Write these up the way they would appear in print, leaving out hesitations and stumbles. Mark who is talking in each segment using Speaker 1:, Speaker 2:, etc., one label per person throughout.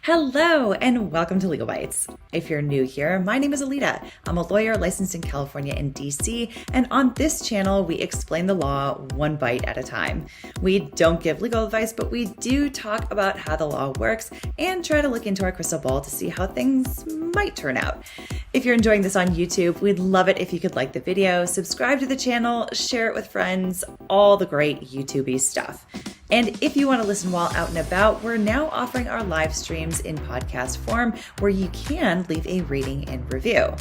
Speaker 1: Hello and welcome to Legalbytes. If you're new here, my name is Alita. I'm a lawyer licensed in California and DC, and on this channel, we explain the law one bite at a time. We don't give legal advice, but we do talk about how the law works and try to look into our crystal ball to see how things might turn out. If you're enjoying this on YouTube, we'd love it if you could like the video, subscribe to the channel, share it with friends, all the great YouTube-y stuff. And if you want to listen while out and about, we're now offering our live streams in podcast form where you can leave a rating and review.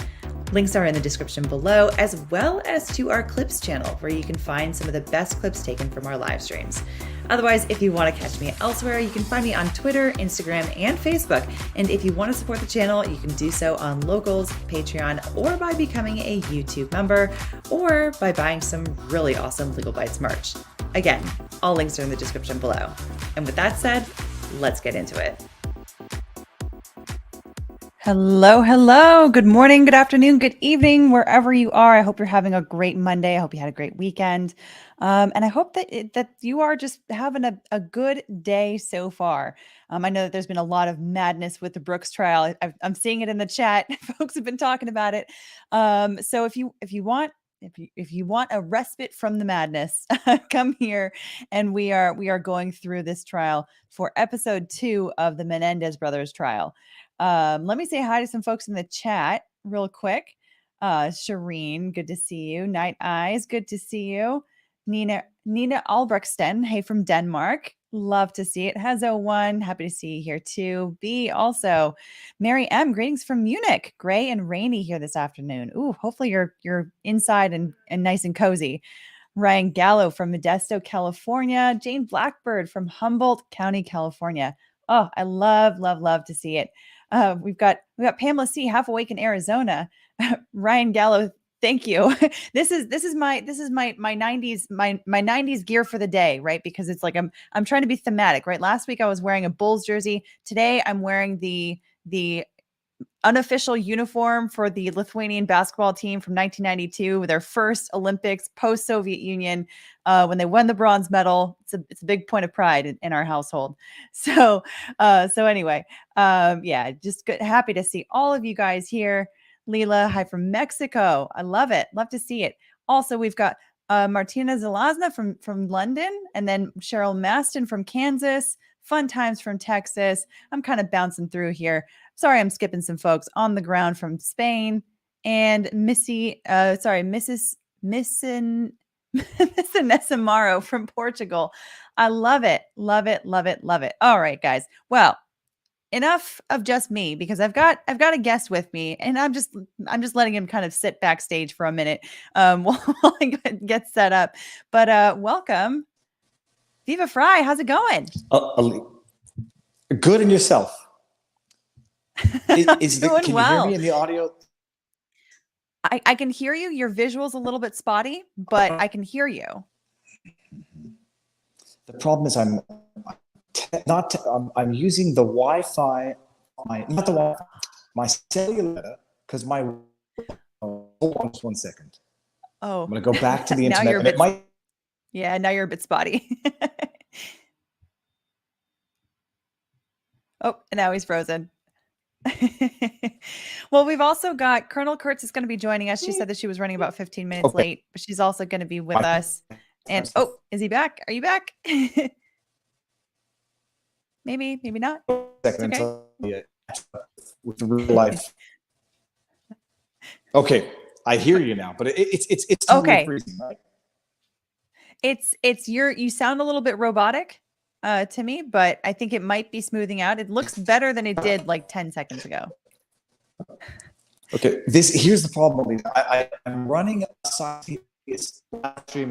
Speaker 1: Links are in the description below, as well as to our clips channel where you can find some of the best clips taken from our live streams. Otherwise, if you want to catch me elsewhere, you can find me on Twitter, Instagram, and Facebook. And if you want to support the channel, you can do so on Locals, Patreon, or by becoming a YouTube member, or by buying some really awesome Legalbytes merch. Again, all links are in the description below. And with that said, let's get into it. Hello. Good morning, good afternoon, good evening, wherever you are. I hope you're having a great Monday. I hope you had a great weekend. And I hope that you are just having a good day so far. I know that there's been a lot of madness with the Brooks trial. I'm seeing it in the chat. Folks have been talking about it. So if you want a respite from the madness, come here, and we are going through this trial for episode 2 of the Menendez Brothers trial. Let me say hi to some folks in the chat real quick. Shireen, good to see you. Night Eyes, good to see you. Nina Albrechtsen, hey from Denmark. Love to see it. Hazo1, happy to see you here too. B also. Mary M, greetings from Munich. Gray and rainy here this afternoon. Ooh, hopefully you're inside and nice and cozy. Ryan Gallo from Modesto, California. Jane Blackbird from Humboldt County, California. Oh, I love to see it. We've got Pamela C, half awake in Arizona. Ryan Gallo, thank you. This is my 90s gear for the day, right? Because it's like I'm trying to be thematic, right? Last week I was wearing a Bulls jersey. Today I'm wearing the unofficial uniform for the Lithuanian basketball team from 1992, their first Olympics post-Soviet Union, when they won the bronze medal. It's a big point of pride in our household. So anyway, yeah, just good, happy to see all of you guys here. Leela, hi from Mexico. I love it. Love to see it. Also, we've got Martina Zelazna from London, and then Cheryl Maston from Kansas. Fun Times from Texas. I'm kind of bouncing through here. Sorry, I'm skipping some folks. On the Ground from Spain, and Mrs. Nessamaro from Portugal. I love it. All right, guys. Well, enough of just me, because I've got a guest with me, and I'm just letting him kind of sit backstage for a minute while I get set up. But welcome, Viva Fry. How's it going?
Speaker 2: Good, and yourself?
Speaker 1: Can
Speaker 2: you hear me in the audio?
Speaker 1: I can hear you. Your visual's a little bit spotty, but I can hear you.
Speaker 2: The problem is I'm using the Wi-Fi, my cellular, because my. Hold on just 1 second.
Speaker 1: Oh,
Speaker 2: I'm going to go back to the internet.
Speaker 1: Now you're a bit spotty. Oh, and now he's frozen. Well, we've also got Colonel Kurtz is going to be joining us. She said that she was running about 15 minutes late, but she's also going to be with us. And is he back? Are you back? Maybe not.
Speaker 2: Okay. With real life. Okay, I hear you now, but it's totally
Speaker 1: okay.
Speaker 2: freezing, right?
Speaker 1: You sound a little bit robotic to me, but I think it might be smoothing out. It looks better than it did like 10 seconds ago.
Speaker 2: Okay, here's the problem. I'm running a stream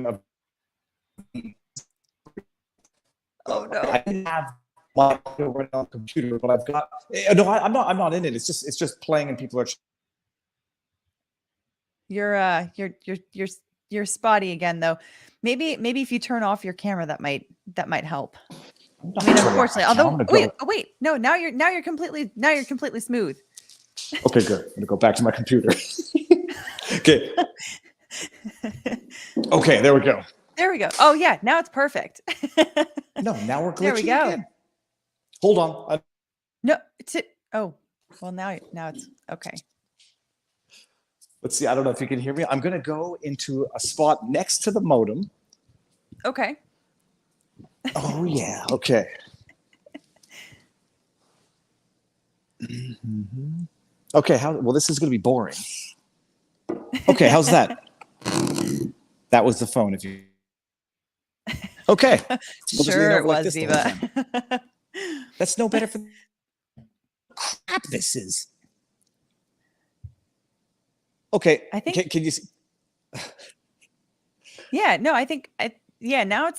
Speaker 2: of.
Speaker 1: Oh no!
Speaker 2: I didn't have my audio running on the computer, but I've got. No, I'm not in it. It's just playing, and people are.
Speaker 1: You're spotty again, though. Maybe if you turn off your camera, that might help. I mean, unfortunately, although wait, no, now you're completely smooth.
Speaker 2: Okay, good. I'm gonna go back to my computer. Okay. Okay, there we go.
Speaker 1: There we go. Oh yeah, now it's perfect.
Speaker 2: No, now we're glitching
Speaker 1: There we go.
Speaker 2: again. Hold on.
Speaker 1: No, oh, well now it's okay.
Speaker 2: Let's see. I don't know if you can hear me. I'm going to go into a spot next to the modem.
Speaker 1: Okay.
Speaker 2: Oh, yeah. Okay. Okay. Well, this is going to be boring. Okay. How's that? That was the phone. If you. Okay. We'll
Speaker 1: Sure it was, Viva.
Speaker 2: That's no better for crap. This is. Okay.
Speaker 1: I think.
Speaker 2: Can you see?
Speaker 1: Yeah. No. I think. Now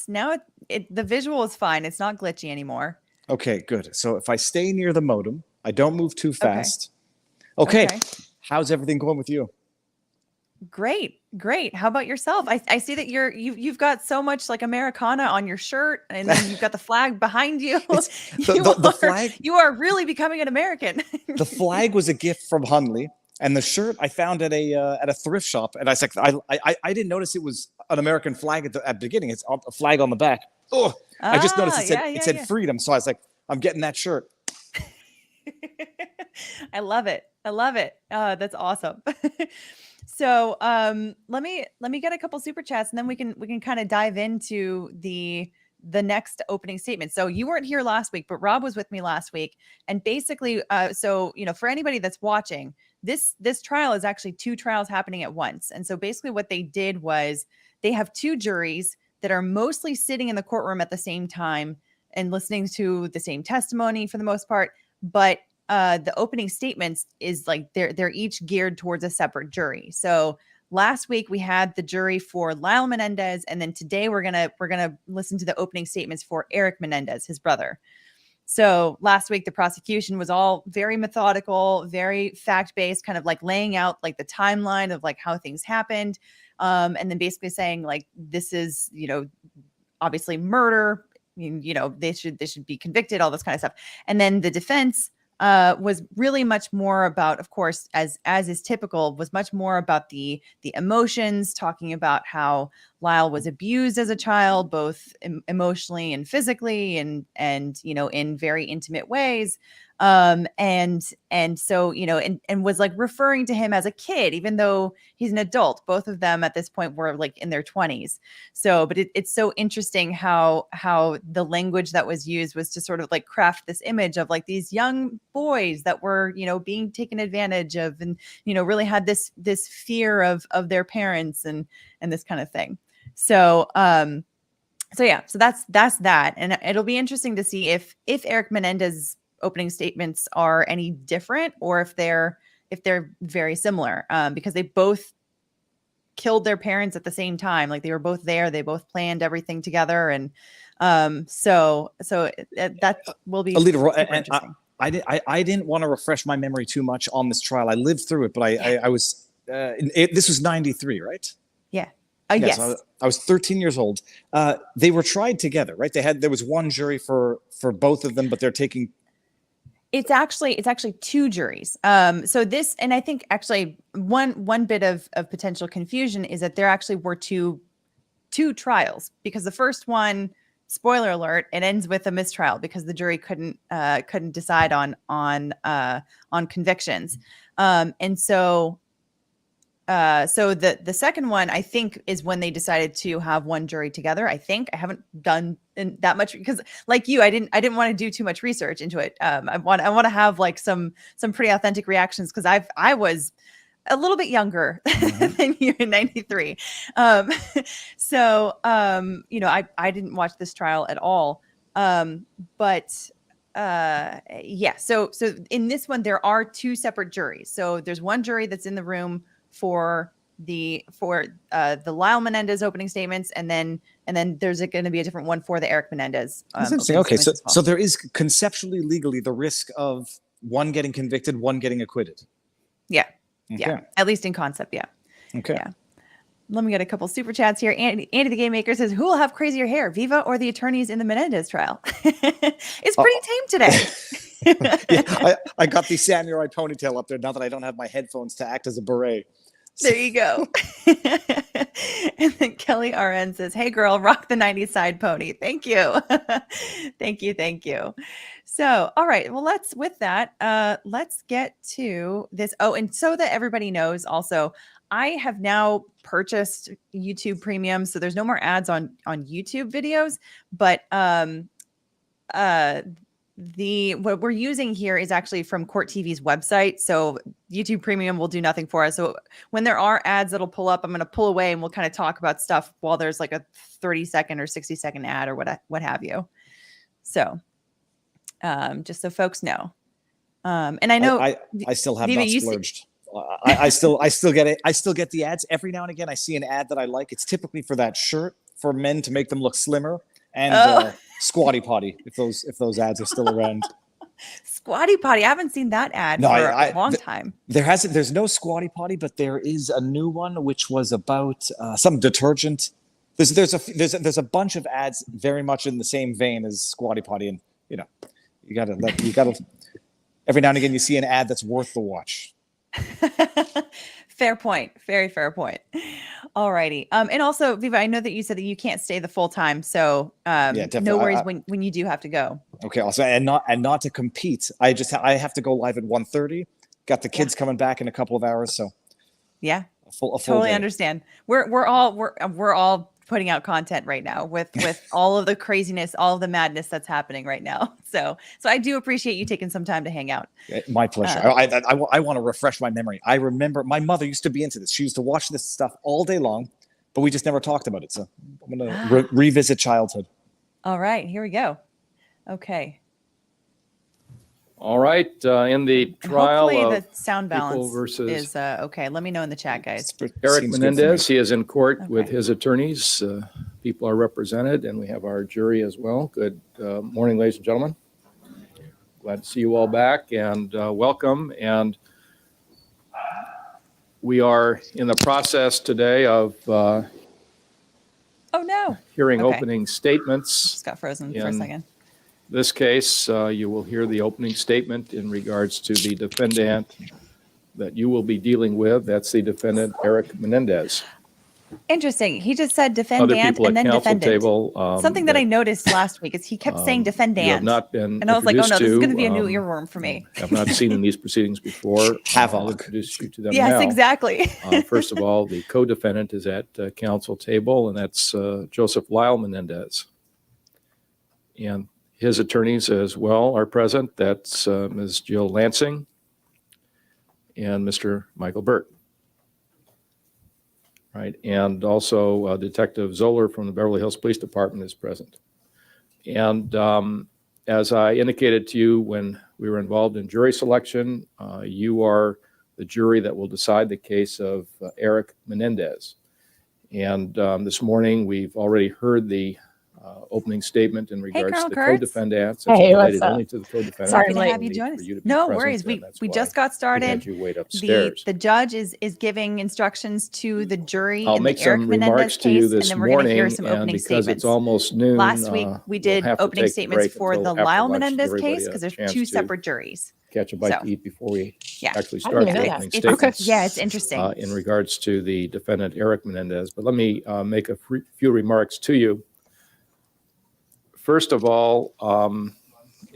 Speaker 1: the visual is fine. It's not glitchy anymore.
Speaker 2: Okay. Good. So if I stay near the modem, I don't move too fast. Okay. How's everything going with you?
Speaker 1: Great. How about yourself? I see that you've got so much like Americana on your shirt, and then you've got the flag behind you.
Speaker 2: The flag.
Speaker 1: You are really becoming an American.
Speaker 2: The flag was a gift from Hunley, and the shirt I found at a thrift shop, and I was like, I didn't notice it was an American flag at the beginning. It's a flag on the back. Oh, I just noticed it said freedom, so I was like, I'm getting that shirt.
Speaker 1: I love it. That's awesome. So let me get a couple super chats, and then we can kind of dive into the next opening statement. So you weren't here last week, but Rob was with me last week, and basically, so for anybody that's watching, this trial is actually two trials happening at once. And so basically, what they did was they have two juries that are mostly sitting in the courtroom at the same time and listening to the same testimony for the most part, but the opening statements is like they're each geared towards a separate jury. So last week we had the jury for Lyle Menendez, and then today we're gonna listen to the opening statements for Erik Menendez, his brother. So last week the prosecution was all very methodical, very fact-based, kind of like laying out like the timeline of like how things happened, and then basically saying like this is obviously murder. They should be convicted, all this kind of stuff. And then the defense was really much more about, of course, as is typical, was much more about the emotions, talking about how Lyle was abused as a child, both emotionally and physically, and in very intimate ways. And so, and was like referring to him as a kid, even though he's an adult. Both of them at this point were like in their 20s. So, but it's so interesting how the language that was used was to sort of like craft this image of like these young boys that were, being taken advantage of, and, really had this fear of their parents and this kind of thing. So, so that's that. And it'll be interesting to see if Erik Menendez opening statements are any different, or if they're very similar, because they both killed their parents at the same time. Like they were both there, they both planned everything together, and so that will be super interesting.
Speaker 2: I didn't want to refresh my memory too much on this trial. I lived through it, but I was this was 93, right?
Speaker 1: Yeah.
Speaker 2: Yes.
Speaker 1: Yes.
Speaker 2: I was 13 years old. They were tried together, right? There was one jury for both of them, but they're taking.
Speaker 1: It's actually two juries. So this, and I think actually one bit of potential confusion is that there actually were two trials, because the first one, spoiler alert, it ends with a mistrial because the jury couldn't decide on convictions. And so the second one, I think, is when they decided to have one jury together. I think I haven't done that much because, like you, I didn't want to do too much research into it. I want to have like some pretty authentic reactions, because I was a little bit younger than you in 93. So I didn't watch this trial at all. But yeah, so in this one there are two separate juries. So there's one jury that's in the room for the Lyle Menendez opening statements, and then there's going to be a different one for the Erik Menendez.
Speaker 2: That's interesting. Okay, so there is conceptually, legally, the risk of one getting convicted, one getting acquitted.
Speaker 1: Yeah,
Speaker 2: okay.
Speaker 1: Yeah, at least in concept. Yeah.
Speaker 2: Okay.
Speaker 1: Yeah. Let me get a couple super chats here. Andy the Game Maker says, "Who will have crazier hair, Viva or the attorneys in the Menendez trial?" It's pretty tame today.
Speaker 2: Yeah, I got the samurai ponytail up there now that I don't have my headphones to act as a beret.
Speaker 1: There you go. And then Kelly RN says, "Hey girl, rock the 90s side pony." Thank you. Thank you. Thank you. So, all right. Well, let's get to this. Oh, and so that everybody knows also, I have now purchased YouTube Premium, so there's no more ads on YouTube videos, but uh what we're using here is actually from Court TV's website. So YouTube Premium will do nothing for us. So when there are ads that'll pull up, I'm going to pull away and we'll kind of talk about stuff while there's like a 30-second or 60-second ad or what have you. So just so folks know. And I know
Speaker 2: I still have
Speaker 1: Viva,
Speaker 2: not splurged. I still get it. I still get the ads every now and again. I see an ad that I like. It's typically for that shirt for men to make them look slimmer, and Squatty Potty, if those ads are still around.
Speaker 1: Squatty Potty. I haven't seen that ad for a long time.
Speaker 2: There's no Squatty Potty, but there is a new one which was about some detergent. There's a bunch of ads very much in the same vein as Squatty Potty, and you gotta every now and again you see an ad that's worth the watch.
Speaker 1: Fair point. Very fair point. All righty. And also, Viva, I know that you said that you can't stay the full time, so no worries when you do have to go.
Speaker 2: Okay. Also, and not to compete. I have to go live at 1:30. Got the kids coming back in a couple of hours, so
Speaker 1: yeah,
Speaker 2: a full
Speaker 1: totally
Speaker 2: day.
Speaker 1: Understand. We're all putting out content right now with all of the craziness, all of the madness that's happening right now. So I do appreciate you taking some time to hang out.
Speaker 2: My pleasure. I want to refresh my memory. I remember my mother used to be into this. She used to watch this stuff all day long, but we just never talked about it. So I'm going to revisit childhood.
Speaker 1: All right, here we go. Okay.
Speaker 3: All right. In the trial
Speaker 1: hopefully
Speaker 3: of
Speaker 1: the sound balance
Speaker 3: versus
Speaker 1: is okay. Let me know in the chat, guys.
Speaker 3: Erik Menendez, he is in court with his attorneys. People are represented, and we have our jury as well. Good morning, ladies and gentlemen. Glad to see you all back, and welcome. And we are in the process today of hearing opening statements.
Speaker 1: Just got frozen for a second.
Speaker 3: This case, you will hear the opening statement in regards to the defendant that you will be dealing with. That's the defendant, Erik Menendez.
Speaker 1: Interesting. He just said defendant and then defendant.
Speaker 3: Table,
Speaker 1: something that I noticed last week is he kept saying defendant.
Speaker 3: You have not been
Speaker 1: and I was like, oh no, this is going to be a new
Speaker 3: um,
Speaker 1: earworm for me.
Speaker 3: I've not seen in these proceedings before. I'll introduce you to them
Speaker 1: Yes,
Speaker 3: now.
Speaker 1: exactly.
Speaker 3: First of all, the co-defendant is at counsel table, and that's Joseph Lyle Menendez. And his attorneys as well are present. That's Ms. Jill Lansing and Mr. Michael Burt. Right, and also Detective Zoller from the Beverly Hills Police Department is present. And as I indicated to you when we were involved in jury selection, you are the jury that will decide the case of Erik Menendez. And this morning we've already heard the opening statement in regards to the co-defendants.
Speaker 4: Hey,
Speaker 3: related only to the co-defendants.
Speaker 1: Sorry to have you join us. No worries. We just got started.
Speaker 3: You wait upstairs.
Speaker 1: The judge is giving instructions to the jury
Speaker 3: I'll
Speaker 1: in
Speaker 3: make
Speaker 1: the Erik
Speaker 3: some
Speaker 1: Menendez
Speaker 3: remarks to you
Speaker 1: case,
Speaker 3: this
Speaker 1: and then we're going to hear
Speaker 3: morning,
Speaker 1: some
Speaker 3: and
Speaker 1: opening
Speaker 3: because
Speaker 1: statements.
Speaker 3: it's almost noon,
Speaker 1: Last week we did
Speaker 3: we'll have to
Speaker 1: opening
Speaker 3: take a
Speaker 1: statements
Speaker 3: break
Speaker 1: for
Speaker 3: until
Speaker 1: the
Speaker 3: after
Speaker 1: Lyle
Speaker 3: lunch to give
Speaker 1: Menendez
Speaker 3: everybody
Speaker 1: case
Speaker 3: a
Speaker 1: because there's
Speaker 3: chance
Speaker 1: two
Speaker 3: to
Speaker 1: separate juries.
Speaker 3: catch a bite to eat before we actually
Speaker 4: I
Speaker 3: start
Speaker 4: didn't
Speaker 3: the
Speaker 4: know
Speaker 3: opening
Speaker 4: that.
Speaker 3: statements.
Speaker 1: Yeah, it's interesting.
Speaker 3: In regards to the defendant, Erik Menendez. But let me make a few remarks to you. First of all,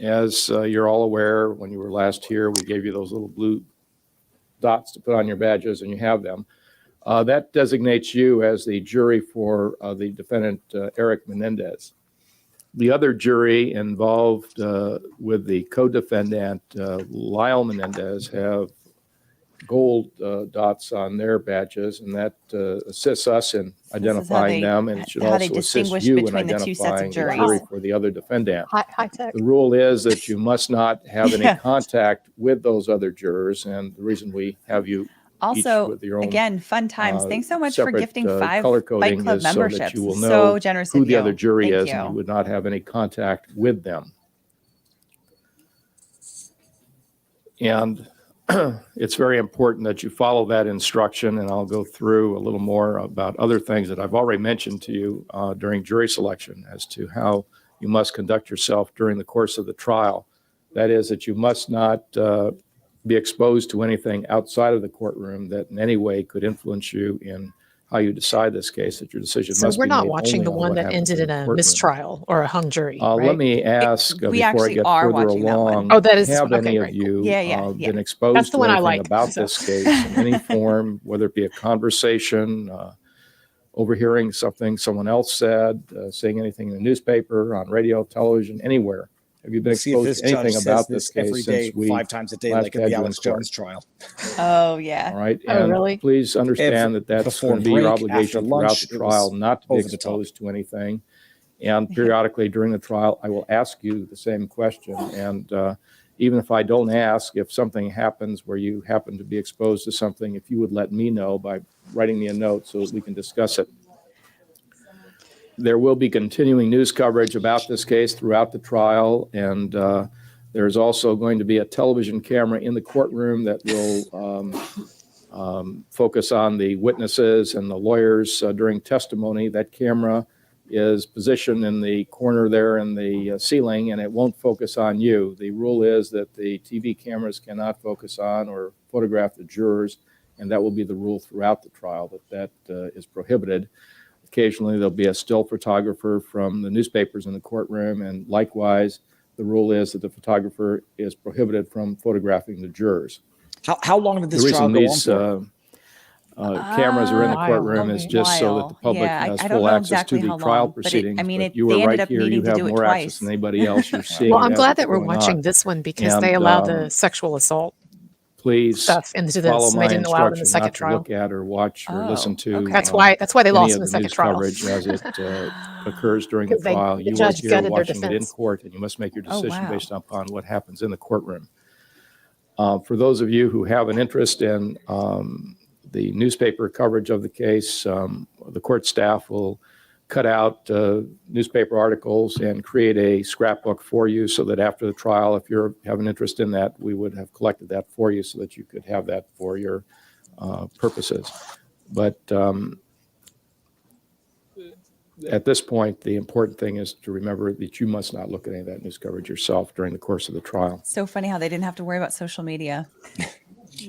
Speaker 3: as you're all aware, when you were last here, we gave you those little blue dots to put on your badges, and you have them. That designates you as the jury for the defendant, Erik Menendez. The other jury involved with the co-defendant, Lyle Menendez, have gold dots on their badges, and that assists us in identifying them, and it should also assist you in identifying the jury for the other defendant.
Speaker 4: High tech.
Speaker 3: The rule is that you must not have any contact with those other jurors, and the reason we have you
Speaker 1: Also,
Speaker 3: with your own,
Speaker 1: again, fun times. Thanks so much for
Speaker 3: separate,
Speaker 1: gifting 5
Speaker 3: color
Speaker 1: Byte
Speaker 3: coding
Speaker 1: Club
Speaker 3: is so that
Speaker 1: memberships.
Speaker 3: you will know
Speaker 1: So generous
Speaker 3: who
Speaker 1: of
Speaker 3: the
Speaker 1: you.
Speaker 3: other jury
Speaker 1: Thank
Speaker 3: is,
Speaker 1: you.
Speaker 3: and you would not have any contact with them. And it's very important that you follow that instruction, and I'll go through a little more about other things that I've already mentioned to you during jury selection as to how you must conduct yourself during the course of the trial. That is, that you must not be exposed to anything outside of the courtroom that in any way could influence you in how you decide this case, that your decision
Speaker 4: So
Speaker 3: must
Speaker 4: we're
Speaker 3: be
Speaker 4: not
Speaker 3: made
Speaker 4: watching
Speaker 3: only
Speaker 4: the
Speaker 3: on
Speaker 4: one
Speaker 3: what
Speaker 4: that
Speaker 3: happens
Speaker 4: ended in
Speaker 3: the
Speaker 4: a
Speaker 3: courtroom.
Speaker 4: mistrial or a hung jury, right?
Speaker 3: Let me ask
Speaker 1: we
Speaker 3: before I
Speaker 1: actually
Speaker 3: get
Speaker 1: are
Speaker 3: further
Speaker 1: watching that one.
Speaker 3: along,
Speaker 4: Oh, that is
Speaker 3: have
Speaker 4: okay,
Speaker 3: any
Speaker 4: right,
Speaker 3: of
Speaker 4: cool.
Speaker 3: you
Speaker 1: Yeah.
Speaker 3: been
Speaker 4: That's
Speaker 3: exposed
Speaker 4: the
Speaker 3: to
Speaker 4: one I
Speaker 3: anything
Speaker 4: like,
Speaker 3: about
Speaker 4: so.
Speaker 3: this case in any form, whether it be a conversation, overhearing something someone else said, saying anything in the newspaper, on radio, television, anywhere? Have you been
Speaker 2: See if
Speaker 3: exposed
Speaker 2: this
Speaker 3: to anything
Speaker 2: judge says
Speaker 3: about this
Speaker 2: this every
Speaker 3: case
Speaker 2: day,
Speaker 3: since we
Speaker 2: 5 times a day,
Speaker 3: last
Speaker 2: like at
Speaker 3: had
Speaker 2: the
Speaker 3: you in
Speaker 2: Alex
Speaker 3: court?
Speaker 2: Jones trial.
Speaker 1: Oh, yeah.
Speaker 3: All right.
Speaker 4: Oh,
Speaker 3: And
Speaker 4: really?
Speaker 3: please understand that that's
Speaker 2: Before
Speaker 3: going to be your
Speaker 2: break, after
Speaker 3: obligation throughout
Speaker 2: lunch,
Speaker 3: the
Speaker 2: it
Speaker 3: trial,
Speaker 2: was
Speaker 3: not to be
Speaker 2: over the top.
Speaker 3: exposed to anything. And periodically during the trial, I will ask you the same question. And even if I don't ask, if something happens where you happen to be exposed to something, if you would let me know by writing me a note so that we can discuss it. There will be continuing news coverage about this case throughout the trial, and there's also going to be a television camera in the courtroom that will focus on the witnesses and the lawyers during testimony. That camera is positioned in the corner there in the ceiling, and it won't focus on you. The rule is that the TV cameras cannot focus on or photograph the jurors, and that will be the rule throughout the trial, that is prohibited. Occasionally, there'll be a still photographer from the newspapers in the courtroom, and likewise, the rule is that the photographer is prohibited from photographing the jurors.
Speaker 2: How long did this
Speaker 3: The
Speaker 2: trial
Speaker 3: reason
Speaker 2: go on
Speaker 3: these
Speaker 2: for?
Speaker 3: cameras are in the
Speaker 4: While.
Speaker 3: courtroom is just so that the public
Speaker 1: Yeah,
Speaker 3: has
Speaker 1: I don't
Speaker 3: full
Speaker 1: know
Speaker 3: access
Speaker 1: exactly
Speaker 3: to the
Speaker 1: how
Speaker 3: trial
Speaker 1: long, but
Speaker 3: proceedings.
Speaker 1: they
Speaker 3: You are
Speaker 1: ended
Speaker 3: right
Speaker 1: up
Speaker 3: here.
Speaker 1: needing
Speaker 3: You
Speaker 1: to
Speaker 3: have
Speaker 1: do it
Speaker 3: more
Speaker 1: twice.
Speaker 3: access than anybody else. You're seeing
Speaker 4: Well,
Speaker 3: it
Speaker 4: I'm
Speaker 3: as
Speaker 4: glad
Speaker 3: it's
Speaker 4: that we're
Speaker 3: going
Speaker 4: watching
Speaker 3: on.
Speaker 4: this one because
Speaker 3: And,
Speaker 4: they allow the sexual assault
Speaker 3: Please
Speaker 4: stuff into
Speaker 3: follow
Speaker 4: this, and
Speaker 3: my
Speaker 4: they didn't allow it in the
Speaker 3: instruction
Speaker 4: second
Speaker 3: not to
Speaker 4: trial.
Speaker 3: look at or watch or listen to
Speaker 1: okay.
Speaker 4: That's why they
Speaker 3: any
Speaker 4: lost in
Speaker 3: of
Speaker 4: the
Speaker 3: the
Speaker 4: second
Speaker 3: news
Speaker 4: trial.
Speaker 3: coverage as it occurs during the
Speaker 4: Because they-
Speaker 3: trial.
Speaker 4: the
Speaker 3: You are
Speaker 4: judge
Speaker 3: here
Speaker 4: gutted their
Speaker 3: watching it in
Speaker 4: defense.
Speaker 3: court, and you must make your
Speaker 1: Oh,
Speaker 3: decision
Speaker 1: wow.
Speaker 3: based upon what happens in the courtroom. For those of you who have an interest in the newspaper coverage of the case, the court staff will cut out newspaper articles and create a scrapbook for you so that after the trial, if you have an interest in that, we would have collected that for you so that you could have that for your purposes. But at this point, the important thing is to remember that you must not look at any of that news coverage yourself during the course of the trial.
Speaker 1: So funny how they didn't have to worry about social media.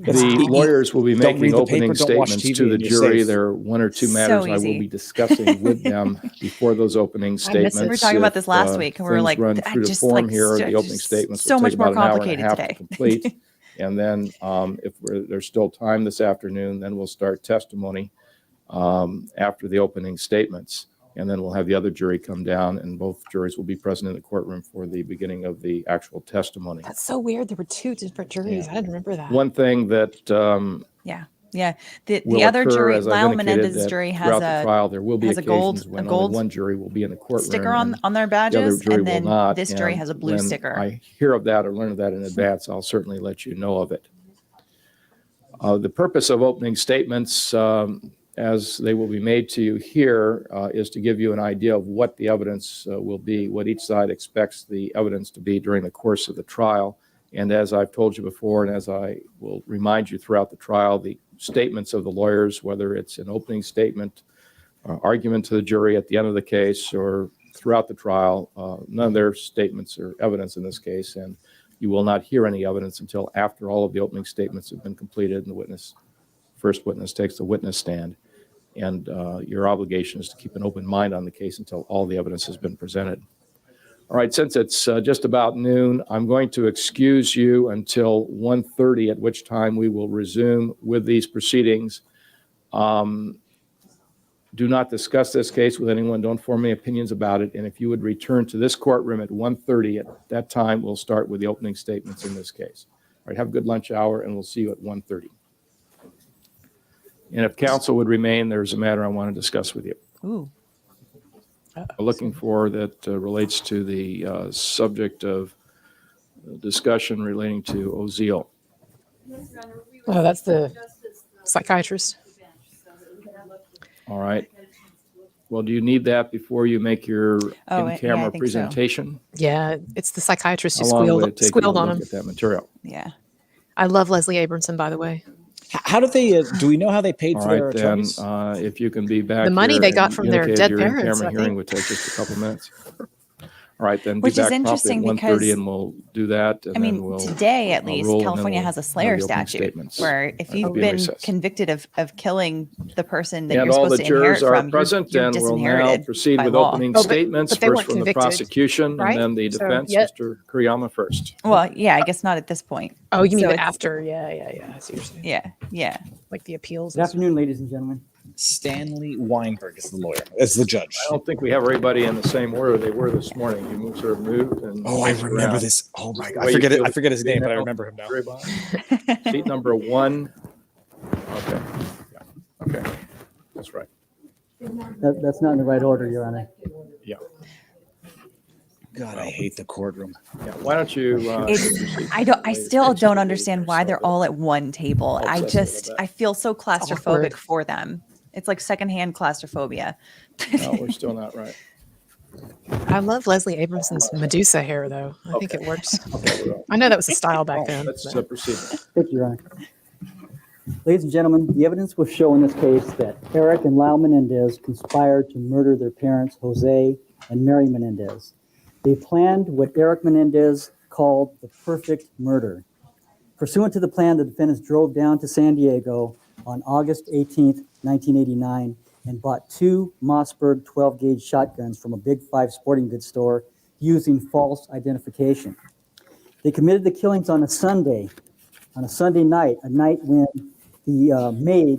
Speaker 3: The lawyers will be
Speaker 2: Don't read
Speaker 3: making
Speaker 2: the
Speaker 3: opening
Speaker 2: paper, don't watch
Speaker 3: statements
Speaker 2: TV,
Speaker 3: to the
Speaker 2: and you're
Speaker 3: jury.
Speaker 2: safe.
Speaker 3: There are one or two
Speaker 1: So
Speaker 3: matters I will
Speaker 1: easy.
Speaker 3: be discussing with them before those opening statements.
Speaker 1: We were talking about this last
Speaker 3: If,
Speaker 1: week, and we were
Speaker 3: things
Speaker 1: like,
Speaker 3: run
Speaker 1: I
Speaker 3: true to
Speaker 1: just
Speaker 3: form
Speaker 1: like
Speaker 3: here, the opening
Speaker 1: just
Speaker 3: statements
Speaker 1: so
Speaker 3: will
Speaker 1: much
Speaker 3: take
Speaker 1: more
Speaker 3: about an hour and a
Speaker 1: complicated
Speaker 3: half
Speaker 1: today.
Speaker 3: to complete. And then if there's still time this afternoon, then we'll start testimony after the opening statements. And then we'll have the other jury come down, and both juries will be present in the courtroom for the beginning of the actual testimony.
Speaker 4: That's so weird. There were two different juries. I didn't remember that.
Speaker 3: One thing that
Speaker 1: Yeah. The
Speaker 3: will
Speaker 1: other
Speaker 3: occur,
Speaker 1: jury,
Speaker 3: as I've
Speaker 1: Lyle
Speaker 3: indicated,
Speaker 1: Menendez's
Speaker 3: that
Speaker 1: jury
Speaker 3: throughout
Speaker 1: has
Speaker 3: the trial, there will be
Speaker 1: has a
Speaker 3: occasions
Speaker 1: gold
Speaker 3: when
Speaker 1: a
Speaker 3: only
Speaker 1: gold
Speaker 3: one jury will be in the courtroom.
Speaker 1: sticker
Speaker 3: and
Speaker 1: on their
Speaker 3: the other
Speaker 1: badges,
Speaker 3: jury
Speaker 1: and
Speaker 3: will
Speaker 1: then
Speaker 3: not.
Speaker 1: this jury
Speaker 3: And
Speaker 1: has a blue
Speaker 3: when
Speaker 1: sticker.
Speaker 3: I hear of that or learn of that in advance, I'll certainly let you know of it. The purpose of opening statements, as they will be made to you here, is to give you an idea of what the evidence will be, what each side expects the evidence to be during the course of the trial. And as I've told you before, and as I will remind you throughout the trial, the statements of the lawyers, whether it's an opening statement, argument to the jury at the end of the case, or throughout the trial, none of their statements are evidence in this case, and you will not hear any evidence until after all of the opening statements have been completed and the first witness takes the witness stand. And your obligation is to keep an open mind on the case until all the evidence has been presented. All right, since it's just about noon, I'm going to excuse you until 1:30, at which time we will resume with these proceedings. Do not discuss this case with anyone. Don't form any opinions about it. And if you would return to this courtroom at 1:30, at that time, we'll start with the opening statements in this case. All right, have a good lunch hour, and we'll see you at 1:30. And if counsel would remain, there's a matter I want to discuss with you.
Speaker 1: Ooh.
Speaker 3: Looking for that relates to the subject of discussion relating to Oziel.
Speaker 4: Oh, that's the psychiatrist.
Speaker 3: All right. Well, do you need that before you make your
Speaker 1: I
Speaker 3: in-camera
Speaker 1: think so.
Speaker 3: presentation?
Speaker 4: Yeah, it's the psychiatrist who
Speaker 3: How long would it take you to
Speaker 4: squealed on
Speaker 3: look
Speaker 4: him.
Speaker 3: at that material?
Speaker 1: Yeah.
Speaker 4: I love Leslie Abramson, by the way.
Speaker 2: How did they? Do we know how they paid
Speaker 3: All
Speaker 2: for their
Speaker 3: right, then,
Speaker 2: attorneys?
Speaker 3: If you can be back
Speaker 4: The money
Speaker 3: here
Speaker 4: they got
Speaker 3: and
Speaker 4: from their
Speaker 3: indicate
Speaker 4: dead
Speaker 3: your
Speaker 4: parents,
Speaker 3: in-camera
Speaker 4: I
Speaker 3: hearing
Speaker 4: think.
Speaker 3: would take just a couple minutes. All right, then be
Speaker 1: Which is
Speaker 3: back promptly at
Speaker 1: interesting
Speaker 3: 1:30
Speaker 1: because,
Speaker 3: and we'll do that. And
Speaker 1: I
Speaker 3: then
Speaker 1: mean,
Speaker 3: we'll
Speaker 1: today at least,
Speaker 3: roll, and then
Speaker 1: California
Speaker 3: we'll
Speaker 1: has a
Speaker 3: have
Speaker 1: Slayer
Speaker 3: the opening
Speaker 1: statute
Speaker 3: statements.
Speaker 1: where if
Speaker 3: We'll
Speaker 1: you've
Speaker 3: be in
Speaker 1: been
Speaker 3: recess.
Speaker 1: convicted of killing the person that
Speaker 3: And
Speaker 1: you're
Speaker 3: all
Speaker 1: supposed
Speaker 3: the
Speaker 1: to inherit
Speaker 3: jurors are
Speaker 1: from,
Speaker 3: present,
Speaker 1: you're
Speaker 3: and we'll now
Speaker 1: disinherited
Speaker 3: proceed
Speaker 1: by
Speaker 3: with
Speaker 1: law.
Speaker 3: opening
Speaker 4: Oh,
Speaker 3: statements,
Speaker 4: but they
Speaker 3: first
Speaker 4: weren't
Speaker 3: from the
Speaker 4: convicted,
Speaker 3: prosecution,
Speaker 4: right?
Speaker 3: and then the
Speaker 4: So,
Speaker 3: defense.
Speaker 4: yet-
Speaker 3: Mr. Kuriyama first.
Speaker 1: Well, yeah, I guess not at this point.
Speaker 4: Oh, you mean
Speaker 1: So
Speaker 4: the
Speaker 1: it's-
Speaker 4: after? Yeah. I see what you're saying.
Speaker 1: Yeah.
Speaker 4: Like the appeals.
Speaker 5: Good afternoon, ladies and gentlemen.
Speaker 2: Stanley Weinberg is the lawyer, is the judge.
Speaker 3: I don't think we have everybody in the same order they were this morning. You sort of moved and.
Speaker 2: Oh, I
Speaker 3: moved
Speaker 2: remember
Speaker 3: around.
Speaker 2: this. Oh my
Speaker 3: The
Speaker 2: God,
Speaker 3: way
Speaker 2: I
Speaker 3: you
Speaker 2: forget it.
Speaker 3: feel
Speaker 2: I forget his
Speaker 3: being
Speaker 2: name, but I
Speaker 3: now.
Speaker 2: remember him now.
Speaker 3: Very well. Seat number 1. Okay. Yeah. Okay. That's right.
Speaker 5: That's not in the right order, Your Honor.
Speaker 3: Yeah.
Speaker 2: God, I hate the courtroom.
Speaker 3: Yeah. Why don't you?
Speaker 1: It's, I still don't understand why they're all at one table. I feel so claustrophobic
Speaker 4: awkward.
Speaker 1: for them. It's like secondhand claustrophobia.
Speaker 3: No, we're still not right.
Speaker 4: I love Leslie Abramson's Medusa hair, though. I think it works.
Speaker 3: Okay, we're on.
Speaker 4: I know that was a style back then.
Speaker 3: Let's
Speaker 4: but-
Speaker 3: proceed.
Speaker 5: Thank you, Your Honor. Ladies and gentlemen, the evidence will show in this case that Erik and Lyle Menendez conspired to murder their parents, Jose and Mary Menendez. They planned what Erik Menendez called the perfect murder. Pursuant to the plan, the defendants drove down to San Diego on August 18th, 1989, and bought 2 Mossberg 12-gauge shotguns from a Big 5 sporting goods store using false identification. They committed the killings on a Sunday night, a night when the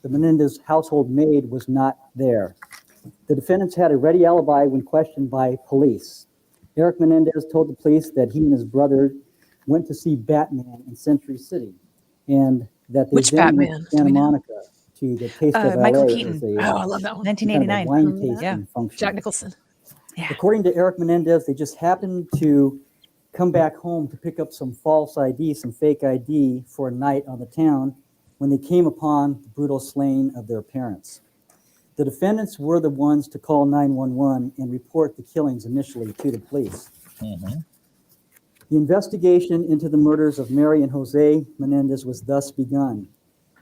Speaker 5: Menendez household maid, was not there. The defendants had a ready alibi when questioned by police. Erik Menendez told the police that he and his brother went to see Batman in Century City, and that they
Speaker 4: Which
Speaker 5: then went
Speaker 4: Batman?
Speaker 5: to
Speaker 4: Do
Speaker 5: Santa
Speaker 4: we know?
Speaker 5: Monica to the Taste of LA.
Speaker 1: Michael
Speaker 5: as
Speaker 1: Keaton.
Speaker 5: a,
Speaker 4: Oh, I love that one.
Speaker 1: 1989.
Speaker 5: kind of a wine tasting
Speaker 1: Yeah.
Speaker 5: function.
Speaker 4: Jack Nicholson.
Speaker 5: According to Erik Menendez, they just happened to come back home to pick up some false ID, some fake ID for a night on the town when they came upon the brutal slaying of their parents. The defendants were the ones to call 911 and report the killings initially to the police. The investigation into the murders of Mary and Jose Menendez was thus begun.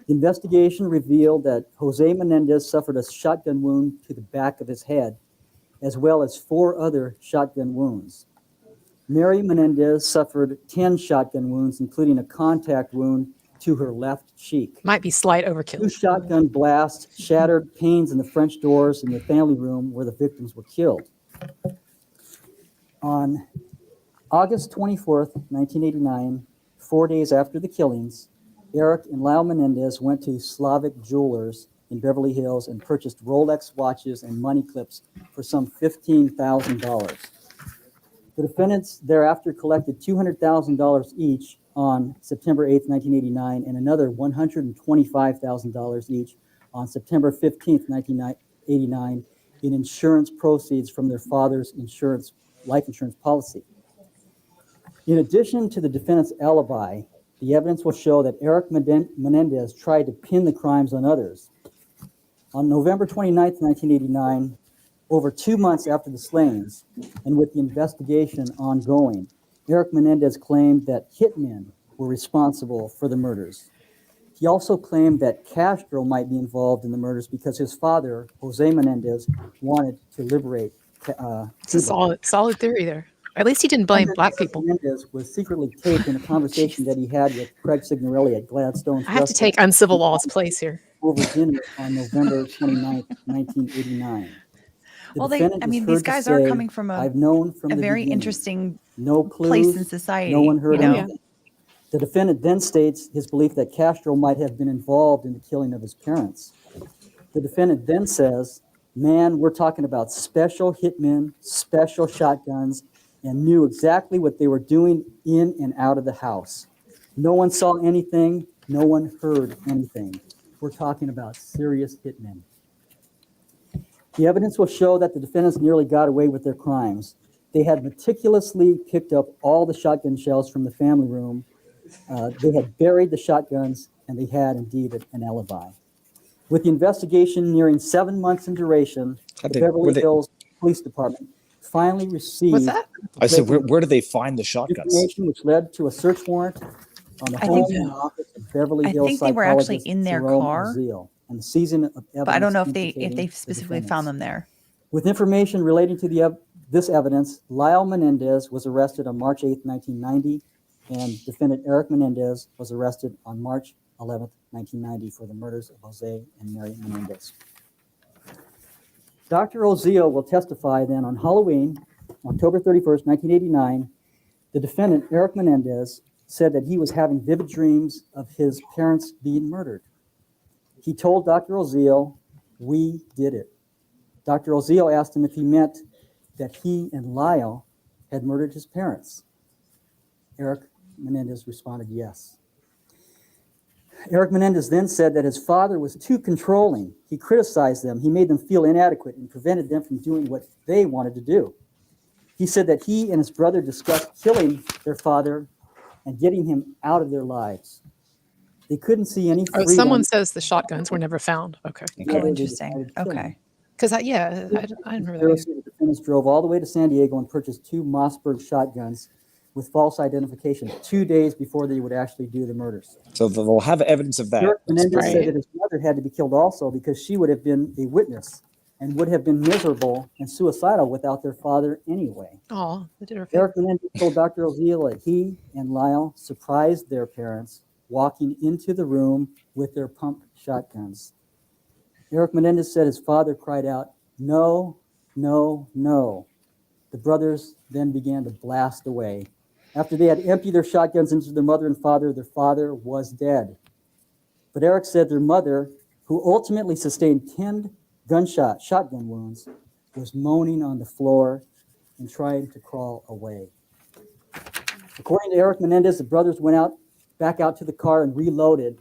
Speaker 5: The investigation revealed that Jose Menendez suffered a shotgun wound to the back of his head, as well as 4 other shotgun wounds. Mary Menendez suffered 10 shotgun wounds, including a contact wound to her left cheek.
Speaker 4: Might be slight
Speaker 5: 2
Speaker 4: overkill.
Speaker 5: shotgun blasts shattered panes in the French doors in the family room where the victims were killed. On August 24th, 1989, 4 days after the killings, Erik and Lyle Menendez went to Slavic Jewelers in Beverly Hills and purchased Rolex watches and money clips for some $15,000. The defendants thereafter collected $200,000 each on September 8th, 1989, and another $125,000 each on September 15th, 1989, in insurance proceeds from their father's life insurance policy. In addition to the defendant's alibi, the evidence will show that Erik Menendez tried to pin the crimes on others. On November 29th, 1989, over 2 months after the slayings, and with the investigation ongoing, Erik Menendez claimed that hitmen were responsible for the murders. He also claimed that Castro might be involved in the murders because his father, Jose Menendez, wanted to liberate
Speaker 4: It's a solid theory there. At least he didn't blame black people.
Speaker 5: Menendez was secretly taped in a conversation that he had with Craig Signorelli at Gladstone's
Speaker 4: I have to take uncivil law's place here.
Speaker 5: over dinner on November 29th, 1989. The
Speaker 1: Well,
Speaker 5: defendant is
Speaker 1: these
Speaker 5: heard to
Speaker 1: guys are
Speaker 5: say,
Speaker 1: coming from
Speaker 5: I've known from
Speaker 1: a
Speaker 5: the
Speaker 1: very
Speaker 5: beginning.
Speaker 1: interesting
Speaker 5: No clues,
Speaker 1: place in society.
Speaker 5: no one heard
Speaker 1: you know?
Speaker 5: anything. The defendant then states his belief that Castro might have been involved in the killing of his parents. The defendant then says, man, we're talking about special hitmen, special shotguns, and knew exactly what they were doing in and out of the house. No one saw anything. No one heard anything. We're talking about serious hitmen. The evidence will show that the defendants nearly got away with their crimes. They had meticulously picked up all the shotgun shells from the family room. They had buried the shotguns, and they had indeed an alibi. With the investigation nearing 7 months in duration, the Beverly Hills Police Department finally received.
Speaker 4: What's that?
Speaker 2: I said, where did they find the shotguns?
Speaker 5: Information which led to a search warrant on the home and office of Beverly Hills
Speaker 1: I think they were actually
Speaker 5: psychologist
Speaker 1: in their
Speaker 5: Jerome
Speaker 1: car,
Speaker 5: Oziel, and the season of evidence
Speaker 1: but I don't know if they
Speaker 5: implicating the
Speaker 1: specifically
Speaker 5: defendants.
Speaker 1: found them there.
Speaker 5: With information relating to the this evidence, Lyle Menendez was arrested on March 8, 1990, and defendant Erik Menendez was arrested on March 11, 1990 for the murders of Jose and Mary Menendez. Dr. Ozio will testify then on Halloween, October 31st, 1989, the defendant, Erik Menendez, said that he was having vivid dreams of his parents being murdered. He told Dr. Ozio, "We did it." Dr. Ozio asked him if he meant that he and Lyle had murdered his parents. Erik Menendez responded yes. Erik Menendez then said that his father was too controlling. He criticized them. He made them feel inadequate and prevented them from doing what they wanted to do. He said that he and his brother discussed killing their father and getting him out of their lives. They couldn't see any
Speaker 4: Oh,
Speaker 5: freedom.
Speaker 4: someone says the shotguns were never found. Okay.
Speaker 1: Oh, interesting. Okay.
Speaker 4: Because I remember that.
Speaker 5: The defendants drove all the way to San Diego and purchased 2 Mossberg shotguns with false identification 2 days before they would actually do the murders.
Speaker 2: So they'll have evidence of that.
Speaker 5: Erik Menendez
Speaker 4: right.
Speaker 5: said that his mother had to be killed also because she would have been a witness and would have been miserable and suicidal without their father anyway.
Speaker 4: Oh, they did her
Speaker 5: Erik Menendez told Dr. Ozio that he and Lyle surprised their parents walking into the room with their pump shotguns. Erik Menendez said his father cried out, "No, no, no." The brothers then began to blast away. After they had emptied their shotguns into their mother and father, their father was dead. But Erik said their mother, who ultimately sustained 10 shotgun wounds, was moaning on the floor and trying to crawl away. According to Erik Menendez, the brothers went back out to the car and reloaded,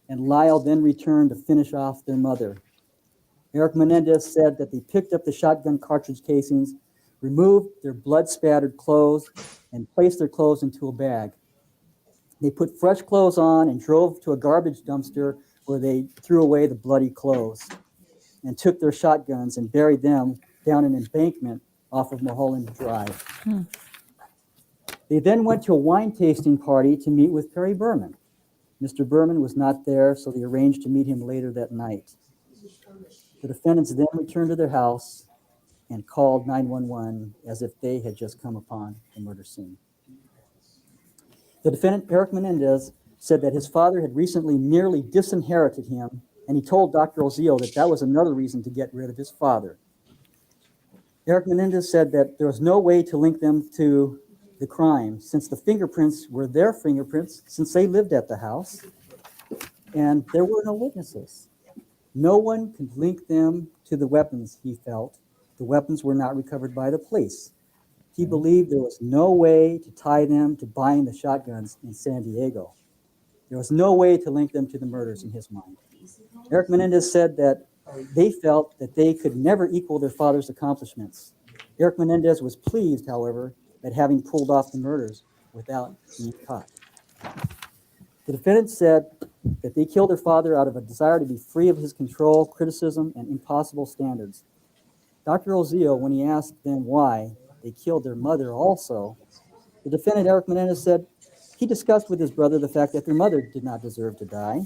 Speaker 5: and Lyle then returned to finish off their mother. Erik Menendez said that they picked up the shotgun cartridge casings, removed their blood-spattered clothes, and placed their clothes into a bag. They put fresh clothes on and drove to a garbage dumpster where they threw away the bloody clothes and took their shotguns and buried them down an embankment off of Mulholland Drive. They then went to a wine tasting party to meet with Perry Berman. Mr. Berman was not there, so they arranged to meet him later that night. The defendants then returned to their house and called 911 as if they had just come upon the murder scene. The defendant, Erik Menendez, said that his father had recently nearly disinherited him, and he told Dr. Ozio that that was another reason to get rid of his father. Erik Menendez said that there was no way to link them to the crime since the fingerprints were their fingerprints since they lived at the house, and there were no witnesses. No one could link them to the weapons, he felt. The weapons were not recovered by the police. He believed there was no way to tie them to buying the shotguns in San Diego. There was no way to link them to the murders in his mind. Erik Menendez said that they felt that they could never equal their father's accomplishments. Erik Menendez was pleased, however, at having pulled off the murders without being caught. The defendants said that they killed their father out of a desire to be free of his control, criticism, and impossible standards. Dr. Ozio, when he asked them why they killed their mother also, the defendant, Erik Menendez, said he discussed with his brother the fact that their mother did not deserve to die,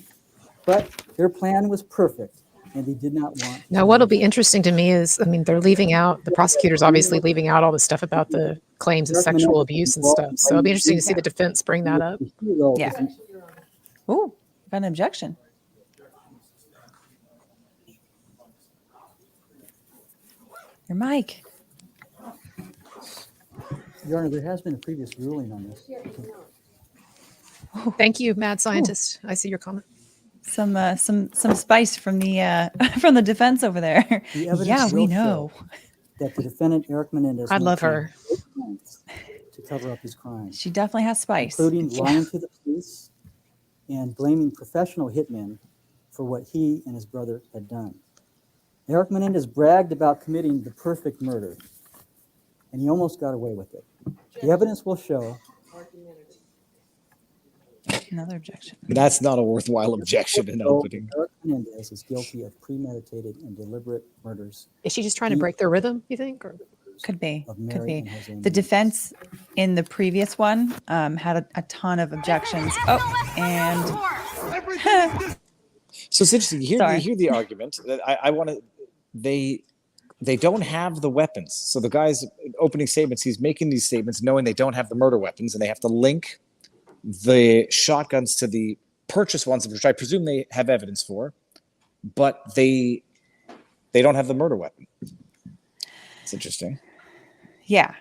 Speaker 5: but their plan was perfect, and they did not want to.
Speaker 4: Now, what'll be interesting to me is, I mean, they're leaving out, the prosecutor's obviously leaving out all the stuff about the claims of sexual abuse and stuff. So it'll be interesting to see the defense bring that up.
Speaker 1: Yeah. Ooh, got an objection. Your mic.
Speaker 5: Your Honor, there has been a previous ruling on this.
Speaker 4: Thank you, mad scientist. I see your comment.
Speaker 1: Some spice from the from the defense over there.
Speaker 5: The evidence
Speaker 1: Yeah, we
Speaker 5: will
Speaker 1: know.
Speaker 5: show that the defendant, Erik Menendez,
Speaker 4: I love her.
Speaker 5: to cover up his crimes,
Speaker 1: She definitely has spice.
Speaker 5: including lying to the police and blaming professional hitmen for what he and his brother had done. Erik Menendez bragged about committing the perfect murder, and he almost got away with it. The evidence will show.
Speaker 1: Another objection.
Speaker 2: That's not a worthwhile objection in opening.
Speaker 5: Erik Menendez is guilty of premeditated and deliberate murders
Speaker 4: Is she just trying to break their rhythm, you think? Or?
Speaker 1: Could be.
Speaker 5: of
Speaker 1: Could
Speaker 5: Mary
Speaker 1: be.
Speaker 5: and Jose
Speaker 1: The
Speaker 5: Menendez.
Speaker 1: defense in the previous one had a ton of objections. Oh, and
Speaker 2: So it's interesting. You
Speaker 1: Sorry.
Speaker 2: hear the argument. I want to. they don't have the weapons. So the guy's opening statements, he's making these statements knowing they don't have the murder weapons, and they have to link the shotguns to the purchase ones, which I presume they have evidence for, but they don't have the murder weapon. It's interesting.
Speaker 1: Yeah.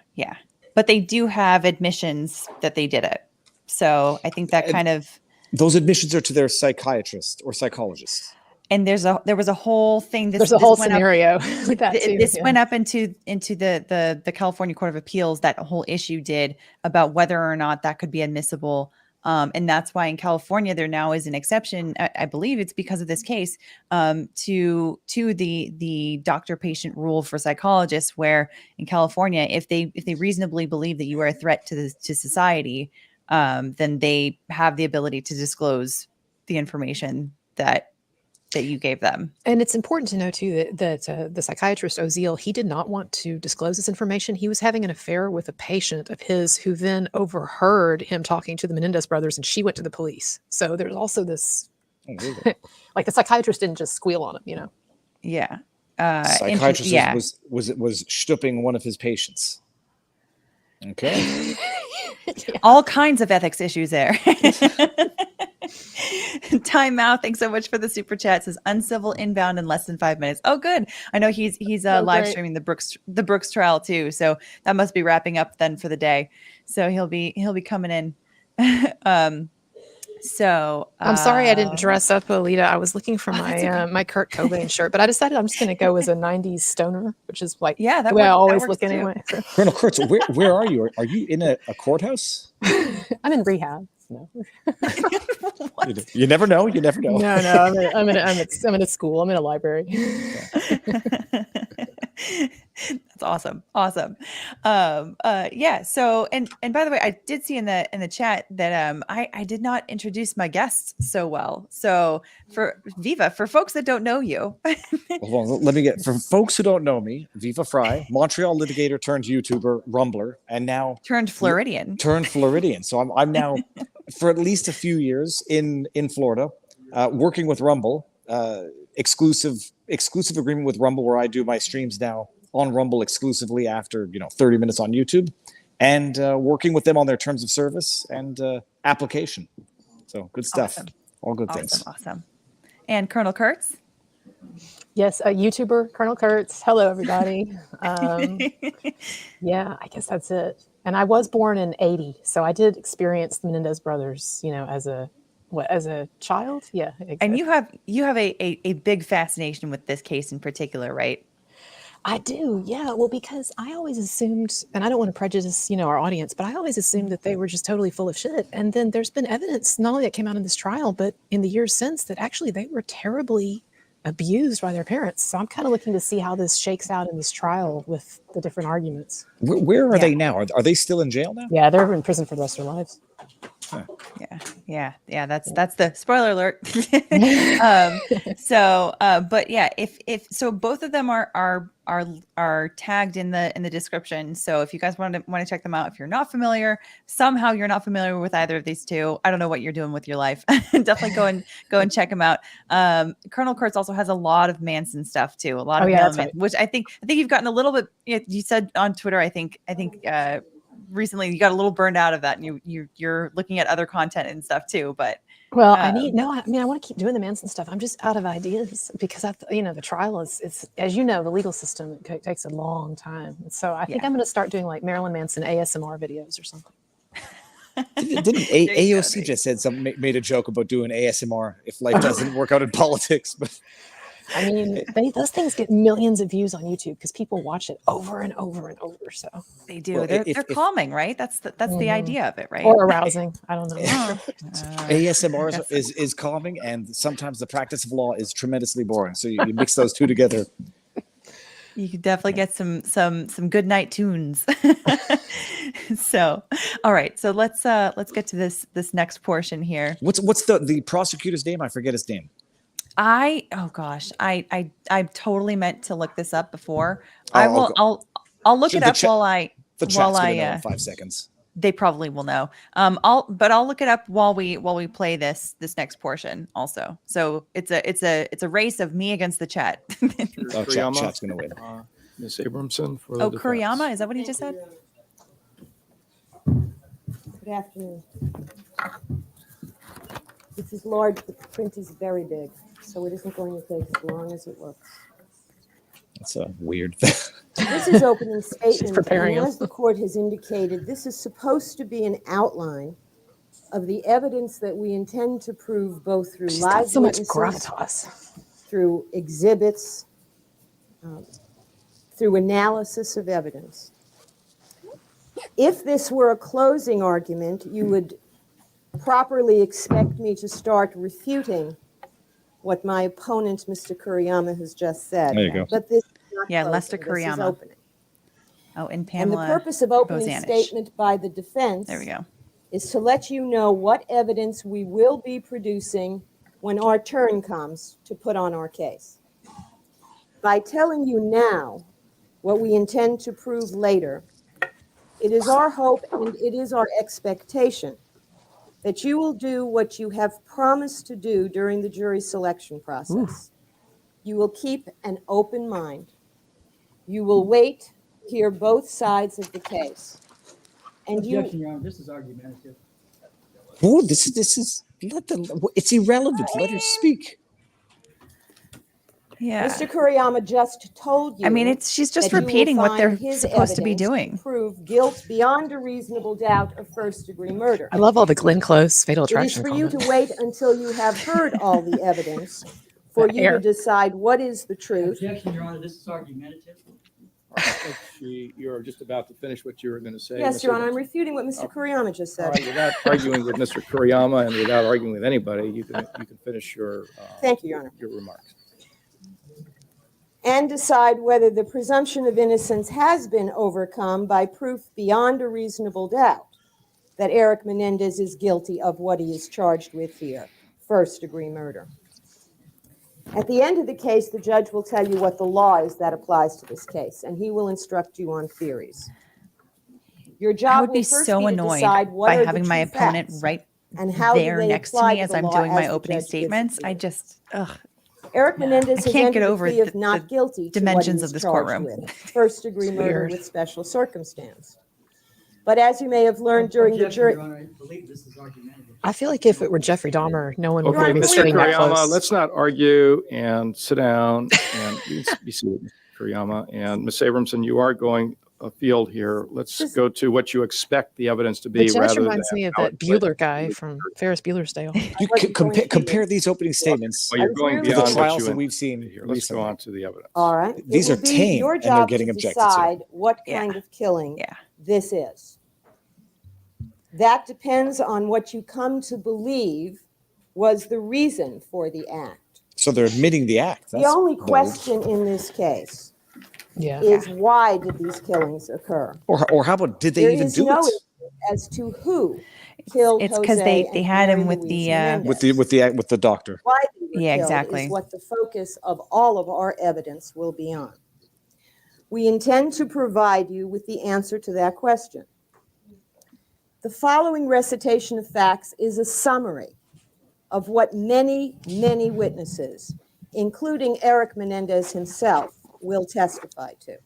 Speaker 1: But they do have admissions that they did it. So I think that kind of...
Speaker 2: Those admissions are to their psychiatrist or psychologist.
Speaker 1: And there was a whole thing.
Speaker 4: There's a whole scenario with that too.
Speaker 1: This went up into the California Court of Appeals. That whole issue did about whether or not that could be admissible. And that's why in California there now is an exception. I believe it's because of this case to the doctor-patient rule for psychologists, where in California, if they reasonably believe that you are a threat to society, then they have the ability to disclose the information that you gave them.
Speaker 4: And it's important to know too that the psychiatrist Oziel, he did not want to disclose this information. He was having an affair with a patient of his who then overheard him talking to the Menendez brothers, and she went to the police. So there's also this, like the psychiatrist didn't just squeal on him,
Speaker 1: Yeah.
Speaker 2: Psychiatrist was stooping one of his patients. Okay.
Speaker 1: All kinds of ethics issues there. Time out. Thanks so much for the super chat. It says uncivil inbound in less than 5 minutes. Oh, good. I know he's live streaming the Brooks trial too. So that must be wrapping up then for the day. So he'll be coming in. So
Speaker 4: I'm sorry I didn't dress up, Alita. I was looking for my my Kurt Cobain shirt, but I decided I'm just going to go as a 90s stoner, which is like the way I always look anyway. So.
Speaker 2: Colonel Kurtz, where are you? Are you in a courthouse?
Speaker 4: I'm in rehab. No.
Speaker 2: You never know. You never know.
Speaker 4: No. I'm in a school. I'm in a library.
Speaker 1: That's awesome. Yeah. So, and by the way, I did see in the chat that I did not introduce my guests so well. So for Viva, for folks that don't know you,
Speaker 2: Hold on, let me for folks who don't know me, Viva Fry, Montreal litigator turned YouTuber, Rumbler, and now
Speaker 1: turned Floridian.
Speaker 2: So I'm now for at least a few years in Florida, working with Rumble, exclusive agreement with Rumble, where I do my streams now on Rumble exclusively after 30 minutes on YouTube, and working with them on their terms of service and application. So good stuff.
Speaker 1: Awesome.
Speaker 2: All good things.
Speaker 1: Awesome. And Colonel Kurtz.
Speaker 4: Yes, a YouTuber, Colonel Kurtz. Hello, everybody. Yeah, I guess that's it. And I was born in '80, so I did experience the Menendez brothers, as a child. Yeah, exactly.
Speaker 1: And you have a big fascination with this case in particular, right?
Speaker 4: I do, yeah. Well, because I always assumed, and I don't want to prejudice, our audience, but I always assumed that they were just totally full of shit. And then there's been evidence, not only that came out in this trial, but in the years since, that actually they were terribly abused by their parents. So I'm kind of looking to see how this shakes out in this trial with the different arguments.
Speaker 2: Where are they now? Are they still in jail now?
Speaker 4: Yeah, they're in prison for the rest of their lives.
Speaker 2: Huh.
Speaker 1: Yeah. That's the spoiler alert. But yeah, if so, both of them are tagged in the description. So if you guys want to check them out, if you're not familiar with either of these two, I don't know what you're doing with your life. Definitely go and check them out. Colonel Kurtz also has a lot of Manson stuff too. A lot of Manson, right. Which I think you've gotten a little bit. You said on Twitter, I think. Recently you got a little burned out of that, and you're looking at other content and stuff too. But
Speaker 4: I want to keep doing the Manson stuff. I'm just out of ideas because the trial is as the legal system takes a long time. So I think I'm going to start doing like Marilyn Manson ASMR videos or something.
Speaker 2: Didn't AOC just said something, made a joke about doing ASMR if life doesn't work out in politics, but.
Speaker 4: I mean, those things get millions of views on YouTube because people watch it over and over and over. So
Speaker 1: they do. Well, they're calming, right? That's the idea of it, right?
Speaker 4: Or arousing. I don't know.
Speaker 2: ASMR is calming, and sometimes the practice of law is tremendously boring. So you mix those two together.
Speaker 1: You could definitely get some good night tunes. So, all right. So let's get to this next portion here.
Speaker 2: What's the prosecutor's name? I forget his name.
Speaker 1: I totally meant to look this up before. I'll look it up while I
Speaker 2: 5 seconds.
Speaker 1: They probably will know. I'll look it up while we play this next portion also. So it's a race of me against the chat.
Speaker 2: Chat's gonna win.
Speaker 3: Ms. Abramson for the
Speaker 1: Oh,
Speaker 3: defense.
Speaker 1: Kuriyama, is that what he just said?
Speaker 6: Good afternoon. This is large, but the print is very big, so it isn't going to take as long as it looks.
Speaker 2: That's a weird thing.
Speaker 6: This is opening statement,
Speaker 4: preparing
Speaker 6: and
Speaker 4: us.
Speaker 6: as the court has indicated, this is supposed to be an outline of the evidence that we intend to prove both through
Speaker 4: She's got
Speaker 6: live
Speaker 4: so much
Speaker 6: witnesses,
Speaker 4: gravitas.
Speaker 6: through exhibits, through analysis of evidence. If this were a closing argument, you would properly expect me to start refuting what my opponent, Mr. Kuriyama, has just said.
Speaker 2: There you go.
Speaker 6: But this is not
Speaker 1: Yeah,
Speaker 6: closing,
Speaker 1: Lester
Speaker 6: this is
Speaker 1: Kuriyama.
Speaker 6: opening.
Speaker 1: Oh, and
Speaker 6: And the
Speaker 1: Pamela
Speaker 6: purpose of opening
Speaker 1: Bozanich.
Speaker 6: statement by the defense
Speaker 1: There we go.
Speaker 6: is to let you know what evidence we will be producing when our turn comes to put on our case. By telling you now what we intend to prove later, it is our hope and it is our expectation that you will do what you have promised to do during the jury selection process. You will keep an open mind. You will wait, hear both sides of the case. And you,
Speaker 5: Objection, Your Honor, this is argumentative.
Speaker 2: Oh, this is it's irrelevant. Let her speak.
Speaker 1: Yeah.
Speaker 6: Mr. Kuriyama just told you.
Speaker 1: I mean, she's just
Speaker 6: that you will
Speaker 1: repeating what they're
Speaker 6: find his
Speaker 1: supposed to be
Speaker 6: evidence
Speaker 1: doing.
Speaker 6: Prove guilt beyond a reasonable doubt of first-degree murder.
Speaker 4: I love all the Glenn Close fatal
Speaker 6: It is
Speaker 4: attraction
Speaker 6: for you to
Speaker 4: comments.
Speaker 6: wait until you have heard all the evidence for
Speaker 4: The
Speaker 6: you to
Speaker 4: hair.
Speaker 6: decide what is the truth.
Speaker 5: Objection, Your Honor, this is argumentative.
Speaker 3: You're just about to finish what you were going to say.
Speaker 6: Yes,
Speaker 3: Ms.
Speaker 6: Your Honor, I'm
Speaker 3: Abramson.
Speaker 6: refuting what Mr. Kuriyama just
Speaker 3: All
Speaker 6: said.
Speaker 3: right, without arguing with Mr. Kuriyama and without arguing with anybody, you can finish your
Speaker 6: Thank you, Your Honor.
Speaker 3: your remarks.
Speaker 6: And decide whether the presumption of innocence has been overcome by proof beyond a reasonable doubt that Erik Menendez is guilty of what he is charged with here, first-degree murder. At the end of the case, the judge will tell you what the law is that applies to this case, and he will instruct you on theories. Your
Speaker 1: I
Speaker 6: job
Speaker 1: would
Speaker 6: will
Speaker 1: be
Speaker 6: first
Speaker 1: so
Speaker 6: be to
Speaker 1: annoyed
Speaker 6: decide what
Speaker 1: by
Speaker 6: are the
Speaker 1: having my
Speaker 6: true
Speaker 1: opponent
Speaker 6: facts
Speaker 1: right
Speaker 6: and how do
Speaker 1: there
Speaker 6: they
Speaker 1: next to
Speaker 6: apply
Speaker 1: me as
Speaker 6: the
Speaker 1: I'm
Speaker 6: law
Speaker 1: doing my
Speaker 6: the
Speaker 1: opening
Speaker 6: judge gives it
Speaker 1: statements.
Speaker 6: to
Speaker 1: I
Speaker 6: you.
Speaker 1: just, ugh.
Speaker 6: Erik Menendez has
Speaker 1: can't get
Speaker 6: entered a
Speaker 1: over
Speaker 6: plea of
Speaker 1: the
Speaker 6: not guilty to what he
Speaker 1: dimensions
Speaker 6: is
Speaker 1: of this
Speaker 6: charged
Speaker 1: courtroom.
Speaker 6: with, first-degree
Speaker 4: It's
Speaker 6: murder
Speaker 4: weird.
Speaker 6: with special circumstance. But as you may have learned during the
Speaker 5: Objection,
Speaker 6: jury,
Speaker 5: Your Honor, I believe this is argumentative.
Speaker 4: I feel like if it were Jeffrey Dahmer, no one would
Speaker 3: Okay,
Speaker 4: really be
Speaker 6: Mr.
Speaker 4: sitting that
Speaker 3: Kuriyama,
Speaker 4: close.
Speaker 3: let's not argue and sit down and be seated, Mr. Kuriyama. And Ms. Abramson, you are going afield here. Let's
Speaker 6: Just-
Speaker 3: go to what you expect the evidence to
Speaker 4: The
Speaker 3: be
Speaker 4: judge
Speaker 3: rather
Speaker 4: reminds
Speaker 3: than
Speaker 4: me of
Speaker 3: how
Speaker 4: that
Speaker 3: it plays
Speaker 4: Bueller
Speaker 3: out.
Speaker 4: guy from Ferris Bueller's Day Off.
Speaker 2: You
Speaker 6: wasn't going to
Speaker 2: compare
Speaker 6: either.
Speaker 2: these opening statements
Speaker 3: Well, you're
Speaker 6: I was
Speaker 3: going
Speaker 6: merely-
Speaker 2: to the
Speaker 3: beyond what
Speaker 2: trials
Speaker 3: you
Speaker 2: that we've seen
Speaker 3: here. Let's go
Speaker 2: recently.
Speaker 3: on to the evidence.
Speaker 6: all right, it
Speaker 2: These
Speaker 6: will
Speaker 2: are
Speaker 6: be
Speaker 2: tame,
Speaker 6: your
Speaker 2: and they're
Speaker 6: job
Speaker 2: getting
Speaker 6: to
Speaker 2: objected to.
Speaker 6: decide what
Speaker 1: Yeah.
Speaker 6: kind of killing
Speaker 1: Yeah.
Speaker 6: this is. That depends on what you come to believe was the reason for the act.
Speaker 2: So they're admitting the act.
Speaker 6: The
Speaker 2: That's
Speaker 6: only
Speaker 2: bold.
Speaker 6: question in this case
Speaker 4: Yeah.
Speaker 6: is why did these killings occur?
Speaker 2: Or how about did they
Speaker 6: There
Speaker 2: even
Speaker 6: is
Speaker 2: do
Speaker 6: no
Speaker 2: it?
Speaker 6: issue as to who killed
Speaker 1: It's 'cause
Speaker 6: Jose
Speaker 1: they
Speaker 6: and
Speaker 1: had him
Speaker 6: Mary
Speaker 1: with
Speaker 6: Louise
Speaker 1: the,
Speaker 6: Menendez.
Speaker 2: With the doctor?
Speaker 6: Why they were
Speaker 1: Yeah,
Speaker 6: killed
Speaker 1: exactly.
Speaker 6: is what the focus of all of our evidence will be on. We intend to provide you with the answer to that question. The following recitation of facts is a summary of what many, many witnesses, including Erik Menendez himself, will testify to.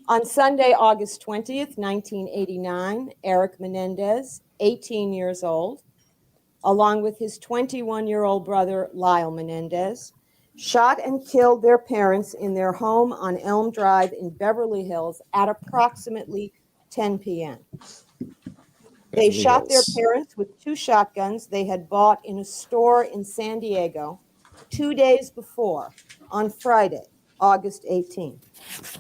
Speaker 6: On Sunday, August 20th, 1989, Erik Menendez, 18 years old, along with his 21-year-old brother, Lyle Menendez, shot and killed their parents in their home on Elm Drive in Beverly Hills at approximately 10 p.m. They
Speaker 2: Beverly
Speaker 6: shot their
Speaker 2: Hills.
Speaker 6: parents with 2 shotguns they had bought in a store in San Diego 2 days before, on Friday, August 18th.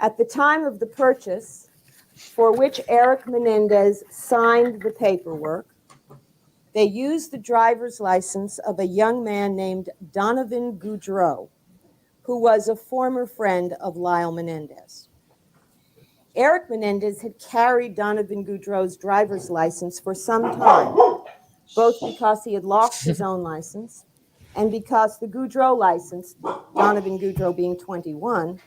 Speaker 6: At the time of the purchase, for which Erik Menendez signed the paperwork, they used the driver's license of a young man named Donovan Goudreau, who was a former friend of Lyle Menendez. Erik Menendez had carried Donovan Goudreau's driver's license for some time, both because he had lost his own license and because the Goudreau license, Donovan Goudreau being 21,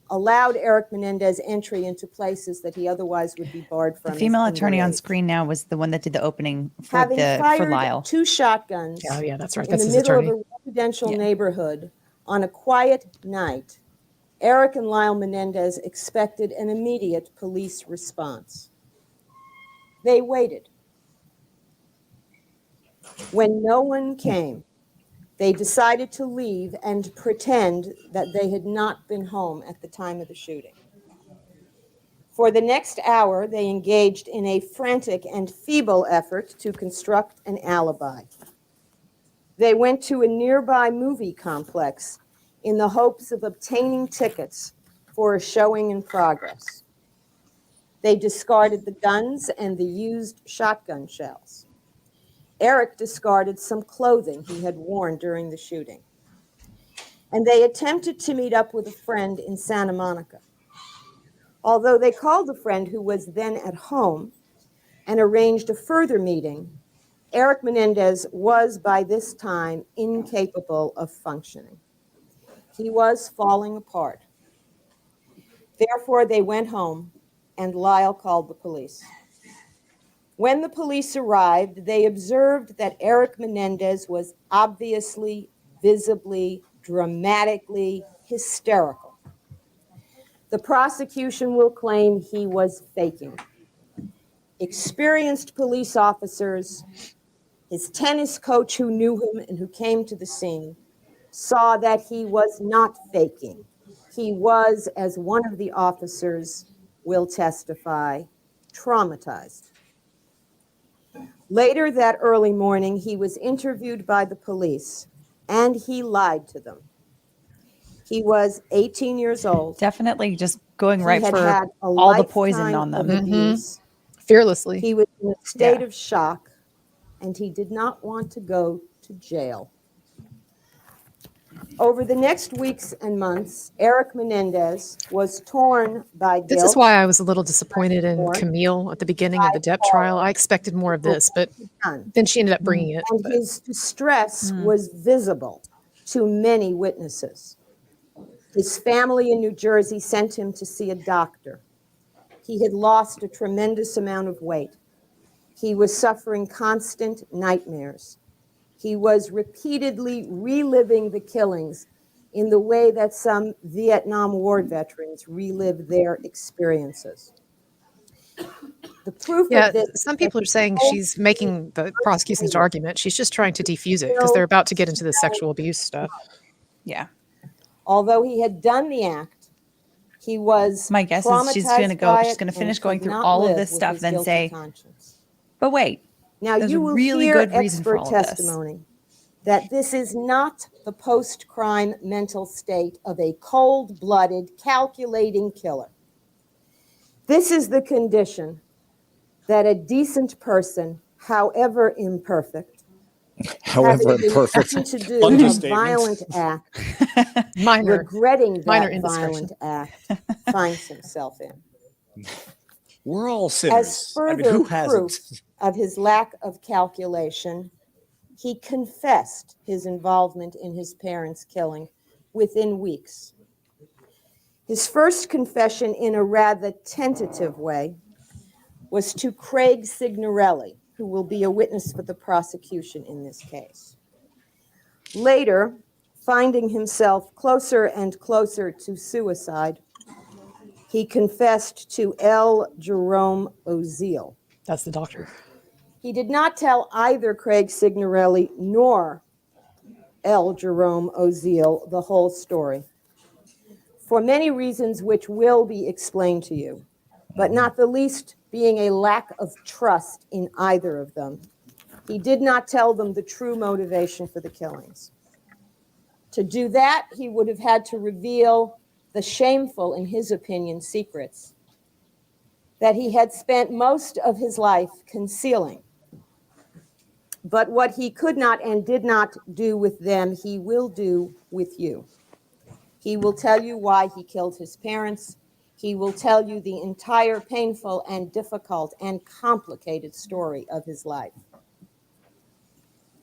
Speaker 6: allowed Erik Menendez entry into places that he otherwise would be barred from.
Speaker 1: The
Speaker 6: as
Speaker 1: female attorney on
Speaker 6: underage.
Speaker 1: screen now was the one that did the opening for
Speaker 6: Having
Speaker 1: for
Speaker 6: fired
Speaker 1: Lyle.
Speaker 6: 2 shotguns
Speaker 4: Yeah, that's right.
Speaker 6: in
Speaker 4: That's
Speaker 6: the
Speaker 4: his
Speaker 6: middle
Speaker 4: attorney.
Speaker 6: of a residential
Speaker 1: Yeah.
Speaker 6: neighborhood on a quiet night, Erik and Lyle Menendez expected an immediate police response. They waited. When no one came, they decided to leave and pretend that they had not been home at the time of the shooting. For the next hour, they engaged in a frantic and feeble effort to construct an alibi. They went to a nearby movie complex in the hopes of obtaining tickets for a showing in progress. They discarded the guns and the used shotgun shells. Erik discarded some clothing he had worn during the shooting. And they attempted to meet up with a friend in Santa Monica. Although they called a friend who was then at home and arranged a further meeting, Erik Menendez was by this time incapable of functioning. He was falling apart. Therefore, they went home and Lyle called the police. When the police arrived, they observed that Erik Menendez was obviously, visibly, dramatically hysterical. The prosecution will claim he was faking. Experienced police officers, his tennis coach who knew him and who came to the scene, saw that he was not faking. He was, as one of the officers will testify, traumatized. Later that early morning, he was interviewed by the police, and he lied to them. He was 18 years old.
Speaker 1: Definitely just going right
Speaker 6: He had
Speaker 1: for
Speaker 6: had a
Speaker 1: all the poison
Speaker 6: lifetime
Speaker 1: on
Speaker 6: of
Speaker 1: them.
Speaker 6: abuse.
Speaker 4: Fearlessly.
Speaker 6: He was in a state
Speaker 1: Yeah.
Speaker 6: of shock, and he did not want to go to jail. Over the next weeks and months, Erik Menendez was torn by guilt.
Speaker 4: This is why I was a little disappointed in
Speaker 6: remorse,
Speaker 4: Camille at the beginning of the Depp trial. I expected more of this, but
Speaker 6: done.
Speaker 4: then she ended up bringing it.
Speaker 6: And
Speaker 4: but-
Speaker 6: his distress was visible to many witnesses. His family in New Jersey sent him to see a doctor. He had lost a tremendous amount of weight. He was suffering constant nightmares. He was repeatedly reliving the killings in the way that some Vietnam War veterans relive their experiences. The proof
Speaker 4: Yeah,
Speaker 6: of this,
Speaker 4: some people are saying she's making the prosecution's argument. She's just trying to defuse it because they're about to get into the sexual abuse stuff.
Speaker 1: Yeah.
Speaker 6: although he had done the act, he was
Speaker 1: My guess is she's going to
Speaker 6: traumatized
Speaker 1: go,
Speaker 6: by
Speaker 1: she's
Speaker 6: it
Speaker 1: going to
Speaker 6: and
Speaker 1: finish going
Speaker 6: could
Speaker 1: through
Speaker 6: not
Speaker 1: all of
Speaker 6: live
Speaker 1: this
Speaker 6: with
Speaker 1: stuff,
Speaker 6: his
Speaker 1: then
Speaker 6: guilty
Speaker 1: say,
Speaker 6: conscience.
Speaker 1: but wait,
Speaker 6: Now
Speaker 1: there's
Speaker 6: you
Speaker 1: a
Speaker 6: will
Speaker 1: really
Speaker 6: hear
Speaker 1: good reason for
Speaker 6: expert
Speaker 1: all of this.
Speaker 6: testimony that this is not the post-crime mental state of a cold-blooded, calculating killer. This is the condition that a decent person, however imperfect,
Speaker 2: However
Speaker 6: having been
Speaker 2: imperfect.
Speaker 6: found to do
Speaker 2: Bunch
Speaker 6: a
Speaker 2: of statements.
Speaker 6: violent act,
Speaker 4: Minor.
Speaker 6: regretting
Speaker 4: Minor
Speaker 6: that
Speaker 4: indiscretion.
Speaker 6: violent act, finds himself in.
Speaker 2: We're all
Speaker 6: As
Speaker 2: sinners. I mean,
Speaker 6: further
Speaker 2: who
Speaker 6: proof
Speaker 2: hasn't?
Speaker 6: of his lack of calculation, he confessed his involvement in his parents' killing within weeks. His first confession, in a rather tentative way, was to Craig Signorelli, who will be a witness for the prosecution in this case. Later, finding himself closer and closer to suicide, he confessed to L. Jerome Oziel.
Speaker 4: That's the doctor.
Speaker 6: He did not tell either Craig Signorelli nor L. Jerome Oziel the whole story, for many reasons which will be explained to you, but not the least being a lack of trust in either of them. He did not tell them the true motivation for the killings. To do that, he would have had to reveal the shameful, in his opinion, secrets that he had spent most of his life concealing. But what he could not and did not do with them, he will do with you. He will tell you why he killed his parents. He will tell you the entire painful and difficult and complicated story of his life.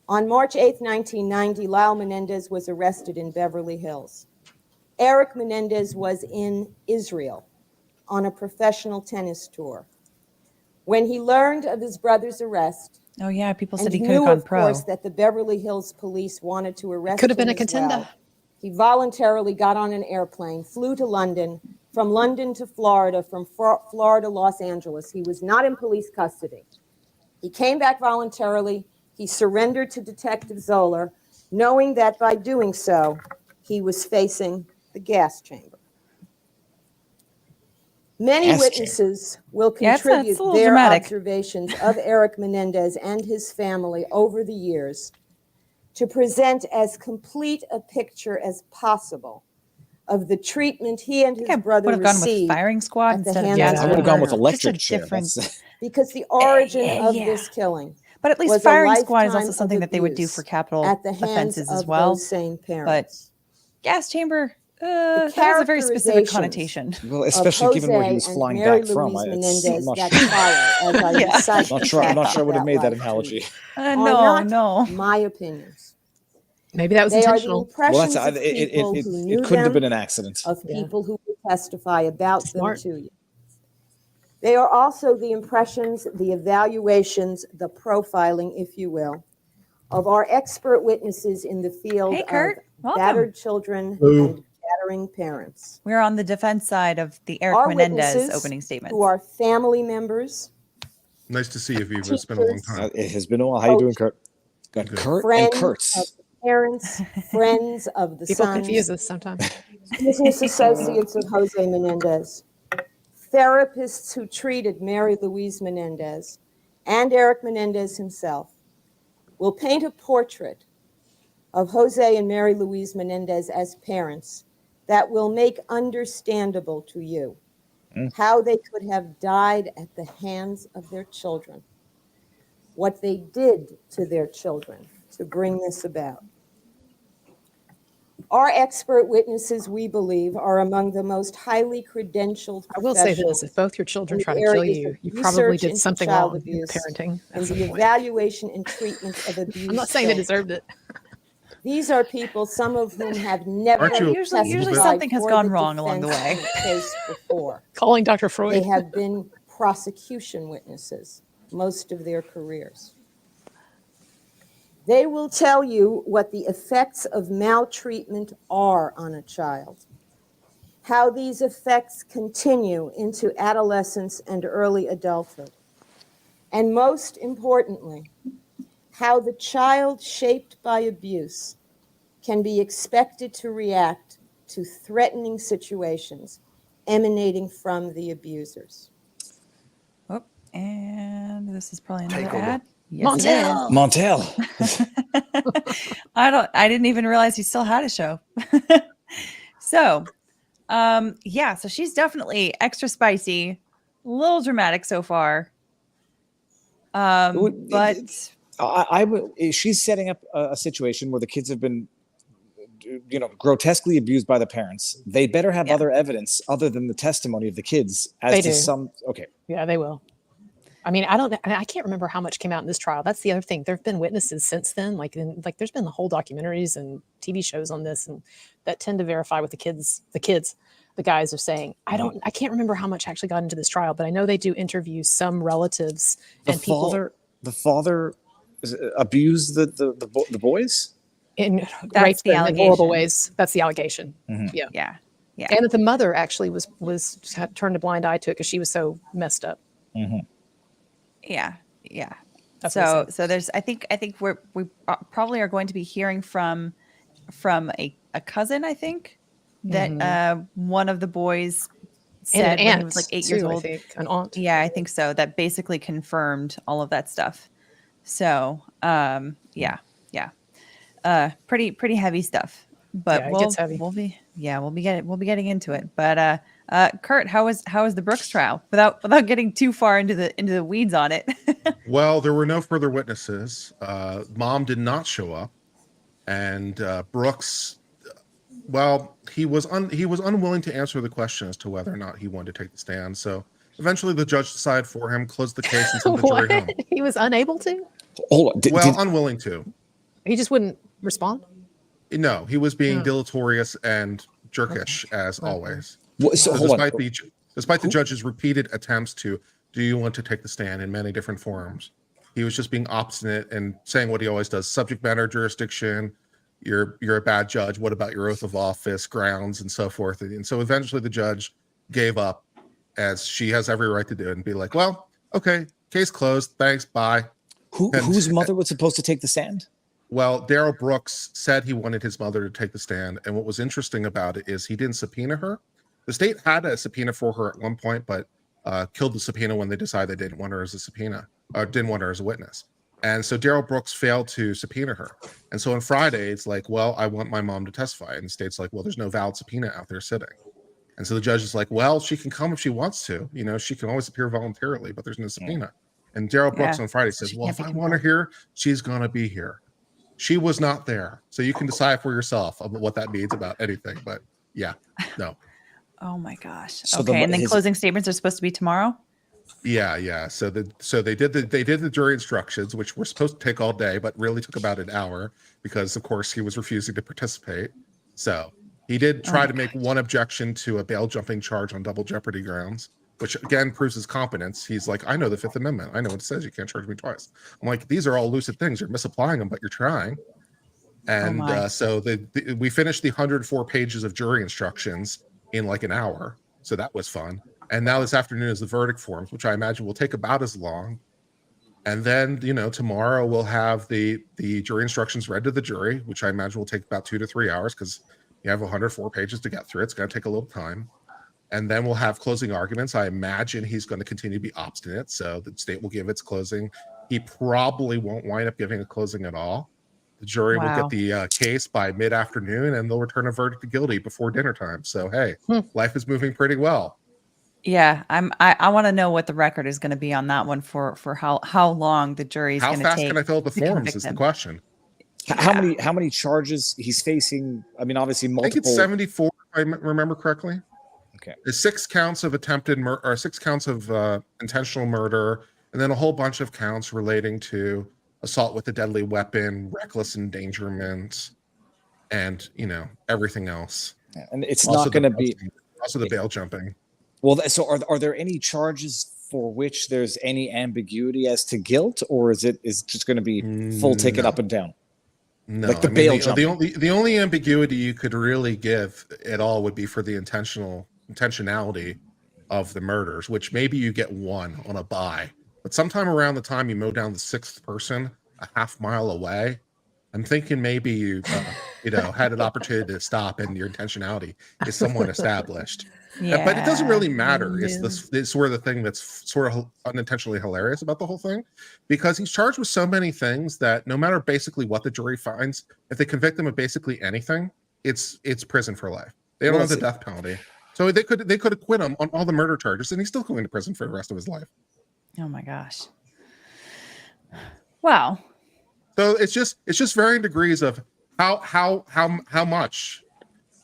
Speaker 6: On March 8, 1990, Lyle Menendez was arrested in Beverly Hills. Erik Menendez was in Israel on a professional tennis tour. When he learned of his brother's arrest,
Speaker 1: Oh, yeah. People said
Speaker 6: and
Speaker 1: he could have
Speaker 6: knew,
Speaker 1: gone
Speaker 6: of
Speaker 1: pro.
Speaker 6: course, that the Beverly Hills police wanted to arrest
Speaker 4: Could have been
Speaker 6: him
Speaker 4: a
Speaker 6: as well,
Speaker 4: contender.
Speaker 6: He voluntarily got on an airplane, flew to London, from London to Florida, from Florida, Los Angeles. He was not in police custody. He came back voluntarily. He surrendered to Detective Zoller, knowing that by doing so, he was facing the gas chamber. Many
Speaker 2: Gas
Speaker 6: witnesses will
Speaker 1: Yeah, it's
Speaker 6: contribute
Speaker 1: a little
Speaker 6: their
Speaker 1: dramatic.
Speaker 6: observations of Erik Menendez and his family over the years to present as complete a picture as possible of the treatment he and
Speaker 1: I think
Speaker 6: his
Speaker 1: I would
Speaker 6: brother
Speaker 1: have gone with
Speaker 6: received
Speaker 1: firing squad
Speaker 6: at the
Speaker 1: instead of
Speaker 6: hands
Speaker 1: gas
Speaker 6: of
Speaker 2: I would have gone with
Speaker 1: chamber.
Speaker 2: electric
Speaker 1: Just a
Speaker 2: chair.
Speaker 1: different,
Speaker 2: That's-
Speaker 6: because the origin of
Speaker 1: yeah.
Speaker 6: this killing
Speaker 1: But at least
Speaker 6: was a
Speaker 1: firing squad is also
Speaker 6: lifetime
Speaker 1: something
Speaker 6: of
Speaker 1: that they would do for
Speaker 6: abuse
Speaker 1: capital
Speaker 6: at the hands
Speaker 1: offenses as
Speaker 6: of
Speaker 1: well.
Speaker 6: those same parents.
Speaker 1: Gas chamber, that has a very specific connotation.
Speaker 2: well, especially given where he
Speaker 6: Jose
Speaker 2: was
Speaker 6: and
Speaker 2: flying
Speaker 6: Mary
Speaker 2: back from.
Speaker 6: Louise
Speaker 2: I'm
Speaker 6: Menendez
Speaker 2: not
Speaker 6: that
Speaker 2: sure.
Speaker 6: follow, as I
Speaker 1: Yeah.
Speaker 6: recite
Speaker 2: Not
Speaker 6: the
Speaker 2: sure. I'm not
Speaker 6: facts
Speaker 2: sure I would have
Speaker 6: of
Speaker 2: made that
Speaker 6: life
Speaker 2: analogy.
Speaker 6: are
Speaker 1: No,
Speaker 6: not
Speaker 1: no.
Speaker 6: my opinions.
Speaker 4: Maybe that was
Speaker 6: They are the
Speaker 4: intentional.
Speaker 2: Well,
Speaker 6: impressions
Speaker 2: that's
Speaker 6: of people who knew
Speaker 2: it couldn't have
Speaker 6: them,
Speaker 2: been an accident.
Speaker 6: of
Speaker 4: Yeah.
Speaker 6: people who will testify about
Speaker 4: Smart.
Speaker 6: them to you. They are also the impressions, the evaluations, the profiling, if you will, of our expert witnesses in the field
Speaker 1: Hey, Kurt.
Speaker 6: of
Speaker 1: Welcome.
Speaker 6: battered children
Speaker 7: Hello.
Speaker 6: and battering parents.
Speaker 1: We're on the defense side of the Erik
Speaker 6: Our
Speaker 1: Menendez
Speaker 6: witnesses
Speaker 1: opening statements.
Speaker 6: who are family members,
Speaker 7: Nice to see you, Viva. It's been a long
Speaker 6: teachers,
Speaker 7: time.
Speaker 2: It has been a while. How you doing, Kurt? Got
Speaker 7: Good.
Speaker 2: Kurt and
Speaker 6: friends of
Speaker 2: Kurtz.
Speaker 6: the parents, friends of the
Speaker 4: People
Speaker 6: sons,
Speaker 4: confuse us sometimes.
Speaker 6: business associates of Jose Menendez, therapists who treated Mary Louise Menendez, and Erik Menendez himself will paint a portrait of Jose and Mary Louise Menendez as parents that will make understandable to you how they could have died at the hands of their children, what they did to their children to bring this about. Our expert witnesses, we believe, are among the most highly credentialed
Speaker 4: I will say this:
Speaker 6: professionals
Speaker 4: if both your children
Speaker 6: in
Speaker 4: try
Speaker 6: the
Speaker 4: to kill
Speaker 6: areas
Speaker 4: you,
Speaker 6: of
Speaker 4: you probably
Speaker 6: research
Speaker 4: did
Speaker 6: into
Speaker 4: something
Speaker 6: child
Speaker 4: wrong in
Speaker 6: abuse
Speaker 4: parenting.
Speaker 6: and
Speaker 4: at some
Speaker 6: the
Speaker 4: point.
Speaker 6: evaluation and treatment of abuse.
Speaker 4: I'm not saying they
Speaker 6: children.
Speaker 4: deserved it.
Speaker 6: These are people, some of whom have never
Speaker 7: Aren't you a
Speaker 1: Usually
Speaker 6: testified
Speaker 1: something has
Speaker 6: for
Speaker 1: gone
Speaker 6: the
Speaker 1: wrong along the
Speaker 6: defense
Speaker 1: way.
Speaker 6: in a case before.
Speaker 4: Calling Dr. Freud.
Speaker 6: They have been prosecution witnesses most of their careers. They will tell you what the effects of maltreatment are on a child, how these effects continue into adolescence and early adulthood, and most importantly, how the child shaped by abuse can be expected to react to threatening situations emanating from the abusers.
Speaker 1: Oh, and this is probably another
Speaker 7: Take over.
Speaker 1: ad. Yes, it is.
Speaker 4: Montel.
Speaker 2: Montel.
Speaker 1: I didn't even realize you still had a show. So, yeah, so she's definitely extra spicy, a little dramatic so far. But
Speaker 2: I would. She's setting up a situation where the kids have been, grotesquely abused by the parents. They better have
Speaker 1: Yeah.
Speaker 2: other evidence other than the testimony of the kids as
Speaker 4: They
Speaker 2: to
Speaker 4: do.
Speaker 2: some. Okay.
Speaker 4: Yeah, they will. I mean, I can't remember how much came out in this trial. That's the other thing. There have been witnesses since then. There's been the whole documentaries and TV shows on this, and that tend to verify what the guys are saying. I can't remember how much actually got into this trial, but I know they do interview some relatives and people that are
Speaker 2: The father abused the boys.
Speaker 4: in
Speaker 1: That's
Speaker 4: raped
Speaker 1: the
Speaker 4: them in horrible
Speaker 1: allegation.
Speaker 4: ways. That's the allegation. Yeah.
Speaker 1: yeah, yeah.
Speaker 4: And that the mother actually had turned a blind eye to it because she was so messed up.
Speaker 1: Yeah, yeah.
Speaker 4: That's what I
Speaker 1: So
Speaker 4: said.
Speaker 1: there's I think we probably are going to be hearing from a cousin, I think, that one of the boys
Speaker 4: And
Speaker 1: said
Speaker 4: an
Speaker 1: when he was like
Speaker 4: aunt,
Speaker 1: 8 years
Speaker 4: too, I
Speaker 1: old.
Speaker 4: think. An aunt.
Speaker 1: Yeah, I think so. That basically confirmed all of that stuff. So yeah. Pretty heavy stuff. But
Speaker 4: Yeah, it gets heavy.
Speaker 1: we'll be getting into it. But Kurt, how was the Brooks trial? Without getting too far into the weeds on it.
Speaker 7: Well, there were no further witnesses. Mom did not show up, and Brooks, well, he was unwilling to answer the question as to whether or not he wanted to take the stand. So eventually, the judge decided for him, closed the case, and sent the jury home.
Speaker 4: He was unable to?
Speaker 2: Hold on.
Speaker 7: Unwilling to.
Speaker 4: He just wouldn't respond?
Speaker 7: No, he was being dilatory and jerkish as always.
Speaker 2: So hold on.
Speaker 7: Despite the judge's repeated attempts to, do you want to take the stand in many different forums, he was just being obstinate and saying what he always does: subject matter jurisdiction, you're a bad judge. What about your oath of office, grounds, and so forth? And so eventually the judge gave up, as she has every right to do, and be like, well, okay, case closed. Thanks, bye.
Speaker 2: Whose mother was supposed to take the stand?
Speaker 7: Well, Darrell Brooks said he wanted his mother to take the stand. And what was interesting about it is he didn't subpoena her. The state had a subpoena for her at one point, but killed the subpoena when they decided they didn't want her as a subpoena, or didn't want her as a witness. And so Darrell Brooks failed to subpoena her. And so on Friday, it's like, well, I want my mom to testify. And the state's like, well, there's no valid subpoena out there sitting. And so the judge is like, well, she can come if she wants to. You know, she can always appear voluntarily, but there's no subpoena. And Darrell Brooks on Friday says, well, if I want her here, she's going to be here. She was not there. So you can decide for yourself about what that means about anything. But yeah, no.
Speaker 1: Oh my gosh.
Speaker 2: So
Speaker 1: okay. And then closing statements are supposed to be tomorrow?
Speaker 7: Yeah. So they did the jury instructions, which were supposed to take all day, but really took about an hour because, of course, he was refusing to participate. So he did try to make one objection to a bail jumping charge on double jeopardy grounds, which again proves his competence. He's like, I know the Fifth Amendment. I know what it says. You can't charge me twice. I'm like, these are all lucid things. You're misapplying them, but you're trying. And so we finished the 104 pages of jury instructions in like an hour. So that was fun. And now this afternoon is the verdict forms, which I imagine will take about as long. And then, tomorrow we'll have the jury instructions read to the jury, which I imagine will take about 2 to 3 hours because you have 104 pages to get through. It's going to take a little time. And then we'll have closing arguments. I imagine he's going to continue to be obstinate. So the state will give its closing. He probably won't wind up giving a closing at all. The jury will get the case by mid-afternoon, and they'll return a verdict of guilty before dinner time. So, hey, life is moving pretty well.
Speaker 1: Yeah, I want to know what the record is going to be on that one for how long the jury is going to take.
Speaker 7: How fast can I fill out the forms is the question.
Speaker 2: How many charges he's facing? I mean, obviously multiple.
Speaker 7: I think it's 74, if I remember correctly.
Speaker 2: Okay.
Speaker 7: There's 6 counts of attempted murder, or 6 counts of intentional murder, and then a whole bunch of counts relating to assault with a deadly weapon, reckless endangerment, and everything else.
Speaker 2: Yeah, and it's
Speaker 7: also
Speaker 2: not going to be
Speaker 7: also the bail jumping.
Speaker 2: Well, so are there any charges for which there's any ambiguity as to guilt, or is just going to be full ticket up and down?
Speaker 7: No,
Speaker 2: like the bail jumping.
Speaker 7: The only ambiguity you could really give at all would be for the intentionality of the murders, which maybe you get one on a buy, but sometime around the time you mow down the 6th person a half mile away, I'm thinking maybe you had an opportunity to stop and your intentionality is somewhat established. Yeah, but it doesn't really matter. It's sort of the thing that's sort of unintentionally hilarious about the whole thing, because he's charged with so many things that no matter basically what the jury finds, if they convict him of basically anything, it's prison for life. They don't have the death penalty. So they could acquit him on all the murder charges, and he's still going to prison for the rest of his life.
Speaker 1: Oh my gosh! Wow.
Speaker 7: So it's just varying degrees of how much.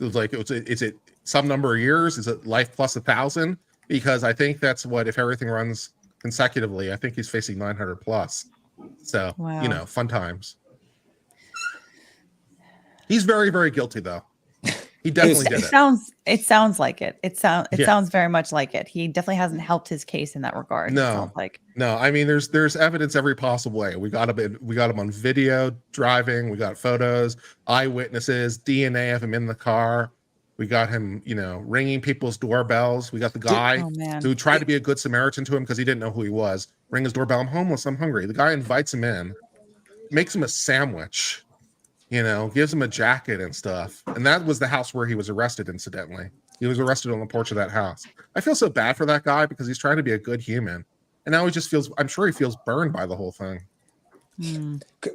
Speaker 7: Like, is it some number of years? Is it life plus 1,000? Because I think that's what, if everything runs consecutively, I think he's facing 900 plus. So fun times. He's very, very guilty though. He definitely did it.
Speaker 1: It sounds like it. It sounds very much like it. He definitely hasn't helped his case in that regard.
Speaker 7: No. I mean, there's evidence every possible way. We got him on video driving. We got photos, eyewitnesses, DNA of him in the car. We got him, ringing people's doorbells. We got the guy who tried to be a good Samaritan to him because he didn't know who he was. Ring his doorbell. I'm homeless. I'm hungry. The guy invites him in, makes him a sandwich. Gives him a jacket and stuff. And that was the house where he was arrested, incidentally. He was arrested on the porch of that house. I feel so bad for that guy because he's trying to be a good human. And now he just feels, I'm sure he feels burned by the whole thing.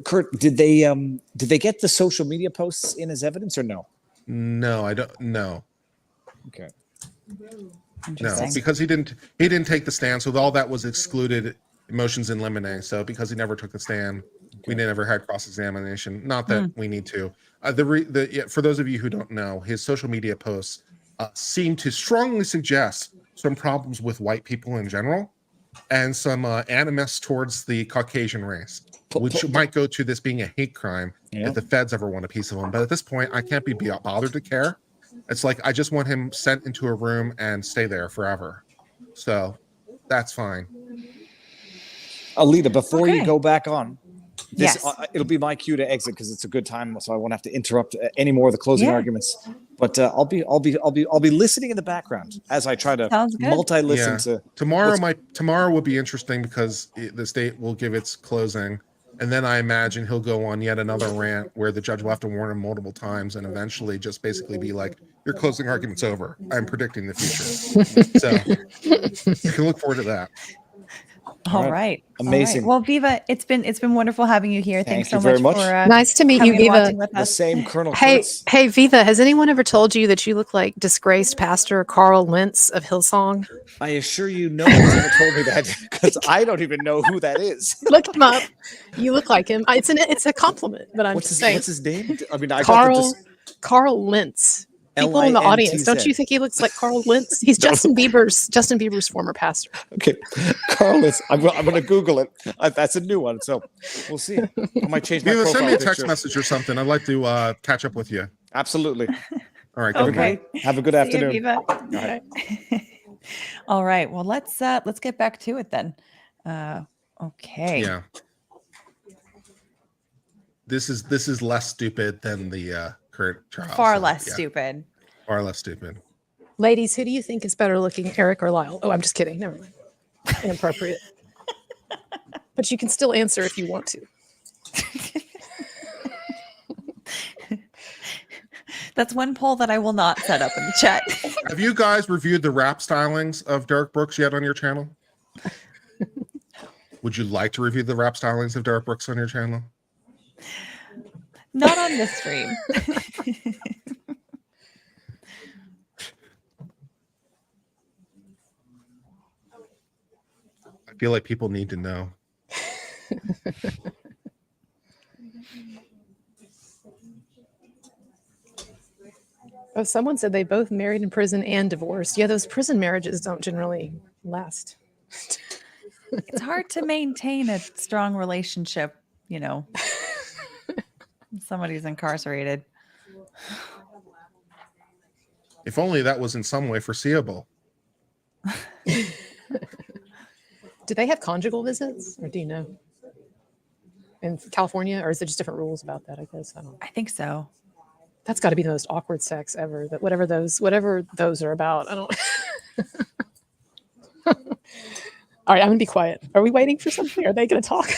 Speaker 2: Kurt, did they get the social media posts in as evidence or no?
Speaker 7: No, I don't know.
Speaker 2: Okay.
Speaker 7: No, because he didn't take the stand. So all that was excluded motions in limine. So because he never took the stand, we never had cross-examination. Not that we need to. For those of you who don't know, his social media posts seem to strongly suggest some problems with white people in general and some animus towards the Caucasian race, which might go to this being a hate crime if the feds ever want a piece of him. But at this point, I can't be bothered to care. It's like I just want him sent into a room and stay there forever. So that's fine.
Speaker 2: Alita, before you go back on, this
Speaker 1: Yes.
Speaker 2: it'll be my cue to exit because it's a good time, so I won't have to interrupt any more of the closing
Speaker 1: Yeah.
Speaker 2: arguments. But I'll be listening in the background as I try to
Speaker 1: Sounds good.
Speaker 2: multi-listen
Speaker 7: Yeah.
Speaker 2: to
Speaker 7: Tomorrow will be interesting because the state will give its closing, and then I imagine he'll go on yet another rant where the judge will have to warn him multiple times and eventually just basically be like, "Your closing argument's over. I'm predicting the future." So you can look forward to that.
Speaker 1: All right.
Speaker 2: Amazing.
Speaker 1: All right. Well, Viva, it's been wonderful having you here.
Speaker 2: Thank
Speaker 1: Thanks
Speaker 2: you
Speaker 1: so
Speaker 2: very
Speaker 1: much
Speaker 2: much.
Speaker 1: for
Speaker 4: Nice to meet you,
Speaker 1: coming and
Speaker 4: Viva.
Speaker 1: watching with
Speaker 2: The
Speaker 1: us.
Speaker 2: same Colonel
Speaker 4: Hey,
Speaker 2: Kurtz.
Speaker 4: hey, Viva, has anyone ever told you that you look like disgraced pastor Carl Lentz of Hillsong?
Speaker 2: I assure you, no one's ever told me that because I don't even know who that is.
Speaker 4: Look him up. You look like him. It's a compliment, but I'm
Speaker 2: What's
Speaker 4: just
Speaker 2: his
Speaker 4: saying.
Speaker 2: What's his name? I mean, I got
Speaker 4: Carl Lentz. People in the audience, don't you think he looks like Carl Lentz? He's
Speaker 2: No.
Speaker 4: Justin Bieber's former pastor.
Speaker 2: Okay, Carl is. I'm going to Google it. That's a new one, so we'll see. I might change my
Speaker 7: Viva,
Speaker 2: profile
Speaker 7: send me a text
Speaker 2: picture.
Speaker 7: message or something. I'd like to catch up with you.
Speaker 2: Absolutely.
Speaker 7: All right.
Speaker 1: Okay.
Speaker 2: Have a good
Speaker 1: See you,
Speaker 2: afternoon.
Speaker 1: Viva.
Speaker 2: All right.
Speaker 1: All right. Well, let's get back to it then. Okay.
Speaker 7: Yeah. This is less stupid than the current trial.
Speaker 1: Far
Speaker 7: so,
Speaker 1: less
Speaker 7: yeah,
Speaker 1: stupid.
Speaker 7: Far less stupid.
Speaker 4: Ladies, who do you think is better looking, Erik or Lyle? Oh, I'm just kidding. Never mind. Inappropriate. But you can still answer if you want to.
Speaker 1: That's one poll that I will not set up in the chat.
Speaker 7: Have you guys reviewed the rap stylings of Derek Brooks yet on your channel? Would you like to review the rap stylings of Derek Brooks on your channel?
Speaker 1: Not on this stream.
Speaker 7: I feel like people need to know.
Speaker 4: Oh, someone said they both married in prison and divorced. Yeah, those prison marriages don't generally last.
Speaker 1: It's hard to maintain a strong relationship, you know. Somebody's incarcerated.
Speaker 7: If only that was in some way foreseeable.
Speaker 4: Do they have conjugal visits, or do you know? In California, or is it just different rules about that? I guess I don't.
Speaker 1: I think so.
Speaker 4: That's got to be the most awkward sex ever. That whatever those are about. I don't. All right, I'm gonna be quiet. Are we waiting for something? Are they gonna talk?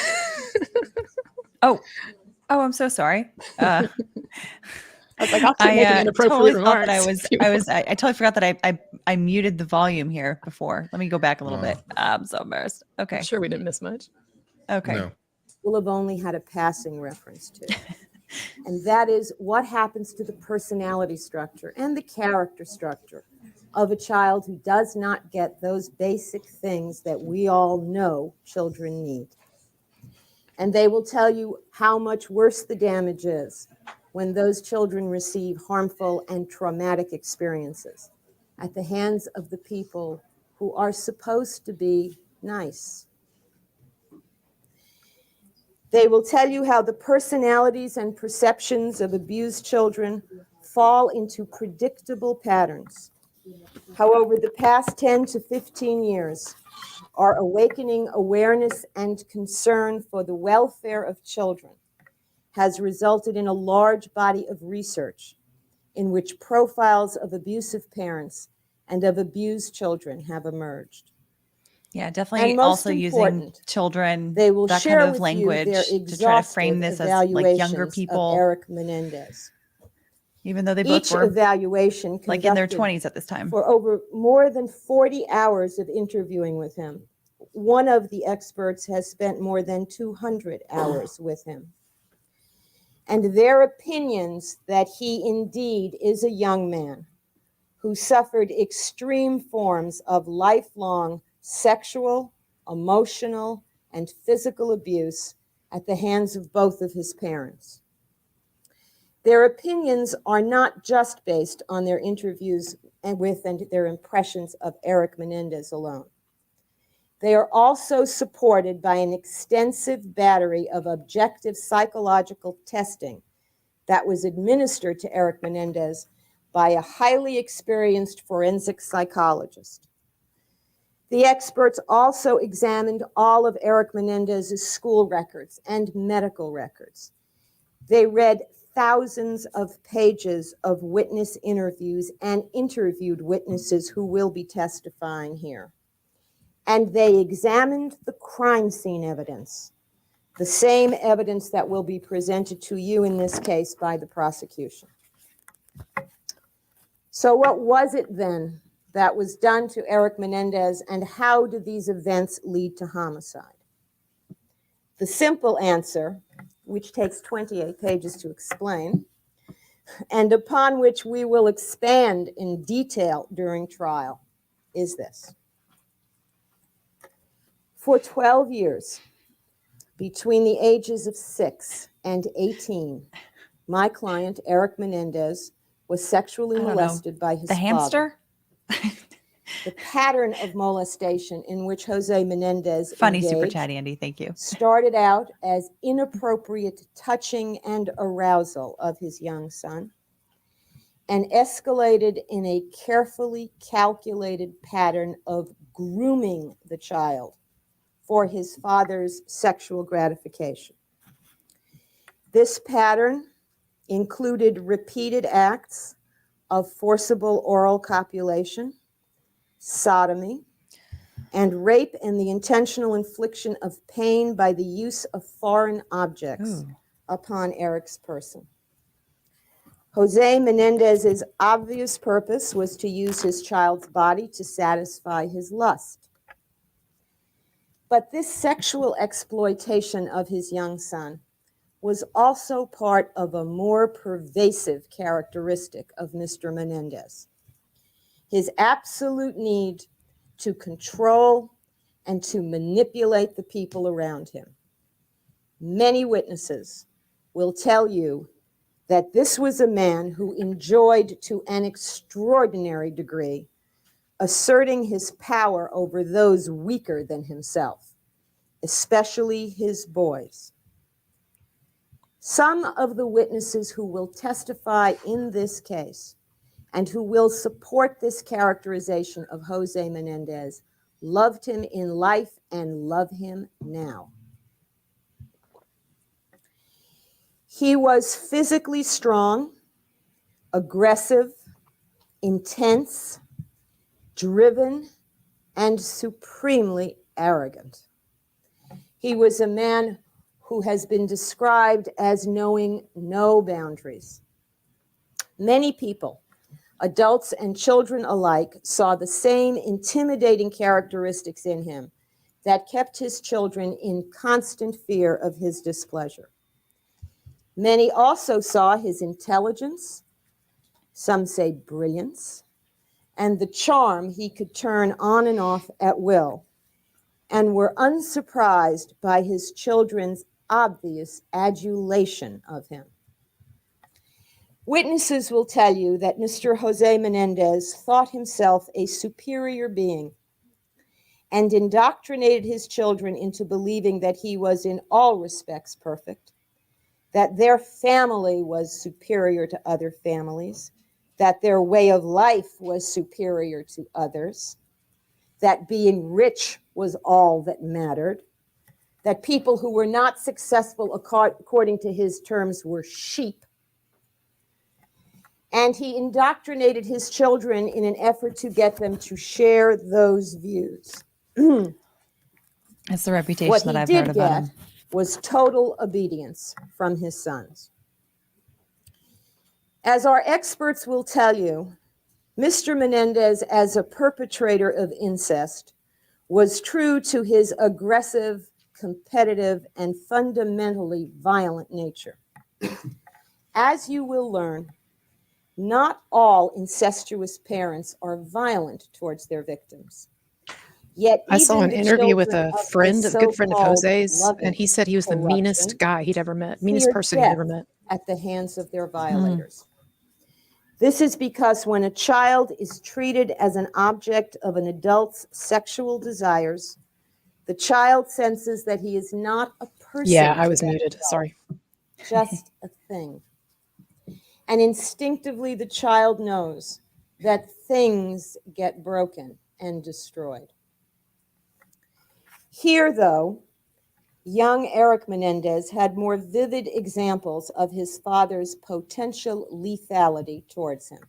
Speaker 1: Oh, I'm so sorry.
Speaker 4: I was like, I'll keep making inappropriate
Speaker 1: totally
Speaker 4: remarks.
Speaker 1: thought that I totally forgot that I muted the volume here before. Let me go back a little bit. I'm so embarrassed. Okay.
Speaker 4: I'm sure we didn't miss much.
Speaker 1: Okay.
Speaker 7: No.
Speaker 6: Will have only had a passing reference to. And that is what happens to the personality structure and the character structure of a child who does not get those basic things that we all know children need. And they will tell you how much worse the damage is when those children receive harmful and traumatic experiences at the hands of the people who are supposed to be nice. They will tell you how the personalities and perceptions of abused children fall into predictable patterns. How over the past 10 to 15 years, our awakening awareness and concern for the welfare of children has resulted in a large body of research in which profiles of abusive parents and of abused children have emerged.
Speaker 1: Yeah, definitely.
Speaker 6: And most
Speaker 1: Also using
Speaker 6: important,
Speaker 1: children,
Speaker 6: They will
Speaker 1: that
Speaker 6: share
Speaker 1: kind of
Speaker 6: with
Speaker 1: language
Speaker 6: you their
Speaker 1: to try to frame
Speaker 6: exhaustive
Speaker 1: this as like younger
Speaker 6: evaluations
Speaker 1: people,
Speaker 6: of Erik Menendez.
Speaker 1: even though they both
Speaker 6: Each
Speaker 1: were
Speaker 6: evaluation
Speaker 1: like in their
Speaker 6: conducted
Speaker 1: 20s at this time.
Speaker 6: for over more than 40 hours of interviewing with him. One of the experts has spent more than 200 hours with him. And their opinions that he indeed is a young man who suffered extreme forms of lifelong sexual, emotional, and physical abuse at the hands of both of his parents. Their opinions are not just based on their interviews with and their impressions of Erik Menendez alone. They are also supported by an extensive battery of objective psychological testing that was administered to Erik Menendez by a highly experienced forensic psychologist. The experts also examined all of Erik Menendez's school records and medical records. They read thousands of pages of witness interviews and interviewed witnesses who will be testifying here. And they examined the crime scene evidence, the same evidence that will be presented to you in this case by the prosecution. So what was it then that was done to Erik Menendez, and how did these events lead to homicide? The simple answer, which takes 28 pages to explain, and upon which we will expand in detail during trial, is this. For 12 years, between the ages of 6 and 18, my client, Erik Menendez, was sexually molested by his
Speaker 1: The
Speaker 6: father.
Speaker 1: hamster?
Speaker 6: The pattern of molestation in which Jose Menendez
Speaker 1: Funny super
Speaker 6: engaged
Speaker 1: chat, Andy. Thank you.
Speaker 6: started out as inappropriate touching and arousal of his young son, and escalated in a carefully calculated pattern of grooming the child for his father's sexual gratification. This pattern included repeated acts of forcible oral copulation, sodomy, and rape, and the intentional infliction of pain by the use of foreign objects upon Erik's person. Jose Menendez's obvious purpose was to use his child's body to satisfy his lust. But this sexual exploitation of his young son was also part of a more pervasive characteristic of Mr. Menendez: his absolute need to control and to manipulate the people around him. Many witnesses will tell you that this was a man who enjoyed to an extraordinary degree asserting his power over those weaker than himself, especially his boys. Some of the witnesses who will testify in this case and who will support this characterization of Jose Menendez loved him in life and love him now. He was physically strong, aggressive, intense, driven, and supremely arrogant. He was a man who has been described as knowing no boundaries. Many people, adults and children alike, saw the same intimidating characteristics in him that kept his children in constant fear of his displeasure. Many also saw his intelligence, some say brilliance, and the charm he could turn on and off at will, and were unsurprised by his children's obvious adulation of him. Witnesses will tell you that Mr. Jose Menendez thought himself a superior being and indoctrinated his children into believing that he was in all respects perfect, that their family was superior to other families, that their way of life was superior to others, that being rich was all that mattered, that people who were not successful, according to his terms, were sheep. And he indoctrinated his children in an effort to get them to share those views.
Speaker 1: That's the reputation that I've heard about him.
Speaker 6: What he did get was total obedience from his sons. As our experts will tell you, Mr. Menendez, as a perpetrator of incest, was true to his aggressive, competitive, and fundamentally violent nature. As you will learn, not all incestuous parents are violent towards their victims. Yet
Speaker 4: I saw an
Speaker 6: even the
Speaker 4: interview with
Speaker 6: children
Speaker 4: a
Speaker 6: of
Speaker 4: friend,
Speaker 6: this
Speaker 4: a good friend of
Speaker 6: so-called
Speaker 4: Jose's,
Speaker 6: loving
Speaker 4: and he said he was the meanest
Speaker 6: corruption
Speaker 4: guy he'd ever met, meanest
Speaker 6: feared
Speaker 4: person he'd ever
Speaker 6: death
Speaker 4: met.
Speaker 6: at the hands of their violators. This is because when a child is treated as an object of an adult's sexual desires, the child senses that he is not a person.
Speaker 4: Yeah, I
Speaker 6: to
Speaker 4: was
Speaker 6: that
Speaker 4: muted.
Speaker 6: adult,
Speaker 4: Sorry.
Speaker 6: just a thing. And instinctively, the child knows that things get broken and destroyed. Here, though, young Erik Menendez had more vivid examples of his father's potential lethality towards him.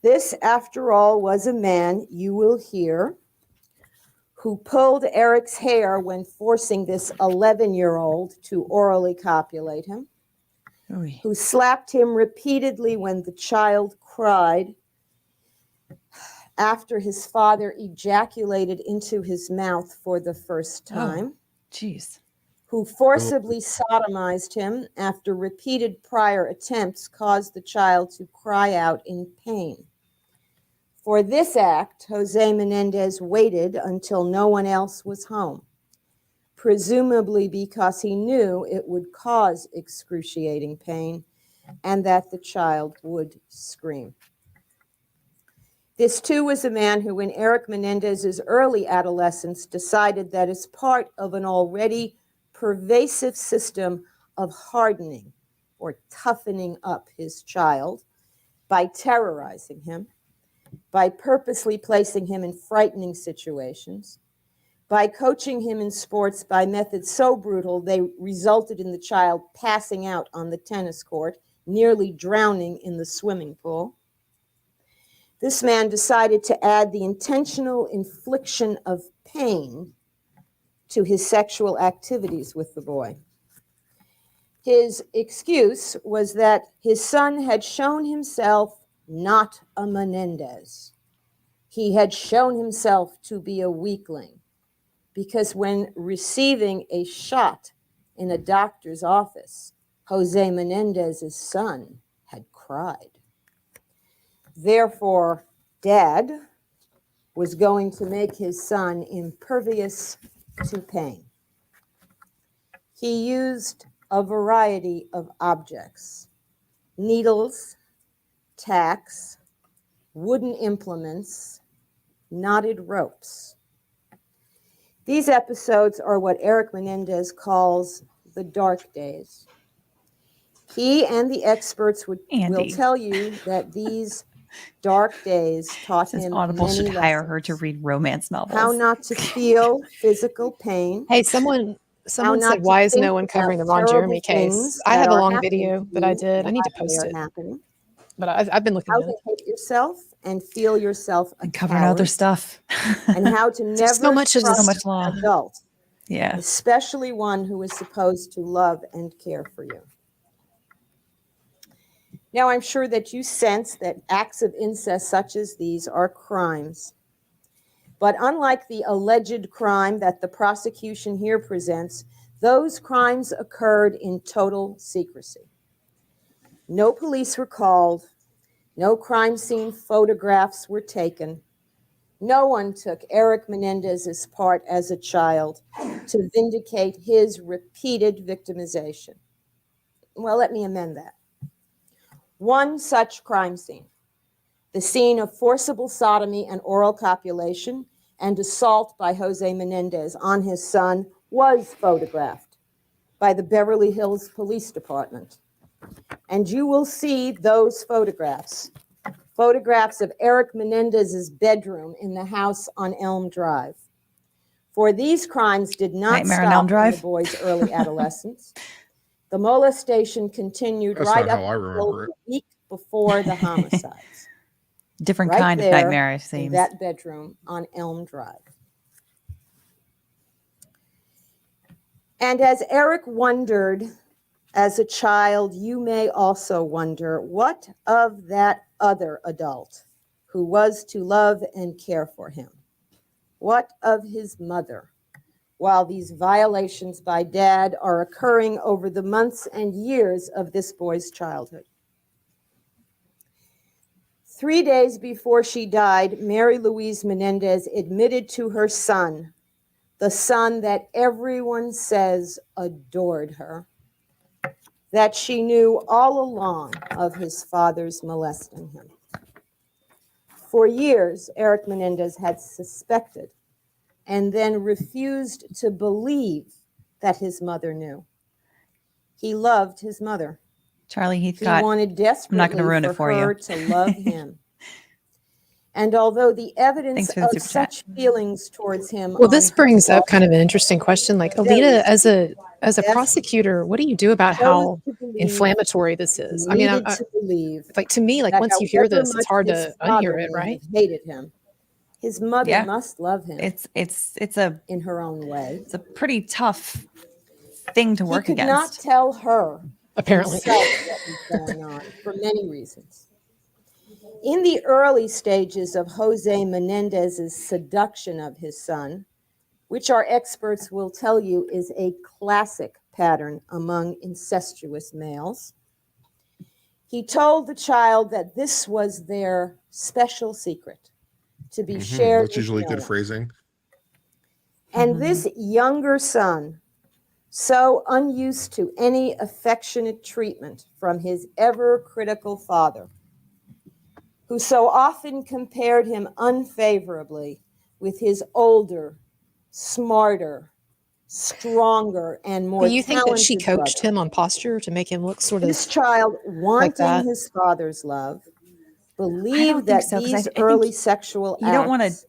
Speaker 6: This, after all, was a man, you will hear, who pulled Erik's hair when forcing this 11-year-old to orally copulate him,
Speaker 1: Oy.
Speaker 6: who slapped him repeatedly when the child cried after his father ejaculated into his mouth for the first time,
Speaker 1: Jeez.
Speaker 6: who forcibly sodomized him after repeated prior attempts caused the child to cry out in pain. For this act, Jose Menendez waited until no one else was home, presumably because he knew it would cause excruciating pain and that the child would scream. This, too, was a man who, in Erik Menendez's early adolescence, decided that as part of an already pervasive system of hardening or toughening up his child by terrorizing him, by purposely placing him in frightening situations, by coaching him in sports by methods so brutal they resulted in the child passing out on the tennis court, nearly drowning in the swimming pool. This man decided to add the intentional infliction of pain to his sexual activities with the boy. His excuse was that his son had shown himself not a Menendez. He had shown himself to be a weakling because when receiving a shot in a doctor's office, Jose Menendez's son had cried. Therefore, Dad was going to make his son impervious to pain. He used a variety of objects: needles, tacks, wooden implements, knotted ropes. These episodes are what Erik Menendez calls the dark days. He and the experts will
Speaker 1: Andy.
Speaker 6: tell you that these dark days taught
Speaker 1: Says
Speaker 6: him
Speaker 1: Audible
Speaker 6: many
Speaker 1: should hire her to
Speaker 6: lessons.
Speaker 1: read romance novels.
Speaker 6: How not to feel physical pain.
Speaker 4: Hey, someone
Speaker 6: How not
Speaker 4: said,
Speaker 6: to
Speaker 4: why is
Speaker 6: think
Speaker 4: no one covering the
Speaker 6: about
Speaker 4: Ron
Speaker 6: terrible
Speaker 4: Jeremy case?
Speaker 6: things
Speaker 4: I
Speaker 6: that
Speaker 4: have a
Speaker 6: are
Speaker 4: long
Speaker 6: happening
Speaker 4: video
Speaker 6: to
Speaker 4: that I
Speaker 6: you
Speaker 4: did. I need to
Speaker 6: while they
Speaker 4: post
Speaker 6: are
Speaker 4: it,
Speaker 6: happening.
Speaker 4: but I've been looking
Speaker 6: How
Speaker 4: at
Speaker 6: to
Speaker 4: it.
Speaker 6: hate yourself and feel yourself a
Speaker 1: And covering other
Speaker 6: coward,
Speaker 1: stuff.
Speaker 6: and how to never
Speaker 4: so much of
Speaker 1: So
Speaker 4: this.
Speaker 6: trust
Speaker 1: much law.
Speaker 6: an adult,
Speaker 1: Yeah.
Speaker 6: especially one who is supposed to love and care for you. Now, I'm sure that you sense that acts of incest such as these are crimes. But unlike the alleged crime that the prosecution here presents, those crimes occurred in total secrecy. No police were called. No crime scene photographs were taken. No one took Erik Menendez's part as a child to vindicate his repeated victimization. Well, let me amend that. One such crime scene, the scene of forcible sodomy and oral copulation and assault by Jose Menendez on his son, was photographed by the Beverly Hills Police Department. And you will see those photographs of Erik Menendez's bedroom in the house on Elm Drive. For these crimes did not
Speaker 1: Nightmare on Elm
Speaker 6: stop in the
Speaker 1: Drive?
Speaker 6: boy's early adolescence. The molestation continued
Speaker 7: That's
Speaker 6: right
Speaker 7: not
Speaker 6: up
Speaker 7: how I
Speaker 6: until
Speaker 7: remember
Speaker 6: the
Speaker 7: it.
Speaker 6: week before the homicides.
Speaker 1: Different
Speaker 6: Right
Speaker 1: kind of
Speaker 6: there
Speaker 1: nightmare, it
Speaker 6: in
Speaker 1: seems.
Speaker 6: that bedroom on Elm Drive. And as Erik wondered as a child, you may also wonder, what of that other adult who was to love and care for him? What of his mother? While these violations by Dad are occurring over the months and years of this boy's childhood. 3 days before she died, Mary Louise Menendez admitted to her son, the son that everyone says adored her, that she knew all along of his father's molesting him. For years, Erik Menendez had suspected and then refused to believe that his mother knew. He loved his mother.
Speaker 1: Charlie
Speaker 6: He
Speaker 1: Heathcott.
Speaker 6: wanted desperately
Speaker 1: ruin it
Speaker 6: for
Speaker 1: for you.
Speaker 6: her to love him. And although the evidence
Speaker 1: Thanks for the
Speaker 6: of
Speaker 1: super chat.
Speaker 6: such feelings towards him
Speaker 4: Well, this
Speaker 6: on
Speaker 4: brings up
Speaker 6: herself
Speaker 4: kind of an interesting question. Like, Alita, as a prosecutor, what do you do about how
Speaker 6: chose to believe,
Speaker 4: inflammatory this is? I mean,
Speaker 6: needed to believe
Speaker 4: like to me, like
Speaker 6: that
Speaker 4: once you hear
Speaker 6: however
Speaker 4: this, it's
Speaker 6: much
Speaker 4: hard
Speaker 6: his
Speaker 4: to
Speaker 6: father
Speaker 4: unhear it,
Speaker 6: may
Speaker 4: right?
Speaker 6: have hated him, his mother
Speaker 1: Yeah.
Speaker 6: must love him
Speaker 1: It's a
Speaker 6: in her own way.
Speaker 1: it's a pretty tough thing to
Speaker 6: He
Speaker 1: work
Speaker 6: could not
Speaker 1: against.
Speaker 6: tell her
Speaker 4: Apparently.
Speaker 6: himself what was going on for many reasons. In the early stages of Jose Menendez's seduction of his son, which our experts will tell you is a classic pattern among incestuous males, he told the child that this was their special secret to be shared
Speaker 7: That's
Speaker 6: with
Speaker 7: usually
Speaker 6: no
Speaker 7: good
Speaker 6: one.
Speaker 7: phrasing.
Speaker 6: And this younger son, so unused to any affectionate treatment from his ever critical father, who so often compared him unfavorably with his older, smarter, stronger, and more
Speaker 4: Do you think that she
Speaker 6: talented
Speaker 4: coached
Speaker 6: brother.
Speaker 4: him on posture to make him look sort of
Speaker 6: This child, wanting
Speaker 4: that?
Speaker 6: his father's love,
Speaker 1: I don't
Speaker 6: believed
Speaker 1: think
Speaker 6: that
Speaker 1: so, 'cause I
Speaker 6: these
Speaker 1: think
Speaker 6: early sexual
Speaker 1: you don't wanna-
Speaker 6: acts,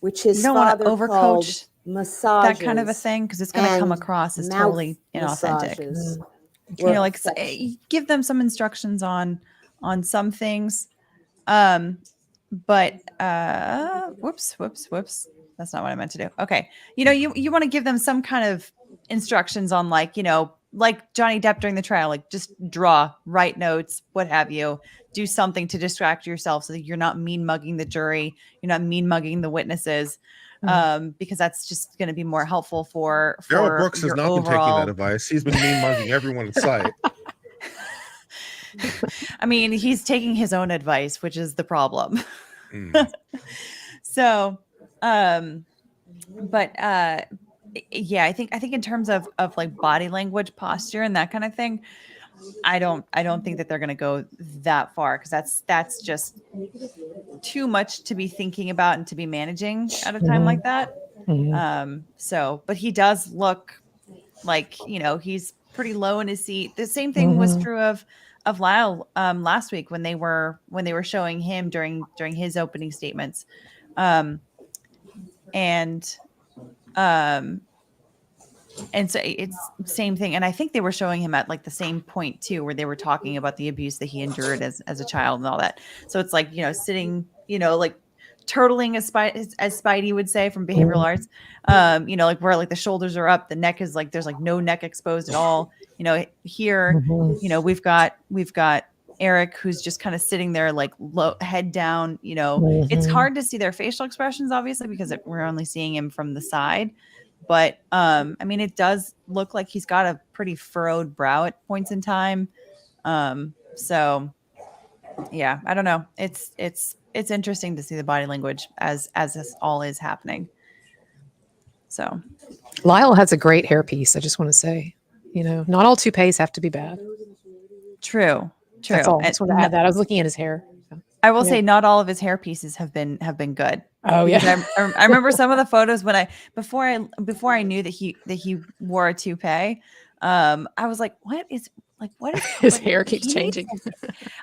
Speaker 6: which his
Speaker 1: you don't want to
Speaker 6: father called
Speaker 1: overcoach
Speaker 6: massages,
Speaker 1: that kind of a thing because it's going to come
Speaker 6: and
Speaker 1: across as
Speaker 6: mouth
Speaker 1: totally inauthentic.
Speaker 6: massages,
Speaker 1: You
Speaker 6: were
Speaker 1: know, like
Speaker 6: affection.
Speaker 1: give them some instructions on some things. But whoops. That's not what I meant to do. Okay. You know, you want to give them some kind of instructions on like, you know, like Johnny Depp during the trial, like just draw, write notes, what have you, do something to distract yourself so that you're not mean mugging the jury, you're not mean mugging the witnesses. Because that's just going to be more helpful for
Speaker 7: Daryl Brooks has
Speaker 1: your
Speaker 7: not been taking that
Speaker 1: overall.
Speaker 7: advice. He's been mean mugging everyone in sight.
Speaker 1: I mean, he's taking his own advice, which is the problem.
Speaker 7: Mm.
Speaker 1: So, but yeah, I think in terms of like body language, posture, and that kind of thing, I don't think that they're going to go that far because that's just too much to be thinking about and to be managing at a time like that. So, but he does look like, you know, he's pretty low in his seat. The same thing was true of Lyle last week when they were showing him during his opening statements. And so it's same thing. And I think they were showing him at like the same point too, where they were talking about the abuse that he endured as a child and all that. So it's like, you know, sitting, you know, like turtling as Spidey would say from behavioral arts, you know, like where like the shoulders are up, the neck is like, there's like no neck exposed at all. You know, here, you know, we've got Erik, who's just kind of sitting there like low, head down, you know, it's hard to see their facial expressions, obviously, because we're only seeing him from the side. But I mean, it does look like he's got a pretty furrowed brow at points in time. So yeah, I don't know. It's interesting to see the body language as this all is happening. So
Speaker 4: Lyle has a great hairpiece. I just want to say, you know, not all toupees have to be bad.
Speaker 1: true.
Speaker 4: That's all. I just want to add that. I was looking at his hair. So.
Speaker 1: I will say not all of his hair pieces have been good.
Speaker 4: Oh yeah.
Speaker 1: I remember some of the photos when before I knew that he wore a toupee. I was like, what is
Speaker 4: His hair keeps changing.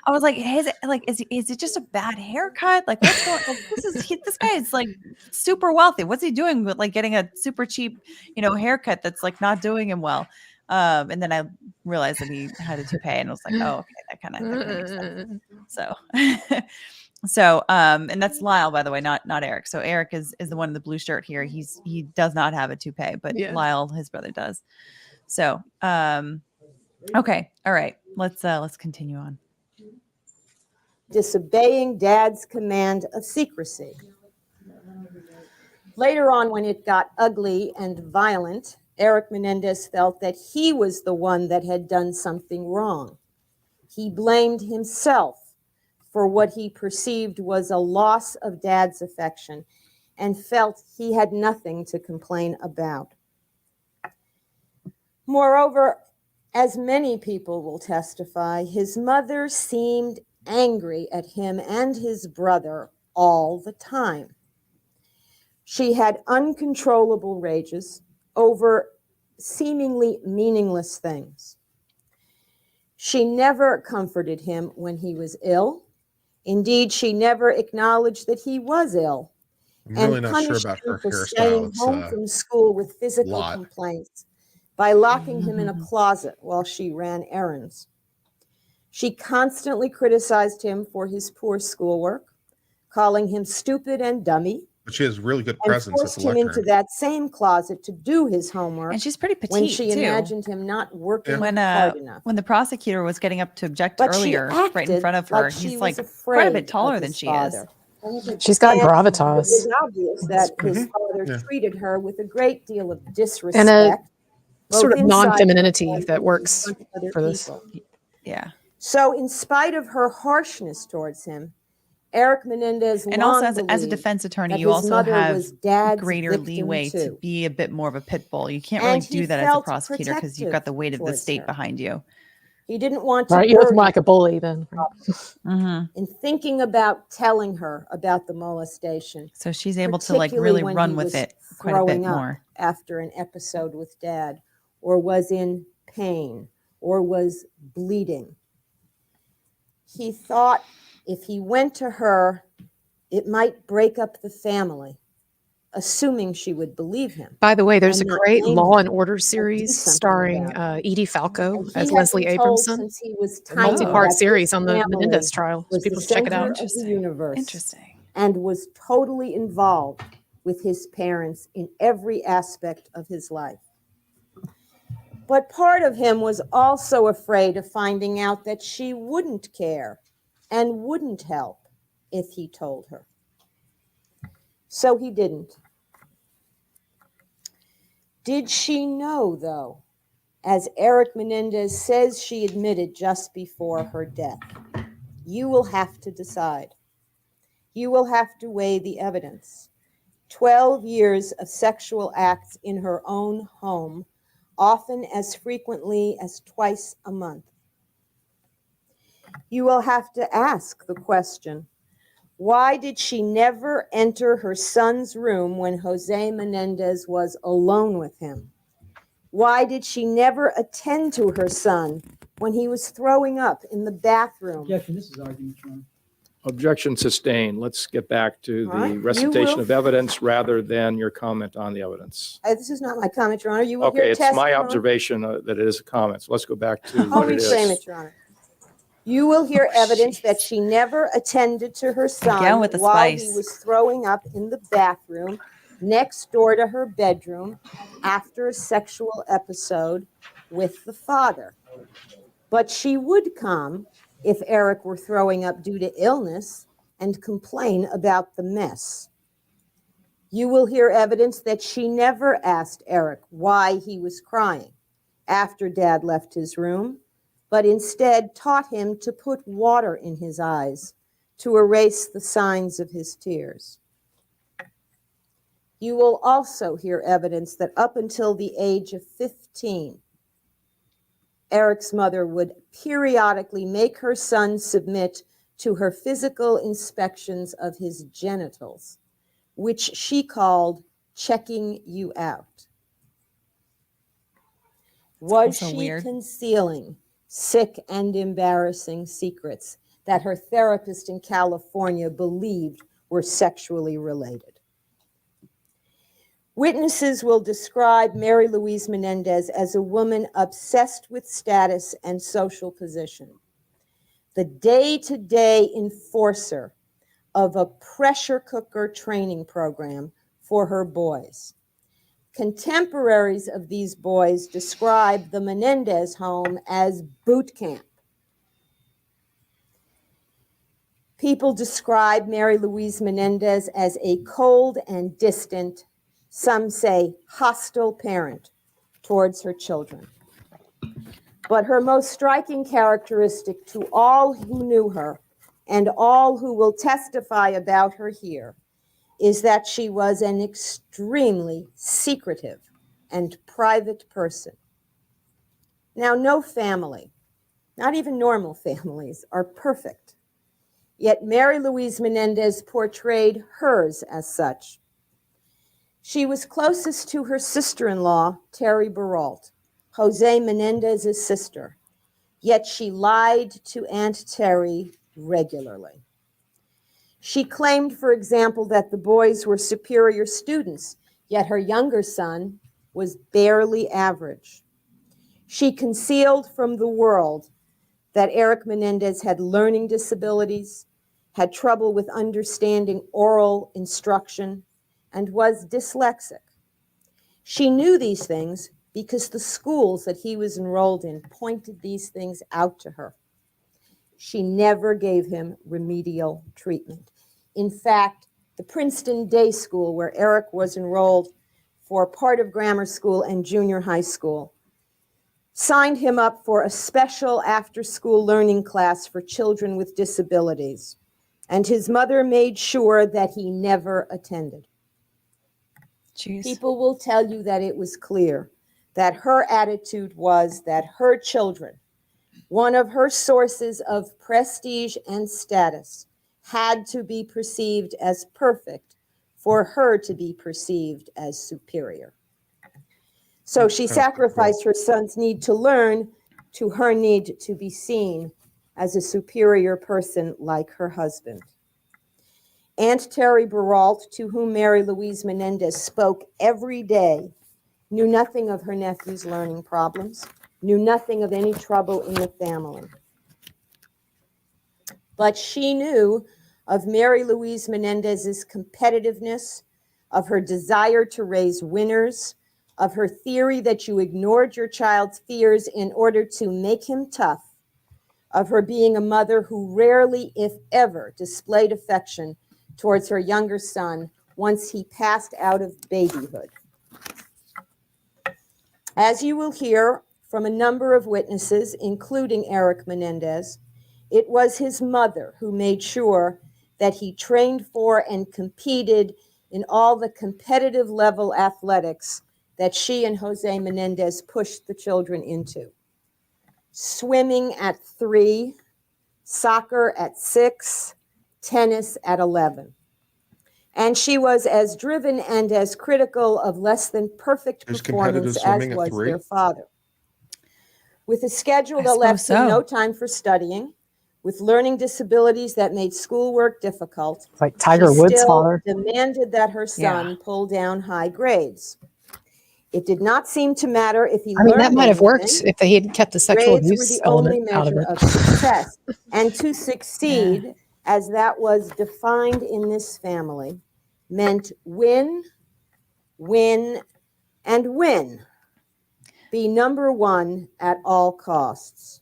Speaker 1: I was like, is it just a bad haircut? Like what's going like, this guy is like super wealthy. What's he doing with like getting a super cheap, you know, haircut that's like not doing him well? And then I realized that he had a toupee and I was like, oh, okay, that kind of makes sense. So, and that's Lyle, by the way, not Erik. So Erik is the one in the blue shirt here. He does not have a toupee, but Lyle, his brother, does. So, okay, all right, let's continue on.
Speaker 6: Disobeying dad's command of secrecy. Later on, when it got ugly and violent, Erik Menendez felt that he was the one that had done something wrong. He blamed himself for what he perceived was a loss of dad's affection and felt he had nothing to complain about. Moreover, as many people will testify, his mother seemed angry at him and his brother all the time. She had uncontrollable rages over seemingly meaningless things. She never comforted him when he was ill, Indeed, she never acknowledged that he was ill
Speaker 7: I'm
Speaker 6: and
Speaker 7: really not sure
Speaker 6: punished
Speaker 7: about
Speaker 6: him
Speaker 7: her
Speaker 6: for
Speaker 7: hairstyle.
Speaker 6: staying
Speaker 7: It's
Speaker 6: home
Speaker 7: a
Speaker 6: from school with physical
Speaker 7: lot.
Speaker 6: complaints by locking him in a closet while she ran errands. She constantly criticized him for his poor schoolwork, calling him stupid and dummy,
Speaker 7: But she has really good
Speaker 6: and
Speaker 7: presence at the
Speaker 6: forced him into
Speaker 7: lectern.
Speaker 6: that same closet to do his homework
Speaker 1: And she's pretty
Speaker 6: when
Speaker 1: petite
Speaker 6: she
Speaker 1: too.
Speaker 6: imagined him not working
Speaker 7: Yeah.
Speaker 6: hard enough.
Speaker 1: When the prosecutor was getting up to object
Speaker 6: But she
Speaker 1: earlier, right in
Speaker 6: acted
Speaker 1: front of her,
Speaker 6: like she
Speaker 1: he's
Speaker 6: was
Speaker 1: like quite a bit
Speaker 6: afraid
Speaker 1: taller
Speaker 6: of
Speaker 1: than
Speaker 6: his
Speaker 1: she is.
Speaker 6: father.
Speaker 4: She's got
Speaker 6: And it
Speaker 4: gravitas
Speaker 6: was obvious that his
Speaker 7: Mhm.
Speaker 6: father
Speaker 7: Yeah.
Speaker 6: treated her with a great deal of
Speaker 4: and a
Speaker 6: disrespect,
Speaker 4: sort
Speaker 6: both
Speaker 4: of
Speaker 6: inside
Speaker 4: non-femininity
Speaker 6: and
Speaker 4: that
Speaker 6: in
Speaker 4: works
Speaker 6: front of other
Speaker 4: for this.
Speaker 6: people.
Speaker 1: Yeah.
Speaker 6: So, in spite of her harshness towards him, Erik Menendez
Speaker 1: And also
Speaker 6: long
Speaker 1: as a
Speaker 6: believed
Speaker 1: defense attorney,
Speaker 6: that
Speaker 1: you
Speaker 6: his
Speaker 1: also
Speaker 6: mother
Speaker 1: have
Speaker 6: was Dad's
Speaker 1: greater
Speaker 6: victim
Speaker 1: leeway to
Speaker 6: too.
Speaker 1: be a bit more of a pit bull. You can't really
Speaker 6: And he
Speaker 1: do that as a
Speaker 6: felt
Speaker 1: prosecutor because you've got the weight of the
Speaker 6: protective
Speaker 1: state
Speaker 6: towards her.
Speaker 1: behind you.
Speaker 6: He didn't want to
Speaker 4: Right, you're
Speaker 6: burden
Speaker 4: like a bully then.
Speaker 1: Hmm.
Speaker 6: in thinking about telling her about the molestation,
Speaker 1: So she's able to like
Speaker 6: particularly
Speaker 1: really
Speaker 6: when
Speaker 1: run
Speaker 6: he
Speaker 1: with
Speaker 6: was
Speaker 1: it quite a bit
Speaker 6: throwing up
Speaker 1: more.
Speaker 6: after an episode with Dad, or was in pain, or was bleeding. He thought if he went to her, it might break up the family, assuming she would believe him.
Speaker 4: By the way, there's a
Speaker 6: And not
Speaker 4: great
Speaker 6: blame
Speaker 4: Law
Speaker 6: him
Speaker 4: and Order
Speaker 6: and do
Speaker 4: series
Speaker 6: something
Speaker 4: starring
Speaker 6: about
Speaker 4: Edie Falco
Speaker 6: And he
Speaker 4: as
Speaker 6: had
Speaker 4: Leslie
Speaker 6: been told
Speaker 4: Abramson.
Speaker 6: since he was
Speaker 4: A
Speaker 6: tiny
Speaker 4: multi-part
Speaker 6: that
Speaker 4: series
Speaker 6: this
Speaker 4: on the
Speaker 6: family
Speaker 4: Menendez trial. So
Speaker 6: was the
Speaker 4: people should check it
Speaker 6: center
Speaker 4: out.
Speaker 6: of the universe
Speaker 1: Interesting.
Speaker 6: and was totally involved with his parents in every aspect of his life. But part of him was also afraid of finding out that she wouldn't care and wouldn't help if he told her. So he didn't. Did she know, though, as Erik Menendez says she admitted just before her death? You will have to decide. You will have to weigh the evidence. 12 years of sexual acts in her own home, often as frequently as twice a month. You will have to ask the question, why did she never enter her son's room when Jose Menendez was alone with him? Why did she never attend to her son when he was throwing up in the bathroom?
Speaker 5: Objection, this is argument, Your Honor.
Speaker 3: Objection sustained. Let's get back to
Speaker 6: All right,
Speaker 3: the
Speaker 6: you
Speaker 3: recitation
Speaker 6: will-
Speaker 3: of evidence rather than your comment on the evidence.
Speaker 6: This is not my comment, Your Honor. You will
Speaker 3: Okay,
Speaker 6: hear
Speaker 3: it's
Speaker 6: testimony.
Speaker 3: my observation that it is a comment. So let's go back to
Speaker 6: I'll
Speaker 3: what it
Speaker 6: reframe
Speaker 3: is.
Speaker 6: it, Your Honor. You will hear evidence that she never attended to her son
Speaker 1: Again with the
Speaker 6: while he
Speaker 1: spice.
Speaker 6: was throwing up in the bathroom next door to her bedroom after a sexual episode with the father. But she would come if Erik were throwing up due to illness and complain about the mess. You will hear evidence that she never asked Erik why he was crying after Dad left his room, but instead taught him to put water in his eyes to erase the signs of his tears. You will also hear evidence that up until the age of 15, Erik's mother would periodically make her son submit to her physical inspections of his genitals, which she called checking you out. Was
Speaker 1: also
Speaker 6: she
Speaker 1: weird.
Speaker 6: concealing sick and embarrassing secrets that her therapist in California believed were sexually related? Witnesses will describe Mary Louise Menendez as a woman obsessed with status and social position, the day-to-day enforcer of a pressure cooker training program for her boys. Contemporaries of these boys describe the Menendez home as boot camp. People describe Mary Louise Menendez as a cold and distant, some say hostile parent towards her children. But her most striking characteristic to all who knew her and all who will testify about her here is that she was an extremely secretive and private person. Now, no family, not even normal families, are perfect. Yet Mary Louise Menendez portrayed hers as such. She was closest to her sister-in-law, Terry Baralt, Jose Menendez's sister, yet she lied to Aunt Terry regularly. She claimed, for example, that the boys were superior students, yet her younger son was barely average. She concealed from the world that Erik Menendez had learning disabilities, had trouble with understanding oral instruction, and was dyslexic. She knew these things because the schools that he was enrolled in pointed these things out to her. She never gave him remedial treatment. In fact, the Princeton Day School, where Erik was enrolled for part of grammar school and junior high school, signed him up for a special after-school learning class for children with disabilities, and his mother made sure that he never attended.
Speaker 1: Jeez.
Speaker 6: People will tell you that it was clear that her attitude was that her children, one of her sources of prestige and status, had to be perceived as perfect for her to be perceived as superior. So she sacrificed her son's need to learn to her need to be seen as a superior person like her husband. Aunt Terry Baralt, to whom Mary Louise Menendez spoke every day, knew nothing of her nephew's learning problems, knew nothing of any trouble in the family. But she knew of Mary Louise Menendez's competitiveness, of her desire to raise winners, of her theory that you ignored your child's fears in order to make him tough, of her being a mother who rarely, if ever, displayed affection towards her younger son once he passed out of babyhood. As you will hear from a number of witnesses, including Erik Menendez, it was his mother who made sure that he trained for and competed in all the competitive level athletics that she and Jose Menendez pushed the children into. Swimming at 3, soccer at 6, tennis at 11. And she was as driven and as critical of less than perfect
Speaker 7: Is
Speaker 6: performance
Speaker 7: competitive
Speaker 6: as
Speaker 7: swimming at
Speaker 6: was
Speaker 7: 3?
Speaker 6: their father. With a schedule
Speaker 1: I
Speaker 6: that left
Speaker 1: suppose
Speaker 6: him
Speaker 1: so.
Speaker 6: no time for studying, with learning disabilities that made schoolwork difficult,
Speaker 4: It's like Tiger
Speaker 6: she
Speaker 4: Woods'
Speaker 6: still
Speaker 4: father.
Speaker 6: demanded that her son
Speaker 1: Yeah.
Speaker 6: pull down high grades. It did not seem to matter if he
Speaker 4: I mean, that
Speaker 6: learned
Speaker 4: might have worked
Speaker 6: anything.
Speaker 4: if they had kept the sexual
Speaker 6: Grades were
Speaker 4: abuse
Speaker 6: the only
Speaker 4: element out of
Speaker 6: measure
Speaker 4: it.
Speaker 6: of success. And to succeed, as that was defined in this family, meant win, win, and win. Be number one at all costs.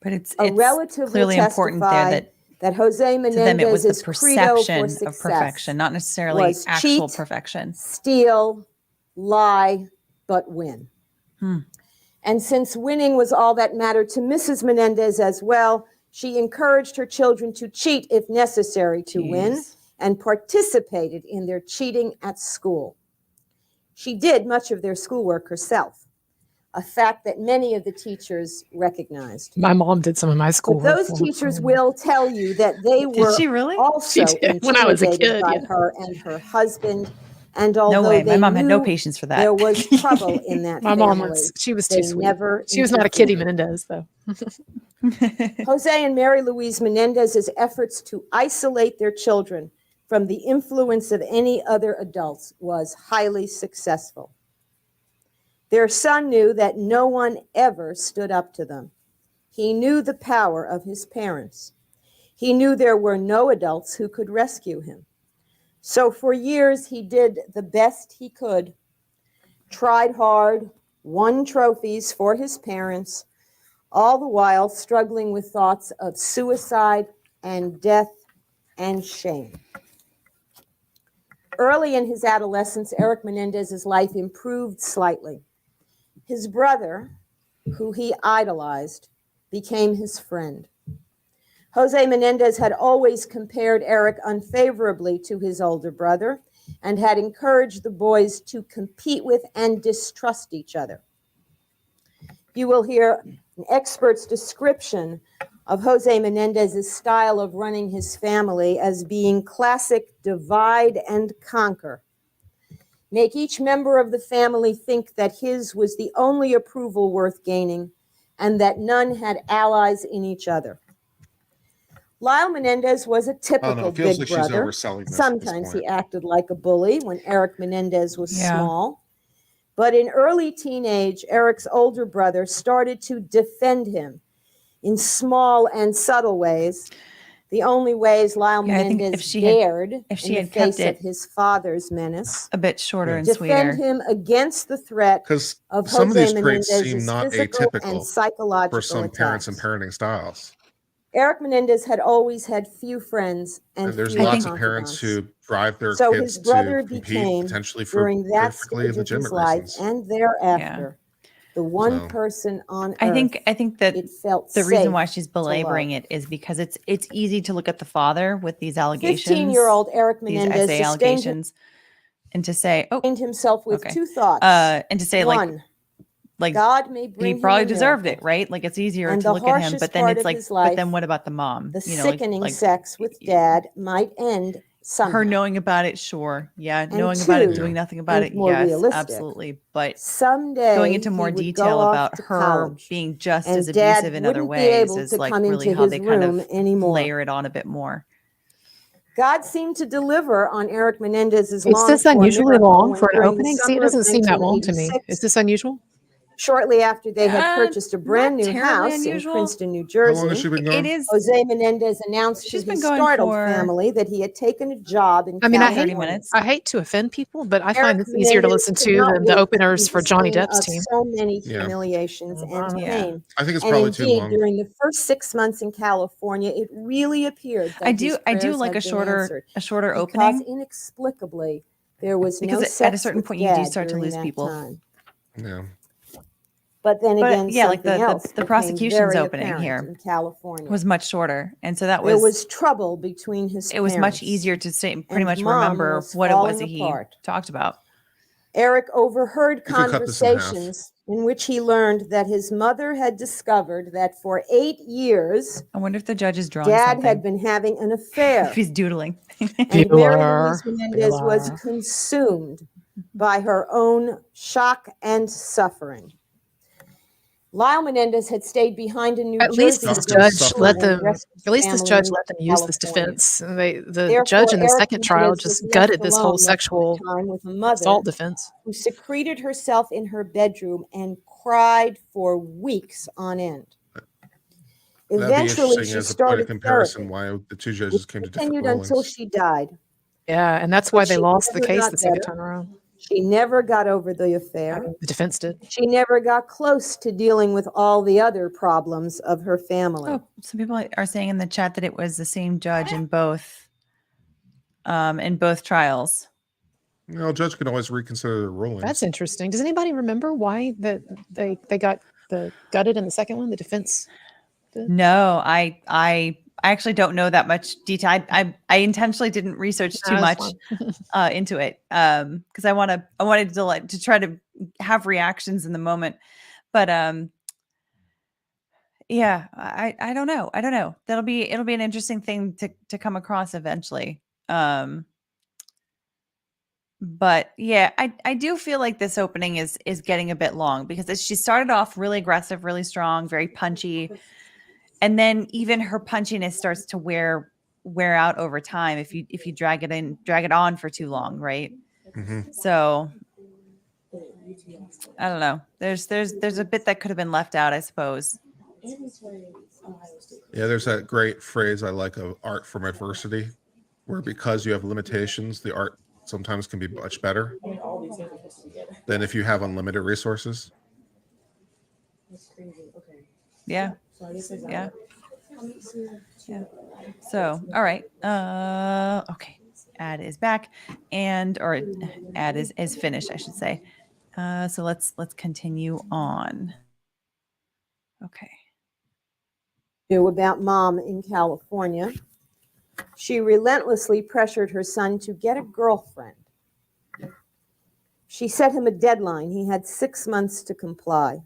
Speaker 1: But it's
Speaker 6: A relative
Speaker 1: clearly
Speaker 6: will
Speaker 1: important there
Speaker 6: testify
Speaker 1: that
Speaker 6: Jose
Speaker 1: to them it was the
Speaker 6: Menendez's credo for
Speaker 1: perception of
Speaker 6: success
Speaker 1: perfection, not necessarily
Speaker 6: was
Speaker 1: actual
Speaker 6: cheat,
Speaker 1: perfection.
Speaker 6: steal, lie, but win. And since winning was all that mattered to Mrs. Menendez as well, she encouraged her children to cheat if necessary to win,
Speaker 1: Jeez.
Speaker 6: and participated in their cheating at school. She did much of their schoolwork herself, a fact that many of the teachers recognized.
Speaker 4: My mom did some of my
Speaker 6: But
Speaker 4: schoolwork.
Speaker 6: those
Speaker 4: for me.
Speaker 6: teachers will tell you that they
Speaker 1: Did
Speaker 6: were
Speaker 1: she really?
Speaker 6: also
Speaker 4: She did when I was a
Speaker 6: intimidated
Speaker 4: kid,
Speaker 6: by
Speaker 4: yeah.
Speaker 6: her and her husband. And
Speaker 1: No
Speaker 6: although
Speaker 1: way. My
Speaker 6: they
Speaker 1: mom had no
Speaker 6: knew
Speaker 1: patience for that.
Speaker 6: there was trouble in that
Speaker 4: My
Speaker 6: family,
Speaker 4: mom was, she was
Speaker 6: they
Speaker 4: too sweet.
Speaker 6: never
Speaker 4: She was not a Kitty
Speaker 6: interfered.
Speaker 4: Menendez, though.
Speaker 6: Jose and Mary Louise Menendez's efforts to isolate their children from the influence of any other adults was highly successful. Their son knew that no one ever stood up to them. He knew the power of his parents. He knew there were no adults who could rescue him. So for years, he did the best he could, tried hard, won trophies for his parents, all the while struggling with thoughts of suicide and death and shame. Early in his adolescence, Erik Menendez's life improved slightly. His brother, who he idolized, became his friend. Jose Menendez had always compared Erik unfavorably to his older brother and had encouraged the boys to compete with and distrust each other. You will hear an expert's description of Jose Menendez's style of running his family as being classic divide and conquer. Make each member of the family think that his was the only approval worth gaining and that none had allies in each other. Lyle Menendez was a
Speaker 7: I don't know.
Speaker 6: typical
Speaker 7: It feels
Speaker 6: big
Speaker 7: like she's
Speaker 6: brother.
Speaker 7: overselling this at this
Speaker 6: Sometimes he
Speaker 7: point.
Speaker 6: acted like a bully when Erik Menendez was
Speaker 1: Yeah.
Speaker 6: small. But in early teenage, Erik's older brother started to defend him in small and subtle ways. The only ways Lyle
Speaker 1: Yeah, I think
Speaker 6: Menendez
Speaker 1: if she had-
Speaker 6: dared
Speaker 1: if she
Speaker 6: in the
Speaker 1: had kept
Speaker 6: face of
Speaker 1: it
Speaker 6: his father's menace,
Speaker 1: a bit shorter and
Speaker 6: defend
Speaker 1: sweeter.
Speaker 6: him against the threat
Speaker 7: Because
Speaker 6: of
Speaker 7: some of
Speaker 6: Jose
Speaker 7: these traits seem
Speaker 6: Menendez's
Speaker 7: not
Speaker 6: physical and
Speaker 7: atypical for
Speaker 6: psychological
Speaker 7: some parents and
Speaker 6: attacks.
Speaker 7: parenting styles.
Speaker 6: Erik Menendez had always had few friends and
Speaker 7: And there's
Speaker 6: few
Speaker 7: lots of parents
Speaker 6: confidants.
Speaker 7: who drive their
Speaker 6: So
Speaker 7: kids
Speaker 6: his brother
Speaker 7: to compete
Speaker 6: became,
Speaker 7: potentially for
Speaker 6: during that
Speaker 7: perfectly
Speaker 6: stage of
Speaker 7: legitimate
Speaker 6: his life
Speaker 7: reasons.
Speaker 6: and thereafter, the one
Speaker 7: So-
Speaker 6: person on
Speaker 1: I
Speaker 6: earth
Speaker 1: think that
Speaker 6: it felt
Speaker 1: the reason
Speaker 6: safe
Speaker 1: why she's belaboring
Speaker 6: love.
Speaker 1: it is because it's easy to look at the father with these allegations,
Speaker 6: 15-year-old Erik
Speaker 1: these
Speaker 6: Menendez
Speaker 1: essay
Speaker 6: sustained
Speaker 1: allegations, and to say, oh,
Speaker 6: himself with
Speaker 1: okay.
Speaker 6: two thoughts.
Speaker 1: And to say
Speaker 6: One,
Speaker 1: like
Speaker 6: God may
Speaker 1: he
Speaker 6: bring him
Speaker 1: probably
Speaker 6: a
Speaker 1: deserved it,
Speaker 6: miracle.
Speaker 1: right? Like it's easier
Speaker 6: And
Speaker 1: to
Speaker 6: the
Speaker 1: look at him,
Speaker 6: harshest
Speaker 1: but then
Speaker 6: part
Speaker 1: it's
Speaker 6: of
Speaker 1: like,
Speaker 6: his
Speaker 1: but then
Speaker 6: life,
Speaker 1: what about the mom?
Speaker 6: The
Speaker 1: You know,
Speaker 6: sickening
Speaker 1: like
Speaker 6: sex with dad might end somehow.
Speaker 1: her knowing about it, sure, yeah,
Speaker 6: And
Speaker 1: knowing about it,
Speaker 6: two,
Speaker 1: doing nothing about
Speaker 6: and
Speaker 1: it,
Speaker 6: more
Speaker 1: yes,
Speaker 6: realistic,
Speaker 1: absolutely, but
Speaker 6: someday
Speaker 1: going into more
Speaker 6: he would
Speaker 1: detail
Speaker 6: go off
Speaker 1: about
Speaker 6: to
Speaker 1: her
Speaker 6: college,
Speaker 1: being just
Speaker 6: and
Speaker 1: as
Speaker 6: dad
Speaker 1: abusive in other
Speaker 6: wouldn't be
Speaker 1: ways
Speaker 6: able
Speaker 1: is
Speaker 6: to
Speaker 1: like
Speaker 6: come
Speaker 1: really
Speaker 6: into
Speaker 1: how
Speaker 6: his
Speaker 1: they kind
Speaker 6: room
Speaker 1: of
Speaker 6: anymore.
Speaker 1: layer it on a bit more.
Speaker 6: God seemed to deliver on Erik Menendez's
Speaker 4: Is this
Speaker 6: longed-for
Speaker 4: unusually
Speaker 6: miracle
Speaker 4: long
Speaker 6: when
Speaker 4: for an
Speaker 6: during the
Speaker 4: opening? See, it
Speaker 6: summer of
Speaker 4: doesn't seem that long to me.
Speaker 6: 1986,
Speaker 4: Is this unusual?
Speaker 6: shortly after they had purchased a brand
Speaker 1: not
Speaker 6: new
Speaker 1: terribly
Speaker 6: house in
Speaker 1: unusual.
Speaker 6: Princeton, New
Speaker 7: How long has she
Speaker 6: Jersey,
Speaker 7: been gone?
Speaker 1: It is.
Speaker 6: Jose Menendez announced to
Speaker 1: She's been
Speaker 6: his
Speaker 1: going
Speaker 6: startled
Speaker 1: for
Speaker 6: family that he had taken a job in
Speaker 4: I mean, I
Speaker 1: hate-
Speaker 6: California.
Speaker 1: 30 minutes.
Speaker 4: I hate to offend people, but I
Speaker 6: Erik
Speaker 4: find this easier to
Speaker 6: Menendez
Speaker 4: listen
Speaker 6: could
Speaker 4: to
Speaker 6: not
Speaker 4: than
Speaker 6: wait
Speaker 4: the
Speaker 6: to
Speaker 4: openers
Speaker 6: be
Speaker 4: for
Speaker 6: the
Speaker 4: Johnny
Speaker 6: scene
Speaker 4: Depp's
Speaker 6: of
Speaker 4: team.
Speaker 6: so many
Speaker 7: Yeah.
Speaker 6: humiliations and
Speaker 1: Yeah.
Speaker 6: pain.
Speaker 7: I think it's
Speaker 6: And
Speaker 7: probably too
Speaker 6: indeed,
Speaker 7: long.
Speaker 6: during the first 6 months in California, it really appeared that
Speaker 1: I
Speaker 6: his
Speaker 1: do
Speaker 6: prayers
Speaker 1: like
Speaker 6: had
Speaker 1: a
Speaker 6: been
Speaker 1: shorter
Speaker 6: answered,
Speaker 1: shorter
Speaker 6: because
Speaker 1: opening
Speaker 6: inexplicably there was no
Speaker 1: because
Speaker 6: sex
Speaker 1: at a certain
Speaker 6: with
Speaker 1: point you do
Speaker 6: Dad
Speaker 1: start to
Speaker 6: during
Speaker 1: lose
Speaker 6: that
Speaker 1: people.
Speaker 6: time.
Speaker 7: Yeah.
Speaker 6: But then
Speaker 1: But
Speaker 6: again,
Speaker 1: yeah, like
Speaker 6: something else
Speaker 1: the
Speaker 6: became
Speaker 1: prosecution's
Speaker 6: very
Speaker 1: opening
Speaker 6: apparent
Speaker 1: here
Speaker 6: in California.
Speaker 1: was much shorter, and so that
Speaker 6: There
Speaker 1: was
Speaker 6: was trouble between his
Speaker 1: it was
Speaker 6: parents.
Speaker 1: much easier to say pretty
Speaker 6: and
Speaker 1: much
Speaker 6: Mom
Speaker 1: remember
Speaker 6: was
Speaker 1: what it was
Speaker 6: falling
Speaker 1: that he
Speaker 6: apart.
Speaker 1: talked about.
Speaker 6: Erik overheard
Speaker 7: You could cut this in half.
Speaker 6: conversations in which he learned that his mother had discovered that for 8 years,
Speaker 1: I wonder if the judge is drawing
Speaker 6: Dad
Speaker 1: something.
Speaker 6: had been having an affair.
Speaker 1: If he's doodling.
Speaker 6: And Mary Louise
Speaker 4: Bueller.
Speaker 6: Menendez was
Speaker 4: Bueller.
Speaker 6: consumed by her own shock and suffering. Lyle Menendez had stayed behind in New
Speaker 4: At least
Speaker 6: Jersey
Speaker 4: this
Speaker 6: to go to
Speaker 4: judge
Speaker 6: school
Speaker 4: let
Speaker 6: and
Speaker 4: them.
Speaker 6: rest his
Speaker 4: At least this
Speaker 6: family
Speaker 4: judge
Speaker 6: in
Speaker 4: let them use this
Speaker 6: California.
Speaker 4: defense. And the
Speaker 6: Therefore,
Speaker 4: judge in the
Speaker 6: Erik
Speaker 4: second trial
Speaker 6: Menendez
Speaker 4: just
Speaker 6: was
Speaker 4: gutted
Speaker 6: left
Speaker 4: this
Speaker 6: alone
Speaker 4: whole
Speaker 6: much of the
Speaker 4: sexual
Speaker 6: time with a mother
Speaker 4: assault defense.
Speaker 6: who secreted herself in her bedroom and cried for weeks on end.
Speaker 7: That'd be
Speaker 6: Eventually,
Speaker 7: interesting
Speaker 6: she
Speaker 7: as a point of
Speaker 6: started
Speaker 7: comparison
Speaker 6: therapy,
Speaker 7: why the two
Speaker 6: which
Speaker 7: judges came to different
Speaker 6: continued until
Speaker 7: rulings.
Speaker 6: she died.
Speaker 4: Yeah, and that's
Speaker 6: But
Speaker 4: why they
Speaker 6: she
Speaker 4: lost the
Speaker 6: never
Speaker 4: case
Speaker 6: got
Speaker 4: the second
Speaker 6: better.
Speaker 4: time around.
Speaker 6: She never got over the
Speaker 4: I
Speaker 6: affair.
Speaker 4: mean, the defense did.
Speaker 6: She never got close to dealing with all the other problems of her family.
Speaker 1: Oh, some people are saying in the chat that it was the same judge in both trials.
Speaker 7: You know, a judge can always reconsider their rulings.
Speaker 4: That's interesting. Does anybody remember why they got the gutted in the second one? The defense.
Speaker 1: No, I actually don't know that much detail. I intentionally didn't research too
Speaker 4: Nah,
Speaker 1: much
Speaker 4: that's
Speaker 1: into it because I wanted to try to have reactions in the moment. But yeah, I don't know. It'll be an interesting thing to come across eventually. But yeah, I do feel like this opening is getting a bit long because she started off really aggressive, really strong, very punchy. And then even her punchiness starts to wear out over time if you drag it on for too long, right?
Speaker 7: Mhm.
Speaker 1: So I don't know. There's a bit that could have been left out, I suppose.
Speaker 7: Yeah, there's that great phrase I like of art from adversity, where because you have limitations, the art sometimes can be much better than if you have unlimited resources.
Speaker 1: Yeah. Yeah. Yeah. So, all right. Okay. Ad is back or ad is finished, I should say. So let's continue on. Okay.
Speaker 6: Knew about Mom in California. She relentlessly pressured her son to get a girlfriend. She set him a deadline. He had 6 months to comply.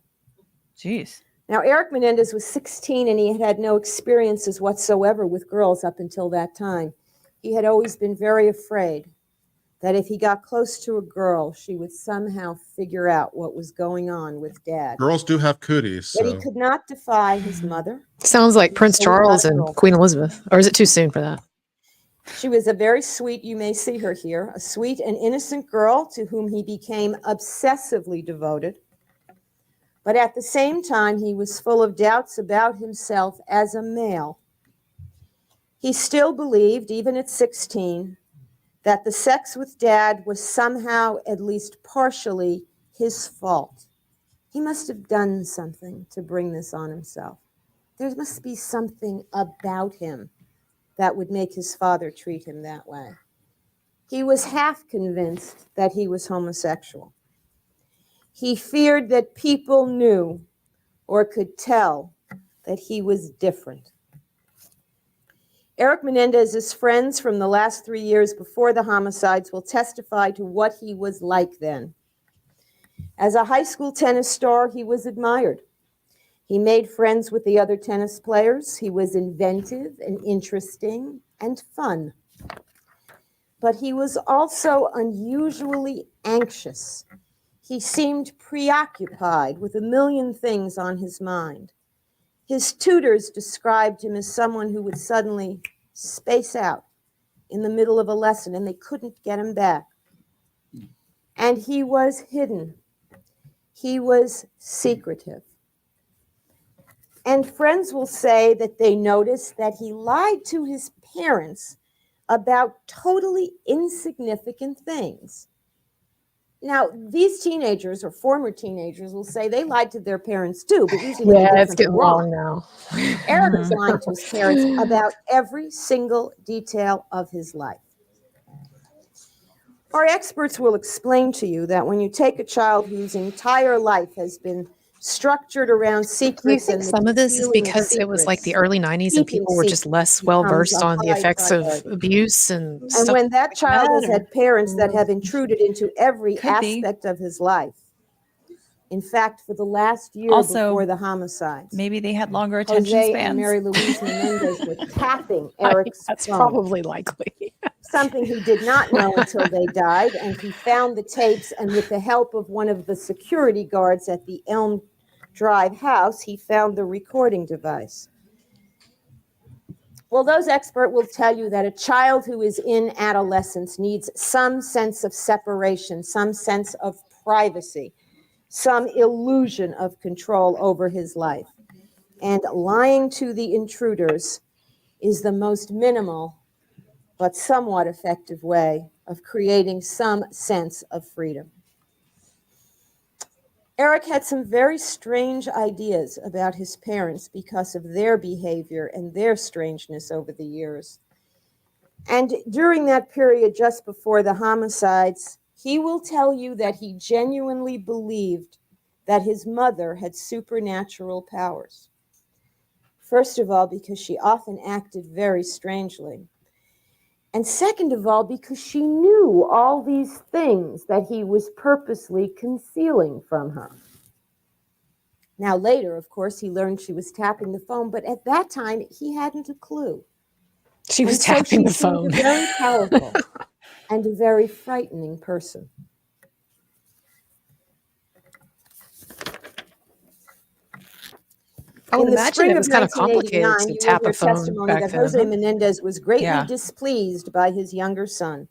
Speaker 1: Jeez.
Speaker 6: Now, Erik Menendez was 16 and he had had no experiences whatsoever with girls up until that time. He had always been very afraid. that if he got close to a girl, she would somehow figure out what was going on with Dad.
Speaker 7: Girls do have cooties,
Speaker 6: But he
Speaker 7: so
Speaker 6: could not defy his mother.
Speaker 4: Sounds like Prince
Speaker 6: So he got
Speaker 4: Charles
Speaker 6: a
Speaker 4: and
Speaker 6: girlfriend.
Speaker 4: Queen Elizabeth. Or is it too soon for that?
Speaker 6: She was a very sweet, you may see her here, a sweet and innocent girl to whom he became obsessively devoted. But at the same time, he was full of doubts about himself as a male. He still believed, even at 16, that the sex with Dad was somehow, at least partially, his fault. He must have done something to bring this on himself. There must be something about him that would make his father treat him that way. He was half convinced that he was homosexual. He feared that people knew or could tell that he was different. Erik Menendez's friends from the last 3 years before the homicides will testify to what he was like then. As a high school tennis star, he was admired. He made friends with the other tennis players. He was inventive and interesting and fun. But he was also unusually anxious. He seemed preoccupied with a million things on his mind. His tutors described him as someone who would suddenly space out in the middle of a lesson and they couldn't get him back. And he was hidden. He was secretive. And friends will say that they noticed that he lied to his parents about totally insignificant things. Now, these teenagers or former teenagers will say they lied to their parents too, but usually when they
Speaker 4: Yeah,
Speaker 6: did
Speaker 4: it's
Speaker 6: something
Speaker 4: getting
Speaker 6: wrong.
Speaker 4: long now.
Speaker 6: Erik was lying to his parents about every single detail of his life. Our experts will explain to you that when you take a child whose entire life has been structured around
Speaker 4: Do you
Speaker 6: secrets
Speaker 4: think
Speaker 6: and the
Speaker 4: some of this is
Speaker 6: concealing of
Speaker 4: because it was like the
Speaker 6: secrets,
Speaker 4: early 90s and
Speaker 6: keeping
Speaker 4: people were just
Speaker 6: secrets
Speaker 4: less well
Speaker 6: becomes
Speaker 4: versed
Speaker 6: a
Speaker 4: on the
Speaker 6: high
Speaker 4: effects of
Speaker 6: priority.
Speaker 4: abuse and
Speaker 6: And
Speaker 4: stuff
Speaker 6: when that
Speaker 4: like
Speaker 6: child
Speaker 4: that?
Speaker 6: has had parents that have intruded into every
Speaker 1: Could be.
Speaker 6: aspect of his life, in fact, for the last year
Speaker 1: Also,
Speaker 6: before the homicides,
Speaker 1: maybe they had longer attention
Speaker 6: Jose and
Speaker 1: spans.
Speaker 6: Mary Louise Menendez were tapping Eric's
Speaker 4: That's
Speaker 6: phone,
Speaker 4: probably likely.
Speaker 6: something he did not know until they died, and he found the tapes, and with the help of one of the security guards at the Elm Drive house, he found the recording device. Well, those experts will tell you that a child who is in adolescence needs some sense of separation, some sense of privacy, some illusion of control over his life. And lying to the intruders is the most minimal but somewhat effective way of creating some sense of freedom. Erik had some very strange ideas about his parents because of their behavior and their strangeness over the years. And during that period just before the homicides, he will tell you that he genuinely believed that his mother had supernatural powers. First of all, because she often acted very strangely. And second of all, because she knew all these things that he was purposely concealing from her. Now, later, of course, he learned she was tapping the phone, but at that time, he hadn't a clue.
Speaker 4: She was
Speaker 6: And so
Speaker 4: tapping
Speaker 6: she
Speaker 4: the
Speaker 6: seemed
Speaker 4: phone.
Speaker 6: a very powerful and a very frightening person.
Speaker 4: I would
Speaker 6: In the
Speaker 4: imagine
Speaker 6: spring
Speaker 4: it
Speaker 6: of
Speaker 4: was kind of complicated
Speaker 6: 1989,
Speaker 4: to
Speaker 6: you
Speaker 4: tap
Speaker 6: will
Speaker 4: a
Speaker 6: hear
Speaker 4: phone
Speaker 6: testimony
Speaker 4: back
Speaker 6: that
Speaker 4: then.
Speaker 6: Jose Menendez was greatly
Speaker 1: Yeah.
Speaker 6: displeased by his younger son.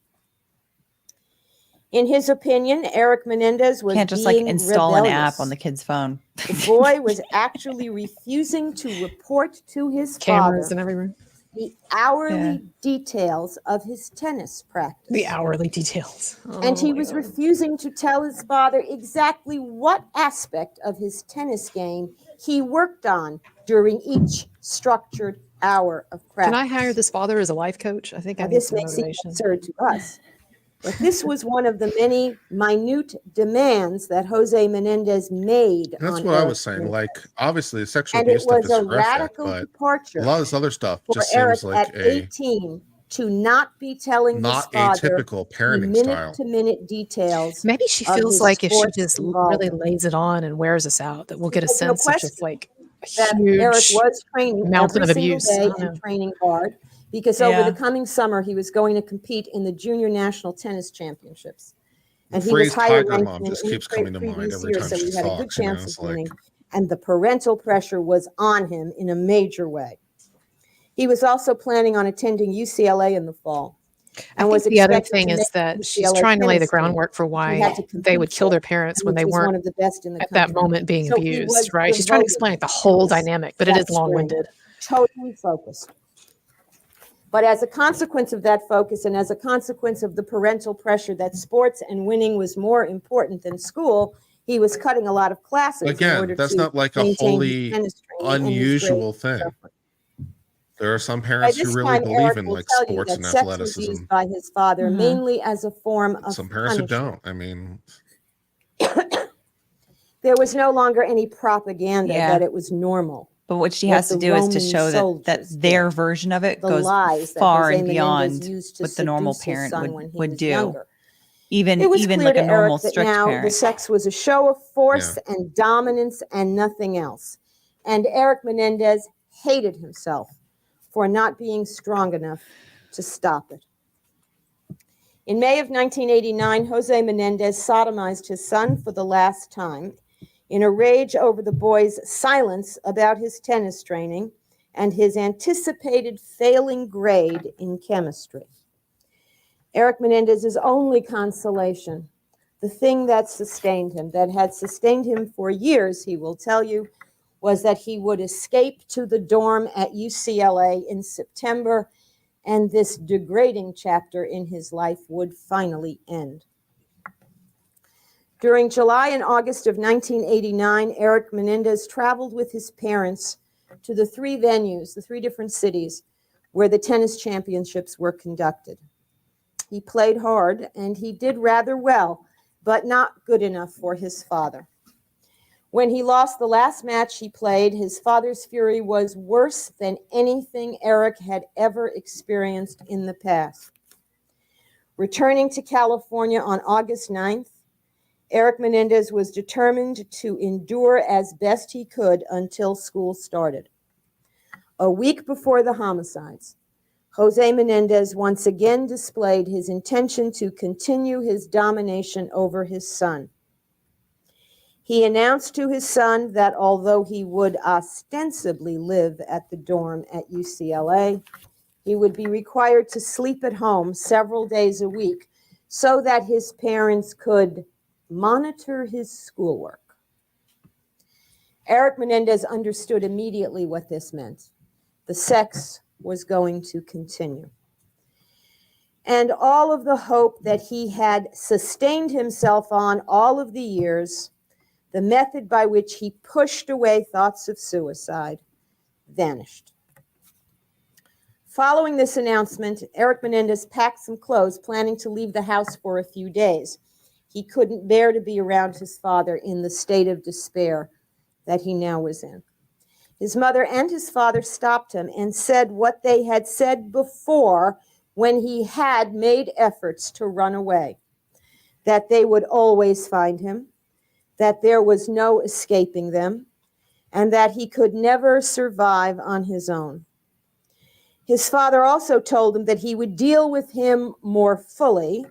Speaker 6: In his opinion, Erik Menendez was
Speaker 1: Can't just like
Speaker 6: being
Speaker 1: install
Speaker 6: rebellious.
Speaker 1: an app on the kid's phone.
Speaker 6: The boy was actually refusing to report to his
Speaker 4: Cameras
Speaker 6: father
Speaker 4: in every room.
Speaker 6: the hourly details of his tennis practice.
Speaker 4: The hourly details.
Speaker 6: And he
Speaker 4: my
Speaker 6: was
Speaker 4: God.
Speaker 6: refusing to tell his father exactly what aspect of his tennis game he worked on during each structured hour of
Speaker 4: Can
Speaker 6: practice.
Speaker 4: I hire this father as a life coach? I think I
Speaker 6: Now,
Speaker 4: need
Speaker 6: this
Speaker 4: some
Speaker 6: may seem
Speaker 4: motivation.
Speaker 6: absurd to us, but this was one of the many minute demands that Jose Menendez made
Speaker 7: that's
Speaker 6: on
Speaker 7: what I
Speaker 6: Erik
Speaker 7: was saying.
Speaker 6: Menendez.
Speaker 7: Like, obviously, the sexual
Speaker 6: And it
Speaker 7: abuse stuff
Speaker 6: was
Speaker 7: is
Speaker 6: a
Speaker 7: horrific,
Speaker 6: radical
Speaker 7: but a
Speaker 6: departure
Speaker 7: lot of this other stuff
Speaker 6: for
Speaker 7: just
Speaker 6: Erik
Speaker 7: seems like
Speaker 6: at
Speaker 7: a
Speaker 6: 18 to not be telling his
Speaker 7: not
Speaker 6: father
Speaker 7: atypical
Speaker 6: the
Speaker 7: parenting style.
Speaker 6: minute-to-minute details
Speaker 4: Maybe she
Speaker 6: of
Speaker 4: feels
Speaker 6: his
Speaker 4: like if she
Speaker 6: sports
Speaker 4: just really
Speaker 6: involvement.
Speaker 4: lays it on and wears us out, that we'll get a
Speaker 6: There's no
Speaker 4: sense of just
Speaker 6: question
Speaker 4: like a
Speaker 6: that Erik
Speaker 4: huge
Speaker 6: was training
Speaker 4: mountain
Speaker 6: every
Speaker 4: of
Speaker 6: single
Speaker 4: abuse. I
Speaker 6: day
Speaker 4: don't know.
Speaker 6: and training hard. because over
Speaker 1: Yeah.
Speaker 6: the coming summer, he was going to compete in the Junior National Tennis Championships. And
Speaker 7: The
Speaker 6: he was
Speaker 7: phrase
Speaker 6: higher
Speaker 7: Tiger
Speaker 6: ranked
Speaker 7: Mom
Speaker 6: than
Speaker 7: just
Speaker 6: any
Speaker 7: keeps coming to mind
Speaker 6: previous
Speaker 7: every
Speaker 6: year,
Speaker 7: time
Speaker 6: so
Speaker 7: she
Speaker 6: he had a good
Speaker 7: talks. You know,
Speaker 6: chance
Speaker 7: it's
Speaker 6: of
Speaker 7: like,
Speaker 6: winning. And the parental pressure was on him in a major way. He was also planning on attending UCLA in the fall.
Speaker 4: I
Speaker 6: And
Speaker 4: think
Speaker 6: was
Speaker 4: the other
Speaker 6: expected
Speaker 4: thing
Speaker 6: to
Speaker 4: is
Speaker 6: make
Speaker 4: that
Speaker 6: the
Speaker 4: she's
Speaker 6: UCLA
Speaker 4: trying to lay the
Speaker 6: tennis team,
Speaker 4: groundwork for
Speaker 6: which he had
Speaker 4: why
Speaker 6: to
Speaker 4: they would
Speaker 6: compete
Speaker 4: kill
Speaker 6: for,
Speaker 4: their parents
Speaker 6: and
Speaker 4: when
Speaker 6: which
Speaker 4: they
Speaker 6: was one
Speaker 4: weren't
Speaker 6: of the best in the
Speaker 4: at that
Speaker 6: country.
Speaker 4: moment being
Speaker 6: So he
Speaker 4: abused,
Speaker 6: was
Speaker 4: right? She's trying to
Speaker 6: devoted
Speaker 4: explain the
Speaker 6: to
Speaker 4: whole
Speaker 6: tennis
Speaker 4: dynamic, but it
Speaker 6: that
Speaker 4: is
Speaker 6: spring,
Speaker 4: long-winded.
Speaker 6: totally focused. But as a consequence of that focus and as a consequence of the parental pressure that sports and winning was more important than school, he was cutting a lot of classes in
Speaker 7: again,
Speaker 6: order
Speaker 7: that's
Speaker 6: to
Speaker 7: not like a
Speaker 6: maintain his
Speaker 7: wholly
Speaker 6: tennis training and his grades
Speaker 7: unusual
Speaker 6: and
Speaker 7: thing.
Speaker 6: so forth.
Speaker 7: There are some
Speaker 6: By
Speaker 7: parents who
Speaker 6: this
Speaker 7: really
Speaker 6: time,
Speaker 7: believe
Speaker 6: Erik
Speaker 7: in
Speaker 6: will
Speaker 7: like
Speaker 6: tell you
Speaker 7: sports
Speaker 6: that
Speaker 7: and
Speaker 6: sex was
Speaker 7: athleticism.
Speaker 6: used by his father
Speaker 1: Mhm.
Speaker 6: mainly as a form of
Speaker 7: Some parents who
Speaker 6: punishment.
Speaker 7: don't. I mean,
Speaker 6: There was no longer any propaganda
Speaker 1: Yeah.
Speaker 6: that it was normal.
Speaker 1: But what she
Speaker 6: What
Speaker 1: has to
Speaker 6: the
Speaker 1: do is to
Speaker 6: Roman
Speaker 1: show that
Speaker 6: soldiers
Speaker 1: their
Speaker 6: did.
Speaker 1: version of it
Speaker 6: The
Speaker 1: goes
Speaker 6: lies that
Speaker 1: far
Speaker 6: Jose
Speaker 1: and
Speaker 6: Menendez
Speaker 1: beyond
Speaker 6: used to
Speaker 1: what the normal
Speaker 6: seduce his
Speaker 1: parent
Speaker 6: son when he
Speaker 1: would
Speaker 6: was
Speaker 1: do.
Speaker 6: younger.
Speaker 1: Even
Speaker 6: It was clear
Speaker 1: like a
Speaker 6: to
Speaker 1: normal
Speaker 6: Erik that
Speaker 1: strict
Speaker 6: now the
Speaker 1: parent.
Speaker 6: sex was a show of force
Speaker 7: Yeah.
Speaker 6: and dominance and nothing else. And Erik Menendez hated himself for not being strong enough to stop it. In May of 1989, Jose Menendez sodomized his son for the last time in a rage over the boy's silence about his tennis training and his anticipated failing grade in chemistry. Erik Menendez's only consolation, the thing that sustained him, that had sustained him for years, he will tell you, was that he would escape to the dorm at UCLA in September, and this degrading chapter in his life would finally end. During July and August of 1989, Erik Menendez traveled with his parents to the three venues, the three different cities where the tennis championships were conducted. He played hard, and he did rather well, but not good enough for his father. When he lost the last match he played, his father's fury was worse than anything Erik had ever experienced in the past. Returning to California on August 9th, Erik Menendez was determined to endure as best he could until school started. A week before the homicides, Jose Menendez once again displayed his intention to continue his domination over his son. He announced to his son that although he would ostensibly live at the dorm at UCLA, he would be required to sleep at home several days a week so that his parents could monitor his schoolwork. Erik Menendez understood immediately what this meant. The sex was going to continue. And all of the hope that he had sustained himself on all of the years, the method by which he pushed away thoughts of suicide, vanished. Following this announcement, Erik Menendez packed some clothes, planning to leave the house for a few days. He couldn't bear to be around his father in the state of despair that he now was in. His mother and his father stopped him and said what they had said before when he had made efforts to run away, that they would always find him, that there was no escaping them, and that he could never survive on his own. His father also told him that he would deal with him more fully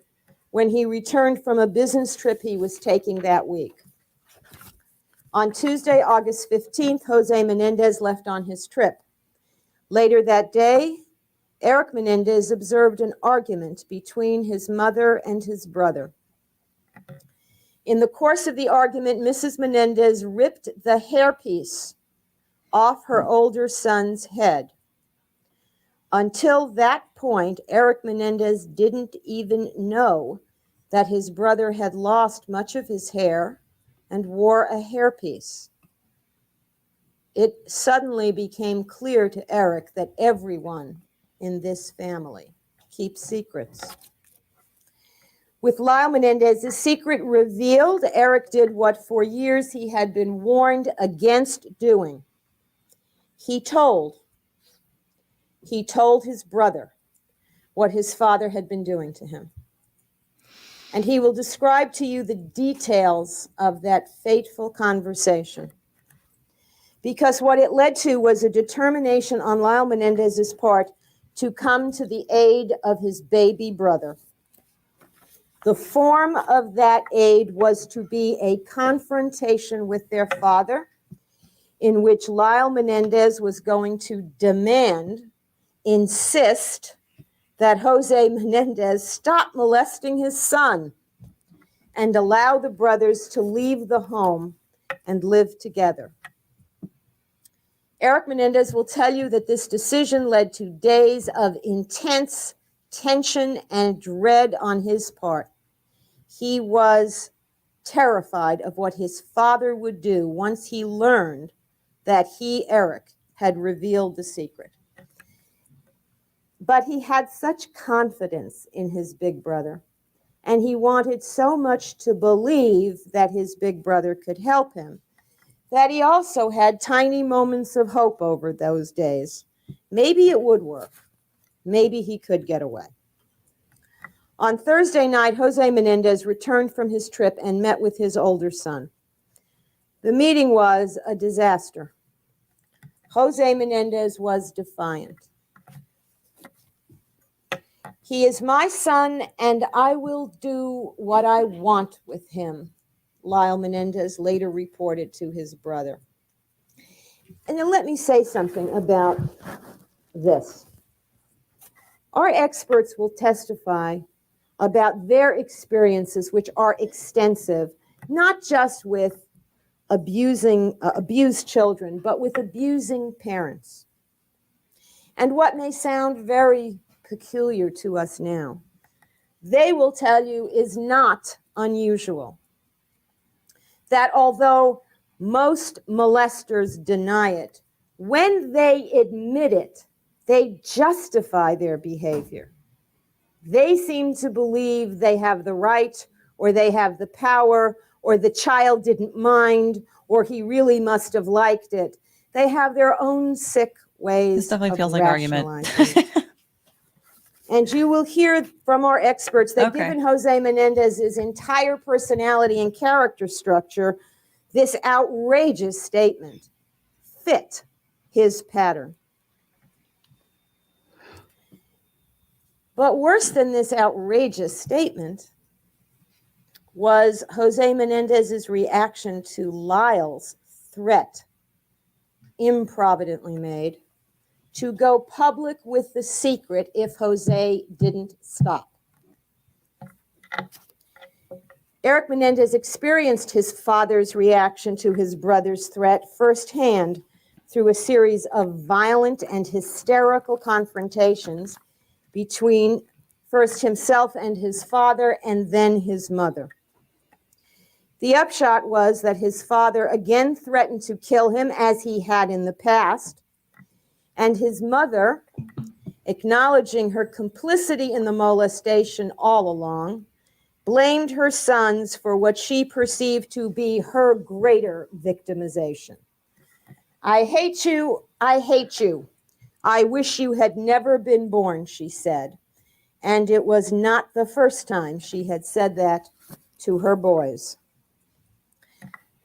Speaker 6: when he returned from a business trip he was taking that week. On Tuesday, August 15th, Jose Menendez left on his trip. Later that day, Erik Menendez observed an argument between his mother and his brother. In the course of the argument, Mrs. Menendez ripped the hairpiece off her older son's head. Until that point, Erik Menendez didn't even know that his brother had lost much of his hair and wore a hairpiece. It suddenly became clear to Erik that everyone in this family keeps secrets. With Lyle Menendez's secret revealed, Erik did what for years he had been warned against doing. He told his brother what his father had been doing to him. And he will describe to you the details of that fateful conversation. Because what it led to was a determination on Lyle Menendez's part to come to the aid of his baby brother. The form of that aid was to be a confrontation with their father, in which Lyle Menendez was going to insist that Jose Menendez stop molesting his son and allow the brothers to leave the home and live together. Erik Menendez will tell you that this decision led to days of intense tension and dread on his part. He was terrified of what his father would do once he learned that he, Erik, had revealed the secret. But he had such confidence in his big brother, and he wanted so much to believe that his big brother could help him, that he also had tiny moments of hope over those days. Maybe it would work. Maybe he could get away. On Thursday night, Jose Menendez returned from his trip and met with his older son. The meeting was a disaster. Jose Menendez was defiant. "He is my son, and I will do what I want with him," Lyle Menendez later reported to his brother. And then let me say something about this. Our experts will testify about their experiences, which are extensive, not just with abused children, but with abusing parents. And what may sound very peculiar to us now, they will tell you is not unusual. That although most molesters deny it, when they admit it, they justify their behavior. They seem to believe they have the right, or they have the power, or the child didn't mind, or he really must have liked it. They have their own sick ways.
Speaker 1: This definitely feels like argument.
Speaker 6: And you will hear from our experts that given Jose Menendez's entire personality and character structure, this outrageous statement fit his pattern. But worse than this outrageous statement was Jose Menendez's reaction to Lyle's threat, improvidently made, to go public with the secret if Jose didn't stop. Erik Menendez experienced his father's reaction to his brother's threat firsthand through a series of violent and hysterical confrontations between first himself and his father and then his mother. The upshot was that his father again threatened to kill him as he had in the past, and his mother, acknowledging her complicity in the molestation all along, blamed her sons for what she perceived to be her greater victimization. "I hate you, I hate you. I wish you had never been born," she said. And it was not the first time she had said that to her boys.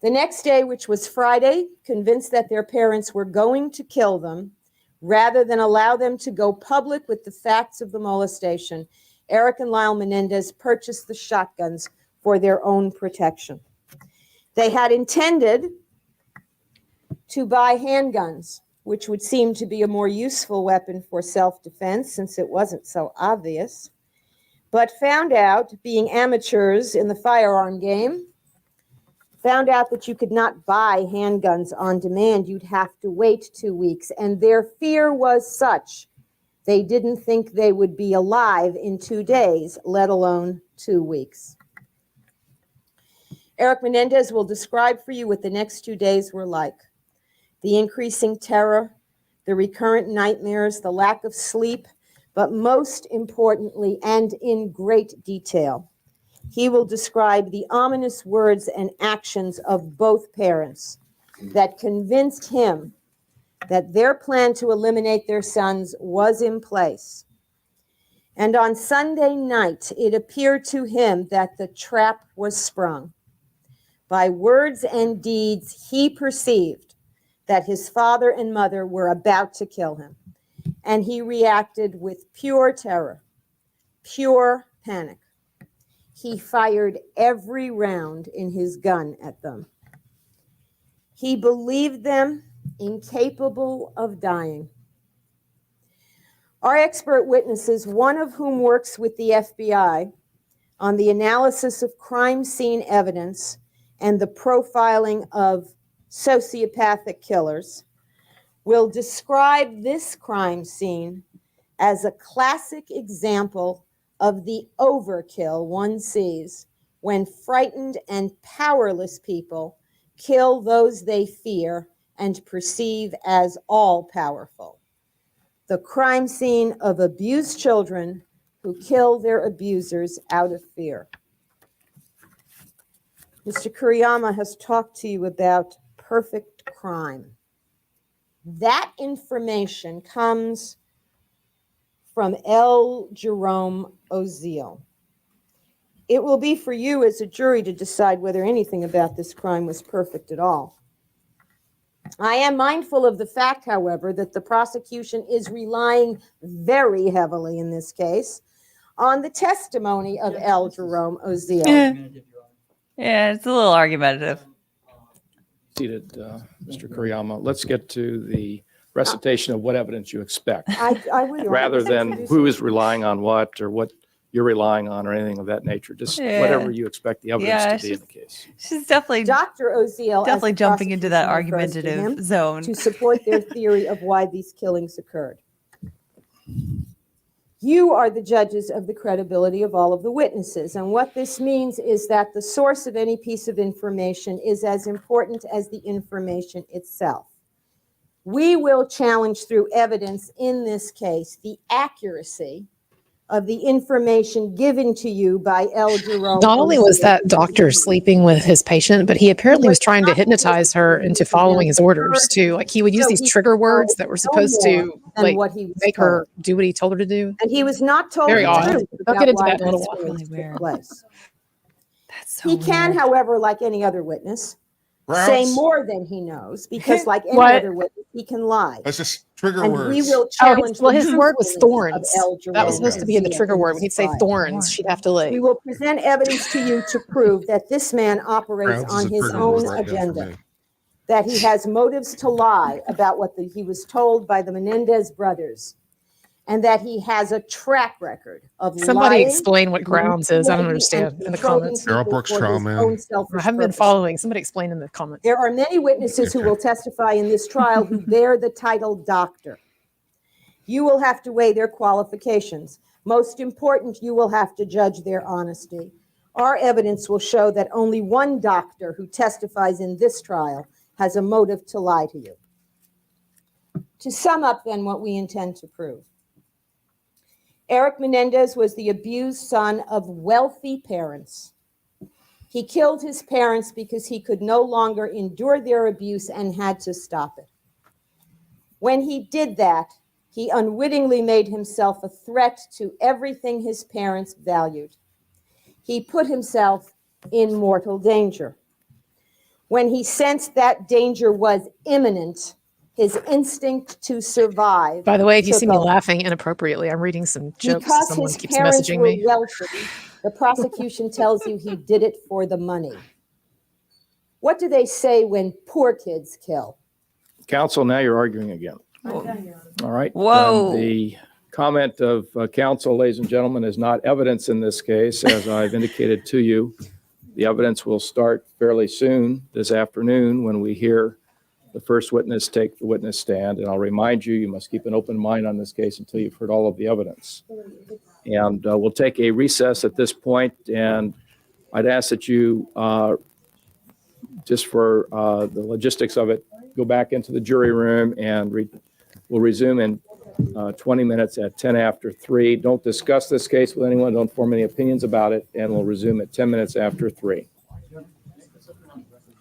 Speaker 6: The next day, which was Friday, convinced that their parents were going to kill them, rather than allow them to go public with the facts of the molestation, Erik and Lyle Menendez purchased the shotguns for their own protection. They had intended to buy handguns, which would seem to be a more useful weapon for self-defense since it wasn't so obvious, but found out, being amateurs in the firearm game, found out that you could not buy handguns on demand. You'd have to wait 2 weeks. And their fear was such, they didn't think they would be alive in 2 days, let alone 2 weeks. Erik Menendez will describe for you what the next 2 days were like. The increasing terror, the recurrent nightmares, the lack of sleep, but most importantly, and in great detail, he will describe the ominous words and actions of both parents that convinced him that their plan to eliminate their sons was in place. And on Sunday night, it appeared to him that the trap was sprung. By words and deeds, he perceived that his father and mother were about to kill him. and he reacted with pure terror, pure panic. He fired every round in his gun at them. He believed them incapable of dying. Our expert witnesses, one of whom works with the FBI on the analysis of crime scene evidence and the profiling of sociopathic killers, will describe this crime scene as a classic example of the overkill one sees when frightened and powerless people kill those they fear and perceive as all-powerful. The crime scene of abused children who kill their abusers out of fear. Mr. Kuriyama has talked to you about perfect crime. That information comes from L. Jerome Oziel. It will be for you as a jury to decide whether anything about this crime was perfect at all. I am mindful of the fact, however, that the prosecution is relying very heavily in this case on the testimony of L. Jerome Oziel.
Speaker 1: Yeah, it's a little argumentative.
Speaker 3: Seated, Mr. Kuriyama. Let's get to the recitation of what evidence you expect,
Speaker 6: I would
Speaker 3: rather than who is relying on what or what you're relying on or anything of that nature. Just whatever you expect the evidence to be in the case.
Speaker 1: She's definitely
Speaker 6: Dr. Oziel
Speaker 1: definitely
Speaker 6: as the
Speaker 1: jumping into that
Speaker 6: prosecution refers to him,
Speaker 1: argumentative zone.
Speaker 6: to support their theory of why these killings occurred. You are the judges of the credibility of all of the witnesses, and what this means is that the source of any piece of information is as important as the information itself. We will challenge through evidence in this case the accuracy of the information given to you by L. Jerome.
Speaker 4: Not only was that doctor sleeping with his patient, but he apparently was trying to hypnonize her into following his orders too. Like he would use these trigger words that were supposed to like make her do what he told her to do.
Speaker 6: And he was not told
Speaker 4: Very
Speaker 6: the
Speaker 4: odd.
Speaker 6: truth
Speaker 4: I'll
Speaker 6: about
Speaker 4: get into
Speaker 6: why
Speaker 4: that in a little
Speaker 6: these
Speaker 4: while.
Speaker 6: killings
Speaker 1: Really
Speaker 6: took
Speaker 1: weird.
Speaker 6: place.
Speaker 1: That's so
Speaker 6: He can,
Speaker 1: weird.
Speaker 6: however, like any other witness, say more than he knows, because like any
Speaker 4: What?
Speaker 6: other witness, he can lie.
Speaker 7: That's just trigger
Speaker 6: And
Speaker 7: words.
Speaker 6: we will
Speaker 4: Oh,
Speaker 6: challenge
Speaker 4: his
Speaker 6: the
Speaker 4: word was
Speaker 6: truthfulness
Speaker 4: thorns.
Speaker 6: of L.
Speaker 4: That was
Speaker 6: Jerome
Speaker 4: supposed to be in the
Speaker 6: Oziel
Speaker 4: trigger word. When
Speaker 6: this
Speaker 4: he'd say
Speaker 6: trial.
Speaker 4: thorns, she'd have to
Speaker 6: We
Speaker 4: like.
Speaker 6: will present evidence to you to prove that this man operates
Speaker 7: Crowds is
Speaker 6: on
Speaker 7: a
Speaker 6: his
Speaker 7: trigger
Speaker 6: own
Speaker 7: word right now for
Speaker 6: agenda,
Speaker 7: me.
Speaker 6: that he has motives to lie about what he was told by the Menendez brothers, and that he has a track record of
Speaker 4: Somebody
Speaker 6: lying,
Speaker 4: explain what grounds is. I don't understand in the
Speaker 6: controlling
Speaker 4: comments.
Speaker 7: Carol
Speaker 6: people
Speaker 7: Brooks
Speaker 6: for his
Speaker 7: Strawman.
Speaker 6: own selfish
Speaker 4: I haven't been
Speaker 6: purposes.
Speaker 4: following. Somebody explain in the comments.
Speaker 6: There are many witnesses who
Speaker 7: Okay.
Speaker 6: will testify in this trial who bear the title doctor. You will have to weigh their qualifications. Most important, you will have to judge their honesty. Our evidence will show that only one doctor who testifies in this trial has a motive to lie to you. To sum up then what we intend to prove. Erik Menendez was the abused son of wealthy parents. He killed his parents because he could no longer endure their abuse and had to stop it. When he did that, he unwittingly made himself a threat to everything his parents valued. He put himself in mortal danger. When he sensed that danger was imminent, his instinct to survive.
Speaker 4: By the way, if you
Speaker 6: took
Speaker 4: see me
Speaker 6: over.
Speaker 4: laughing inappropriately, I'm reading some jokes.
Speaker 6: Because
Speaker 4: Someone
Speaker 6: his
Speaker 4: keeps
Speaker 6: parents
Speaker 4: messaging
Speaker 6: were
Speaker 4: me.
Speaker 6: wealthy, the prosecution tells you he did it for the money. What do they say when poor kids kill?
Speaker 3: Counsel, now you're arguing again. All right.
Speaker 1: Whoa.
Speaker 3: And the comment of counsel, ladies and gentlemen, is not evidence in this case, as I've indicated to you. The evidence will start fairly soon this afternoon when we hear the first witness take the witness stand. And I'll remind you, you must keep an open mind on this case until you've heard all of the evidence. And we'll take a recess at this point, and I'd ask that you, just for the logistics of it, go back into the jury room, and we'll resume in 20 minutes at 10 after 3. Don't discuss this case with anyone. Don't form any opinions about it, and we'll resume at 10 minutes after 3.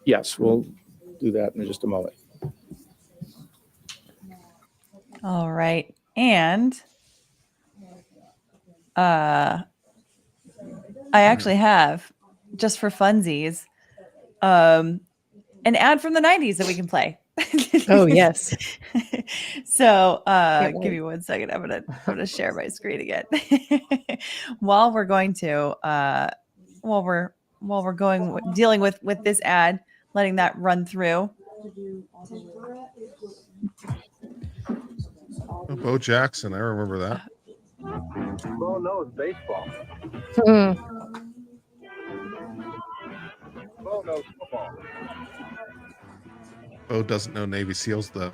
Speaker 3: Yes, we'll do that in just a moment.
Speaker 1: All right. And I actually have, just for funsies, an ad from the 90s that we can play.
Speaker 4: Oh, yes.
Speaker 1: So
Speaker 4: Can't
Speaker 1: give
Speaker 4: wait.
Speaker 1: me 1 second. I'm gonna share my screen again. while we're going to while we're dealing with this ad, letting that run through.
Speaker 7: Oh, Bo Jackson, I remember that.
Speaker 8: Bo knows baseball.
Speaker 4: Mm.
Speaker 8: Bo knows football.
Speaker 7: Bo doesn't know Navy SEALs though.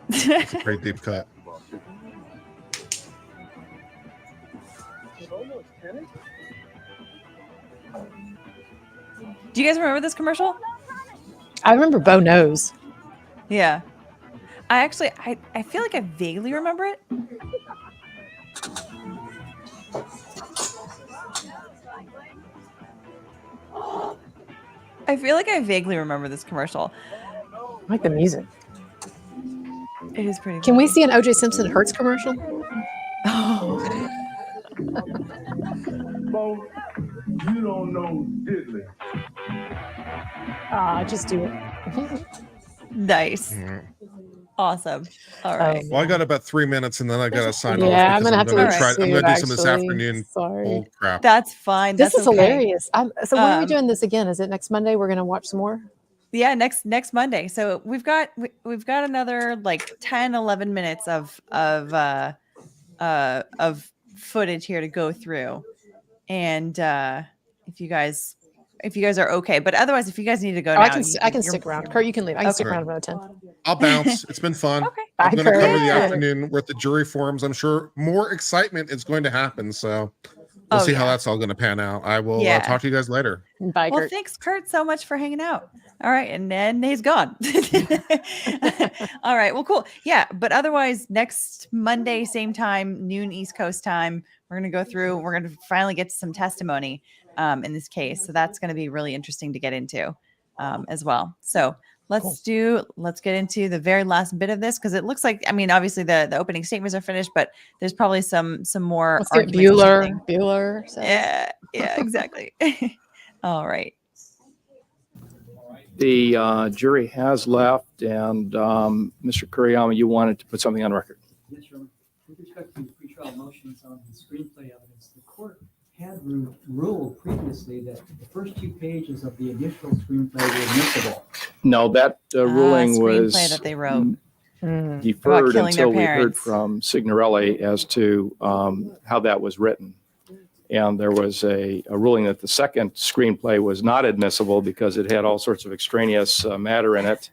Speaker 7: It's a pretty deep cut.
Speaker 8: Bo knows tennis.
Speaker 1: Do you guys remember this commercial?
Speaker 4: I remember Bo knows.
Speaker 1: Yeah. I feel like I vaguely remember it. I feel like I vaguely remember this commercial.
Speaker 4: I like the music.
Speaker 1: It is pretty.
Speaker 4: Can we
Speaker 1: funny.
Speaker 4: see an O.J. Simpson Hertz commercial?
Speaker 1: Oh.
Speaker 8: Bo, you don't know diddly.
Speaker 4: Just do it.
Speaker 1: Nice.
Speaker 7: Mhm.
Speaker 1: Awesome. All right.
Speaker 7: Well, I got about 3 minutes, and then I got to sign off.
Speaker 4: Yeah, I'm
Speaker 7: because
Speaker 4: gonna have to
Speaker 1: gonna
Speaker 4: leave
Speaker 1: try-
Speaker 7: I'm
Speaker 4: soon,
Speaker 7: going to do some this
Speaker 4: actually.
Speaker 7: afternoon.
Speaker 4: Sorry.
Speaker 7: Bull crap.
Speaker 1: That's fine.
Speaker 4: This
Speaker 1: That's
Speaker 4: is
Speaker 1: okay.
Speaker 4: hilarious. So when are we
Speaker 1: Um,
Speaker 4: doing this again? Is it next Monday? We're gonna watch some more?
Speaker 1: Yeah, next Monday. So we've got another like 10, 11 minutes of footage here to go through. And if you guys are okay, but otherwise if you guys need to go
Speaker 4: Oh,
Speaker 1: now,
Speaker 4: I can stick around. Kurt, you can leave. I can stick
Speaker 1: Okay.
Speaker 4: around about 10.
Speaker 7: I'll bounce. It's been fun.
Speaker 1: Okay.
Speaker 7: I'm
Speaker 4: Bye,
Speaker 7: going to
Speaker 4: Kurt.
Speaker 7: cover the
Speaker 1: Yeah.
Speaker 7: afternoon with the jury forums. I'm sure more excitement is going to happen. So we'll
Speaker 1: Oh,
Speaker 7: see how
Speaker 1: yeah.
Speaker 7: that's all going to pan out. I will
Speaker 1: Yeah.
Speaker 7: talk to you guys later.
Speaker 4: Bye,
Speaker 1: Well,
Speaker 4: Kurt.
Speaker 1: thanks, Kurt, so much for hanging out. All right, and then he's gone. All right, well, cool. Yeah, but otherwise, next Monday, same time, noon East Coast time, we're gonna go through. We're gonna finally get to some testimony in this case, so that's gonna be really interesting to get into as well. So let's get into the very last bit of this because it looks like, I mean, obviously the opening statements are finished, but there's probably some more.
Speaker 4: Let's get
Speaker 1: arguments or something.
Speaker 4: Bueller. So.
Speaker 1: Yeah, exactly. All right.
Speaker 3: The jury has left, and Mr. Kuriyama, you wanted to put something on record.
Speaker 5: Yes, Your Honor. With respect to pretrial motions on the screenplay evidence, the court had ruled previously that the first 2 pages of the initial screenplay were admissible.
Speaker 3: No, that ruling was
Speaker 1: Screenplay that they wrote. About
Speaker 3: deferred
Speaker 1: killing their
Speaker 3: until we heard
Speaker 1: parents.
Speaker 3: from Signorelli as to how that was written. And there was a ruling that the second screenplay was not admissible because it had all sorts of extraneous matter in it.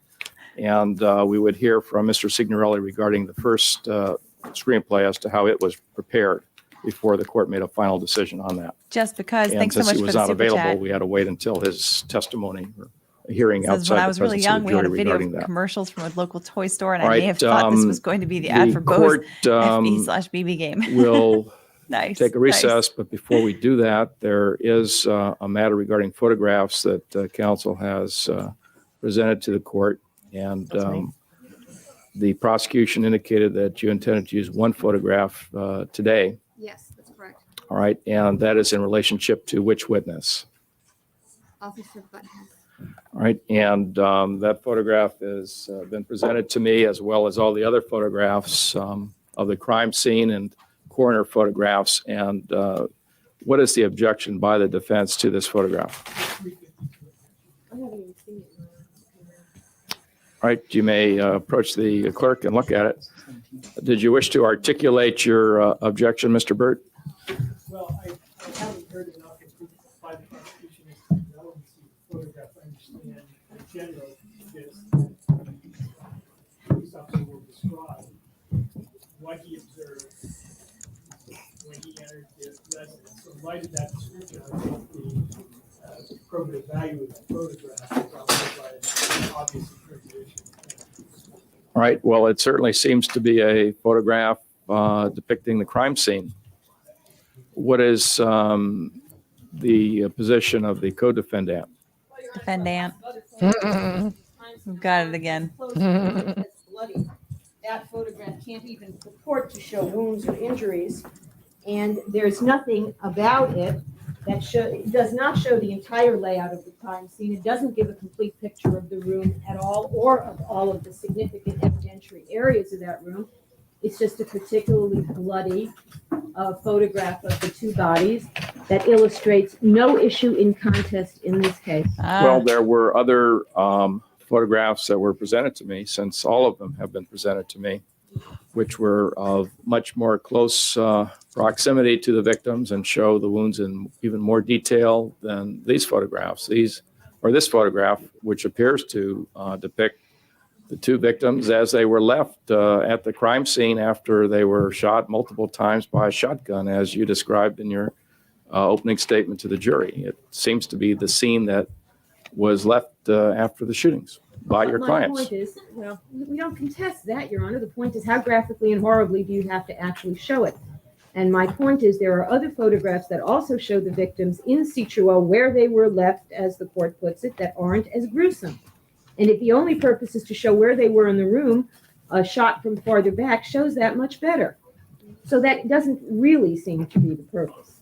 Speaker 3: And we would hear from Mr. Signorelli regarding the first screenplay as to how it was prepared before the court made a final decision on that.
Speaker 1: Just because.
Speaker 3: And
Speaker 1: Thanks so
Speaker 3: since
Speaker 1: much
Speaker 3: he
Speaker 1: for
Speaker 3: was
Speaker 1: the
Speaker 3: not
Speaker 1: super
Speaker 3: available,
Speaker 1: chat.
Speaker 3: we had to wait until his testimony or a hearing
Speaker 1: Says,
Speaker 3: outside
Speaker 1: when I
Speaker 3: the
Speaker 1: was really
Speaker 3: presence
Speaker 1: young,
Speaker 3: of
Speaker 1: we
Speaker 3: the
Speaker 1: had a
Speaker 3: jury
Speaker 1: video
Speaker 3: regarding
Speaker 1: of
Speaker 3: that.
Speaker 1: commercials from a local toy store, and
Speaker 3: All
Speaker 1: I may
Speaker 3: right,
Speaker 1: have thought this was going to be the ad for Bo's
Speaker 3: court
Speaker 1: FB/BB game.
Speaker 3: will
Speaker 1: Nice.
Speaker 3: take a recess,
Speaker 1: nice.
Speaker 3: but before we do that, there is a matter regarding photographs that counsel has presented to the court. And the prosecution indicated that you intended to use one photograph today.
Speaker 9: Yes, that's correct.
Speaker 3: All right, and that is in relationship to which witness?
Speaker 9: Officer Butthead.
Speaker 3: All right, and that photograph has been presented to me as well as all the other photographs of the crime scene and coroner photographs. And what is the objection by the defense to this photograph? All right, you may approach the clerk and look at it. Did you wish to articulate your objection, Mr. Burt?
Speaker 10: Well, I haven't heard enough by the prosecution as to the relevancy of the photograph. I understand in general this. Police officer will describe what he observed when he entered the residence. So in light of that description, I think the probative value of the photograph is outweighed by obviously prejudicial.
Speaker 3: All right, well, it certainly seems to be a photograph depicting the crime scene. What is the position of the co-defendant?
Speaker 1: Defendant. We've got it again.
Speaker 6: It's bloody. That photograph can't even purport to show wounds or injuries, and there's nothing about it that does not show the entire layout of the crime scene. It doesn't give a complete picture of the room at all, or of all of the significant evidentiary areas of that room. It's just a particularly bloody photograph of the two bodies that illustrates no issue in contest in this case.
Speaker 3: Well, there were other photographs that were presented to me, since all of them have been presented to me, which were of much more close proximity to the victims and show the wounds in even more detail than these photographs. This photograph, which appears to depict the two victims as they were left at the crime scene after they were shot multiple times by a shotgun, as you described in your opening statement to the jury. It seems to be the scene that was left after the shootings by your clients.
Speaker 6: My point is, well, we don't contest that, Your Honor. The point is, how graphically and horribly do you have to actually show it? And my point is, there are other photographs that also show the victims in situ, where they were left, as the court puts it, that aren't as gruesome. And if the only purpose is to show where they were in the room, a shot from farther back shows that much better. So that doesn't really seem to be the purpose.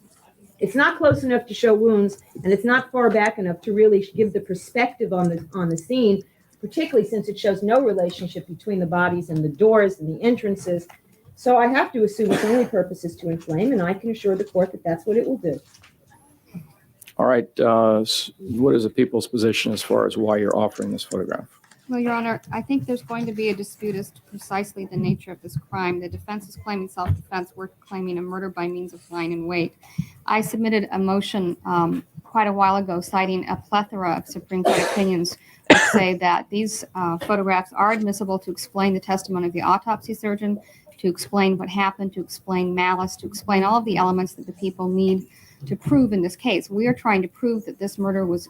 Speaker 6: It's not close enough to show wounds, and it's not far back enough to really give the perspective on the scene, particularly since it shows no relationship between the bodies and the doors and the entrances. So I have to assume its only purpose is to inflame, and I can assure the court that that's what it will do.
Speaker 3: All right. What is the people's position as far as why you're offering this photograph?
Speaker 9: Well, Your Honor, I think there's going to be a dispute as to precisely the nature of this crime. The defense is claiming self-defense. We're claiming a murder by means of lying in wait. I submitted a motion quite a while ago citing a plethora of Supreme Court opinions that say that these photographs are admissible to explain the testimony of the autopsy surgeon, to explain what happened, to explain malice, to explain all of the elements that the people need to prove in this case. We are trying to prove that this murder was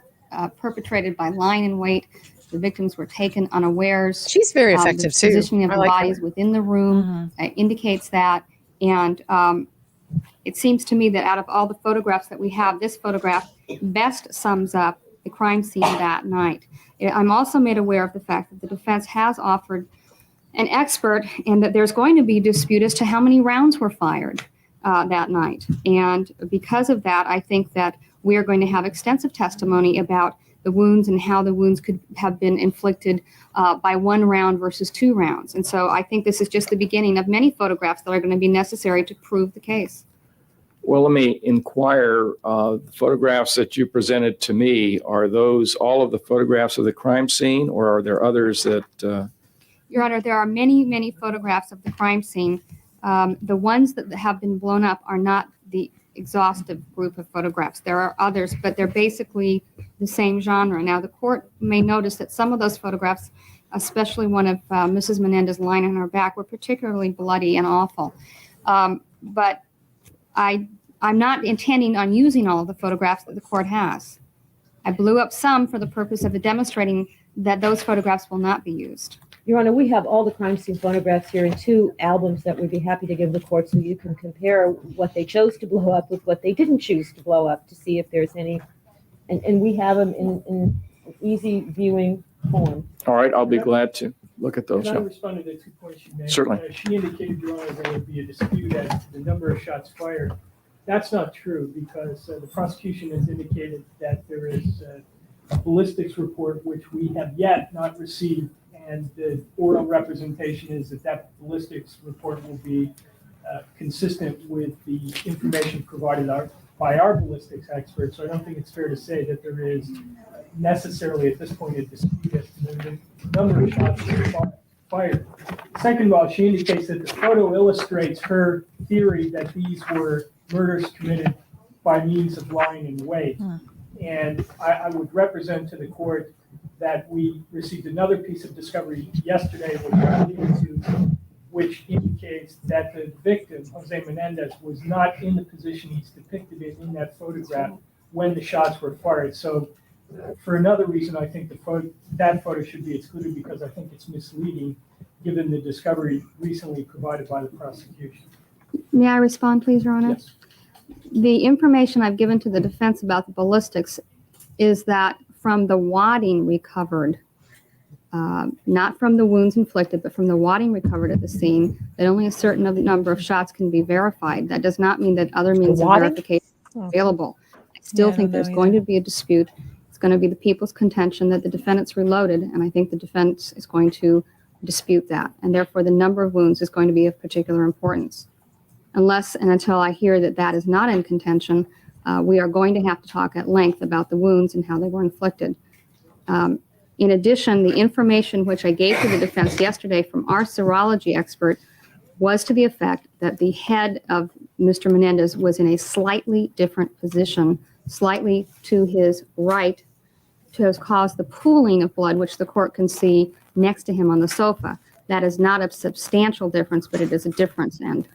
Speaker 9: perpetrated by lying in wait. The victims were taken unawares.
Speaker 4: She's very effective
Speaker 9: the
Speaker 4: too.
Speaker 9: Positioning of
Speaker 4: I
Speaker 9: the
Speaker 4: like
Speaker 9: bodies
Speaker 4: her.
Speaker 9: within the room indicates that. And it seems to me that out of all the photographs that we have, this photograph best sums up the crime scene that night. I'm also made aware of the fact that the defense has offered an expert, and that there's going to be a dispute as to how many rounds were fired that night. And because of that, I think that we are going to have extensive testimony about the wounds and how the wounds could have been inflicted by one round versus two rounds. And so I think this is just the beginning of many photographs that are going to be necessary to prove the case.
Speaker 3: Well, let me inquire. The photographs that you presented to me, are those all of the photographs of the crime scene, or are there others that...
Speaker 9: Your Honor, there are many, many photographs of the crime scene. The ones that have been blown up are not the exhaustive group of photographs. There are others, but they're basically the same genre. Now, the court may notice that some of those photographs, especially one of Mrs. Menendez lying on her back, were particularly bloody and awful. But I'm not intending on using all of the photographs that the court has. I blew up some for the purpose of demonstrating that those photographs will not be used.
Speaker 6: Your Honor, we have all the crime scene photographs here in 2 albums that we'd be happy to give the court, so you can compare what they chose to blow up with what they didn't choose to blow up, to see if there's any, and we have them in easy viewing form.
Speaker 3: All right, I'll be glad to look at those.
Speaker 10: Can I
Speaker 3: Yeah.
Speaker 10: respond to the 2 points you made?
Speaker 3: Certainly.
Speaker 10: She indicated, Your Honor, there would be a dispute as to the number of shots fired. That's not true, because the prosecution has indicated that there is a ballistics report which we have yet not received, and the oral representation is that that ballistics report will be consistent with the information provided by our ballistics experts. So I don't think it's fair to say that there is necessarily at this point a dispute as to the number of shots that were fired. Second of all, she indicates that the photo illustrates her theory that these were murders committed by means of lying in wait. And I would represent to the court that we received another piece of discovery yesterday, which indicates that the victim, Jose Menendez, was not in the position he's depicted in that photograph when the shots were fired. So for another reason, I think that photo should be excluded, because I think it's misleading given the discovery recently provided by the prosecution.
Speaker 9: May I respond, please, Your Honor?
Speaker 10: Yes.
Speaker 9: The information I've given to the defense about the ballistics is that from the wadding recovered, not from the wounds inflicted, but from the wadding recovered at the scene, that only a certain number of shots can be verified. That does not mean that other means of verification are available. I still
Speaker 1: Yeah, I
Speaker 9: think
Speaker 1: don't know
Speaker 9: there's going
Speaker 1: either.
Speaker 9: to be a dispute. It's going to be the people's contention that the defendant's reloaded, and I think the defense is going to dispute that, and therefore the number of wounds is going to be of particular importance. Unless and until I hear that that is not in contention, we are going to have to talk at length about the wounds and how they were inflicted. In addition, the information which I gave to the defense yesterday from our serology expert was to the effect that the head of Mr. Menendez was in a slightly different position, slightly to his right, to have caused the pooling of blood, which the court can see next to him on the sofa. That is not a substantial difference, but it is a difference. And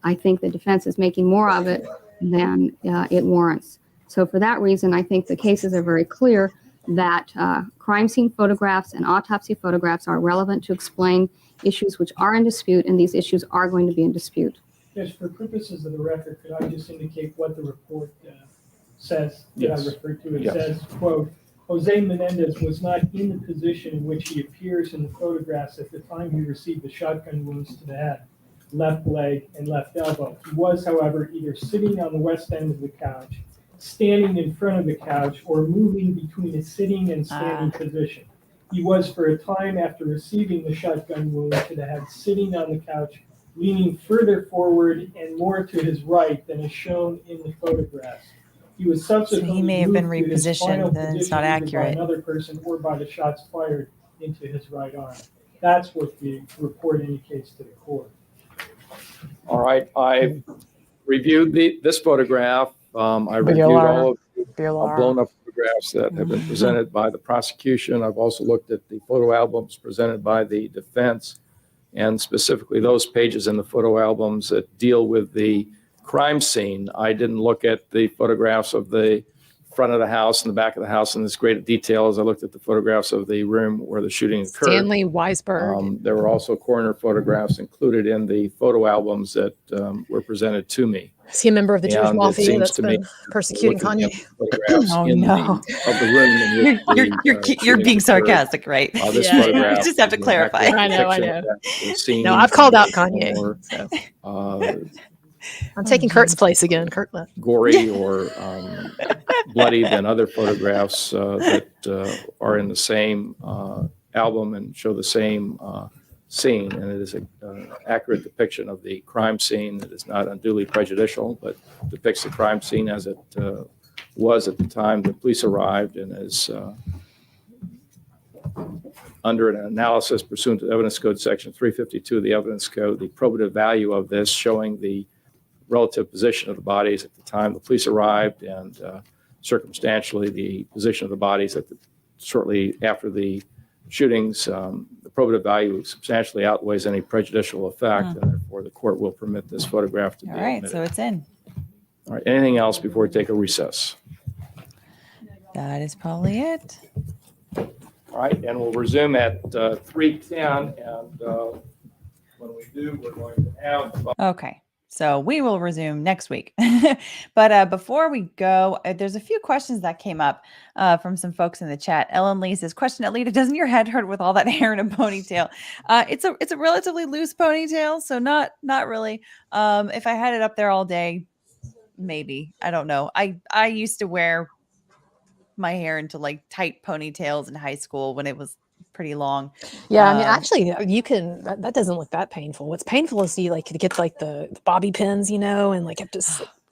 Speaker 9: I think the defense is making more of it than it warrants. So for that reason, I think the cases are very clear that crime scene photographs and autopsy photographs are relevant to explain issues which are in dispute, and these issues are going to be in dispute.
Speaker 10: Yes, for purposes of the record, could I just indicate what the report says that
Speaker 3: Yes.
Speaker 10: I referred to? It
Speaker 3: Yes.
Speaker 10: says, quote, Jose Menendez was not in the position in which he appears in the photographs at the time he received the shotgun wounds to the head, left leg, and left elbow. He was, however, either sitting on the west end of the couch, standing in front of the couch, or moving between a sitting and standing position. He was, for a time after receiving the shotgun wound to the head, sitting on the couch, leaning further forward and more to his right than is shown in the photographs. He was subsequently
Speaker 1: he may have been
Speaker 10: moved to his final
Speaker 1: repositioned, then it's
Speaker 10: position
Speaker 1: not
Speaker 10: either
Speaker 1: accurate.
Speaker 10: by another person or by the shots fired into his right arm. That's what the report indicates to the court.
Speaker 3: All right, I reviewed this photograph. I reviewed all of the blown up photographs that have been presented by the prosecution. I've also looked at the photo albums presented by the defense, and specifically those pages in the photo albums that deal with the crime scene. I didn't look at the photographs of the front of the house and the back of the house in this great detail as I looked at the photographs of the room where the shooting occurred.
Speaker 4: Stanley Weisberg.
Speaker 3: There were also coroner photographs included in the photo albums that were presented to me.
Speaker 4: Is he a member of the Jewish
Speaker 3: And it
Speaker 4: mafia
Speaker 3: seems
Speaker 4: that's
Speaker 3: to me,
Speaker 4: been persecuting
Speaker 3: looking at
Speaker 4: Kanye?
Speaker 3: the photographs
Speaker 1: Oh,
Speaker 3: in
Speaker 1: no.
Speaker 3: of the room in which
Speaker 1: You're
Speaker 3: shooting
Speaker 1: being
Speaker 3: occurred,
Speaker 1: sarcastic, right?
Speaker 3: this
Speaker 4: Yeah.
Speaker 3: photograph
Speaker 1: Just have to
Speaker 3: is an
Speaker 1: clarify.
Speaker 3: accurate
Speaker 4: I know, I
Speaker 3: depiction of
Speaker 4: know.
Speaker 3: that scene.
Speaker 4: No, I've called out Kanye.
Speaker 3: Or,
Speaker 4: So
Speaker 3: uh,
Speaker 4: I'm taking Kurt's place again. Kurt left.
Speaker 3: gory or bloody than other photographs that are in the same album and show the same scene. And it is an accurate depiction of the crime scene that is not unduly prejudicial, but depicts the crime scene as it was at the time the police arrived, and is under an analysis pursuant to Evidence Code Section 352 of the Evidence Code, the probative value of this, showing the relative position of the bodies at the time the police arrived, and circumstantially the position of the bodies shortly after the shootings. The probative value substantially outweighs any prejudicial effect, and therefore the court will permit this photograph to be
Speaker 1: All right,
Speaker 3: admitted.
Speaker 1: so it's in.
Speaker 3: All right, anything else before we take a recess?
Speaker 1: That is probably it.
Speaker 3: All right, and we'll resume at 3:10, and when we do, we're going to have
Speaker 1: Okay. So we will resume next week. But before we go, there's a few questions that came up from some folks in the chat. Ellen Lee says, question, Alita, doesn't your head hurt with all that hair in a ponytail? It's a relatively loose ponytail, so not really. If I had it up there all day, maybe. I don't know. I used to wear my hair into like tight ponytails in high school when it was pretty long.
Speaker 4: Yeah, I mean, actually, you can. That doesn't look that painful. What's painful is you like to get like the bobby pins, you know, and like have to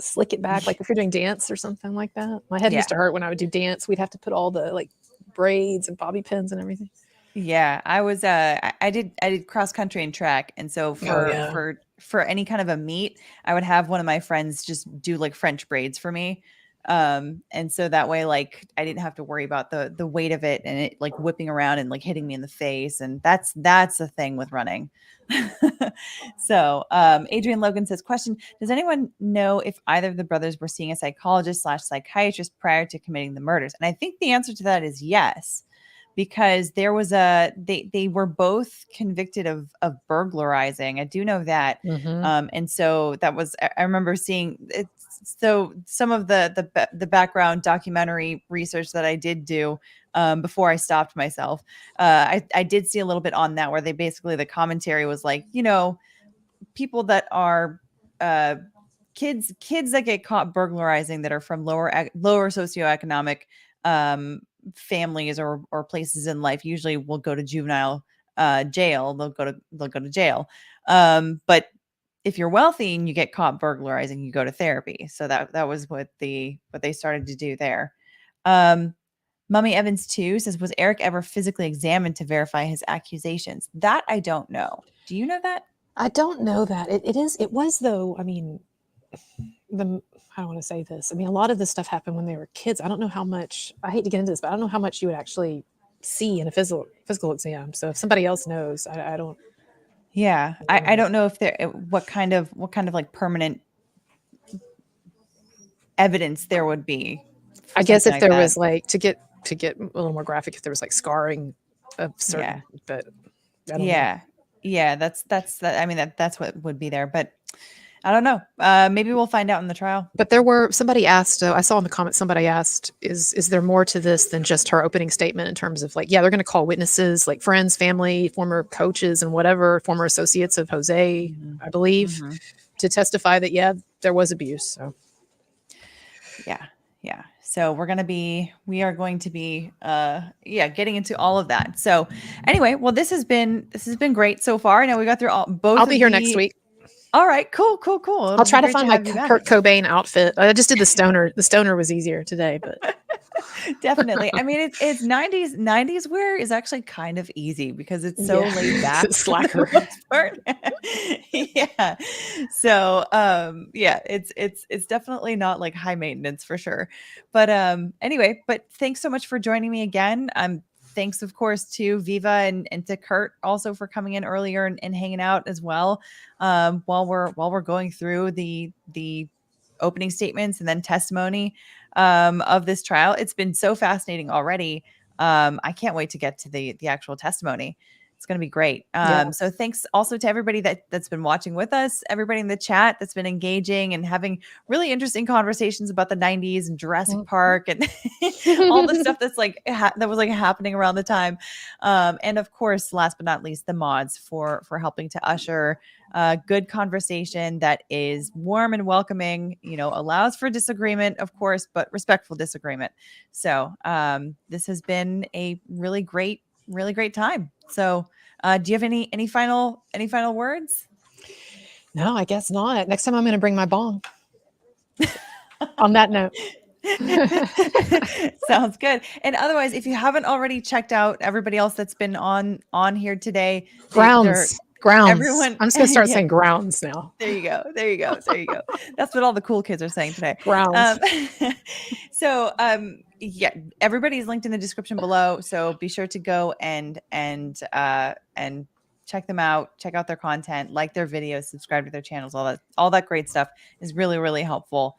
Speaker 4: slick it back, like if you're doing dance or something like that. My head used to hurt when I would do dance. We'd have to put all the like braids and bobby pins and everything.
Speaker 1: Yeah, I was. I did cross country and track, and so for any kind of a meet, I would have one of my friends just do like French braids for me. And so that way, like, I didn't have to worry about the weight of it and it like whipping around and like hitting me in the face. And that's the thing with running. So, Adrian Logan says, question, does anyone know if either of the brothers were seeing a psychologist/psychiatrist prior to committing the murders? And I think the answer to that is yes, because there was they were both convicted of burglarizing. I do know that. And so that was, I remember seeing it. So some of the background documentary research that I did do before I stopped myself, I did see a little bit on that where they basically, the commentary was like, you know, people that are kids that get caught burglarizing that are from lower socioeconomic families or places in life usually will go to juvenile jail. They'll go to jail. But if you're wealthy and you get caught burglarizing, you go to therapy. So that was what they started to do there. Mummy Evans 2 says, was Erik ever physically examined to verify his accusations? That I don't know. Do you know that?
Speaker 4: I don't know that. It was though, I mean, I don't want to say this. I mean, a lot of this stuff happened when they were kids. I don't know how much, I hate to get into this, but I don't know how much you would actually see in a physical exam. So if somebody else knows, I don't.
Speaker 1: Yeah. I don't know if what kind of like permanent evidence there would be.
Speaker 4: I guess if
Speaker 1: like
Speaker 4: there
Speaker 1: that.
Speaker 4: was like, to get a little more graphic, if there was like scarring of certain, but I don't know.
Speaker 1: Yeah, that's I mean, that's what would be there, but I don't know. Maybe we'll find out in the trial.
Speaker 4: But somebody asked, I saw in the comments, somebody asked, is there more to this than just her opening statement in terms of like, yeah, they're going to call witnesses, like friends, family, former coaches and whatever, former associates of Jose, I believe, to testify that, yeah, there was abuse. So.
Speaker 1: Yeah. So we are going to be getting into all of that. So anyway, well, this has been great so far. I know we got through both.
Speaker 4: I'll be here next week.
Speaker 1: All right, cool.
Speaker 4: I'll try to find my Kurt Cobain outfit. I just did the stoner. The stoner was easier today, but
Speaker 1: definitely. I mean, it's 90s wear is actually kind of easy because it's so laid back.
Speaker 4: Slacker.
Speaker 1: Yeah. So it's definitely not like high maintenance for sure. But anyway, but thanks so much for joining me again. Thanks, of course, to Viva and to Kurt also for coming in earlier and hanging out as well while we're going through the opening statements and then testimony of this trial. It's been so fascinating already. I can't wait to get to the actual testimony. It's going to be great. So thanks also to everybody that's been watching with us, everybody in the chat that's been engaging and having really interesting conversations about the 90s and Jurassic Park and all the stuff that's like that was like happening around the time. And of course, last but not least, the mods for helping to usher good conversation that is warm and welcoming, allows for disagreement, of course, but respectful disagreement. So this has been a really great time. So do you have any final words?
Speaker 4: No, I guess not. Next time I'm going to bring my bong. On that note.
Speaker 1: Sounds good. And otherwise, if you haven't already checked out everybody else that's been on here today,
Speaker 4: Grounds.
Speaker 1: Everyone,
Speaker 4: I'm just going to start saying grounds now.
Speaker 1: There you go. That's what all the cool kids are saying today.
Speaker 4: Grounds.
Speaker 1: Everybody's linked in the description below. So be sure to go and check them out, check out their content, like their videos, subscribe to their channels, all that great stuff is really, really helpful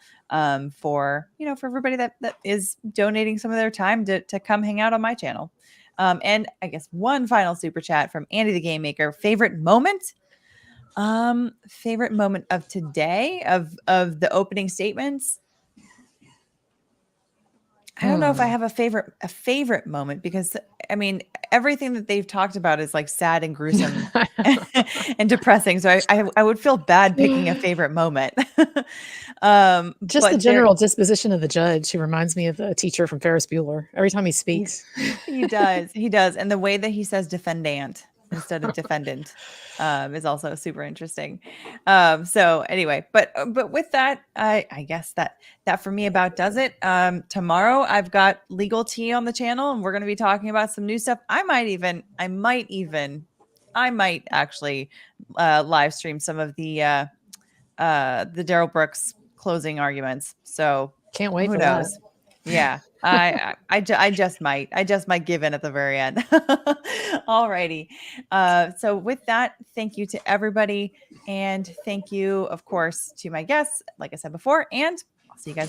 Speaker 1: for everybody that is donating some of their time to come hang out on my channel. And I guess one final super chat from Andy the Game Maker. Favorite moment? Favorite moment of today of the opening statements? I don't know if I have a favorite moment because I mean everything that they've talked about is like sad and gruesome and depressing. So I would feel bad picking a favorite moment.
Speaker 4: Just the general disposition of the judge. He reminds me of a teacher from Ferris Bueller. Every time he speaks,
Speaker 1: he does, and the way that he says defendant instead of defendant is also super interesting. So anyway, but with that, I guess that for me about does it. Tomorrow I've got Legal Tea on the channel and we're going to be talking about some new stuff. I might actually live stream some of the Darrell Brooks closing arguments. So
Speaker 4: can't wait.
Speaker 1: Who knows? That. Yeah. I just might give in at the very end. Alrighty. So with that, thank you to everybody. And thank you, of course, to my guests, like I said before, and I'll see you guys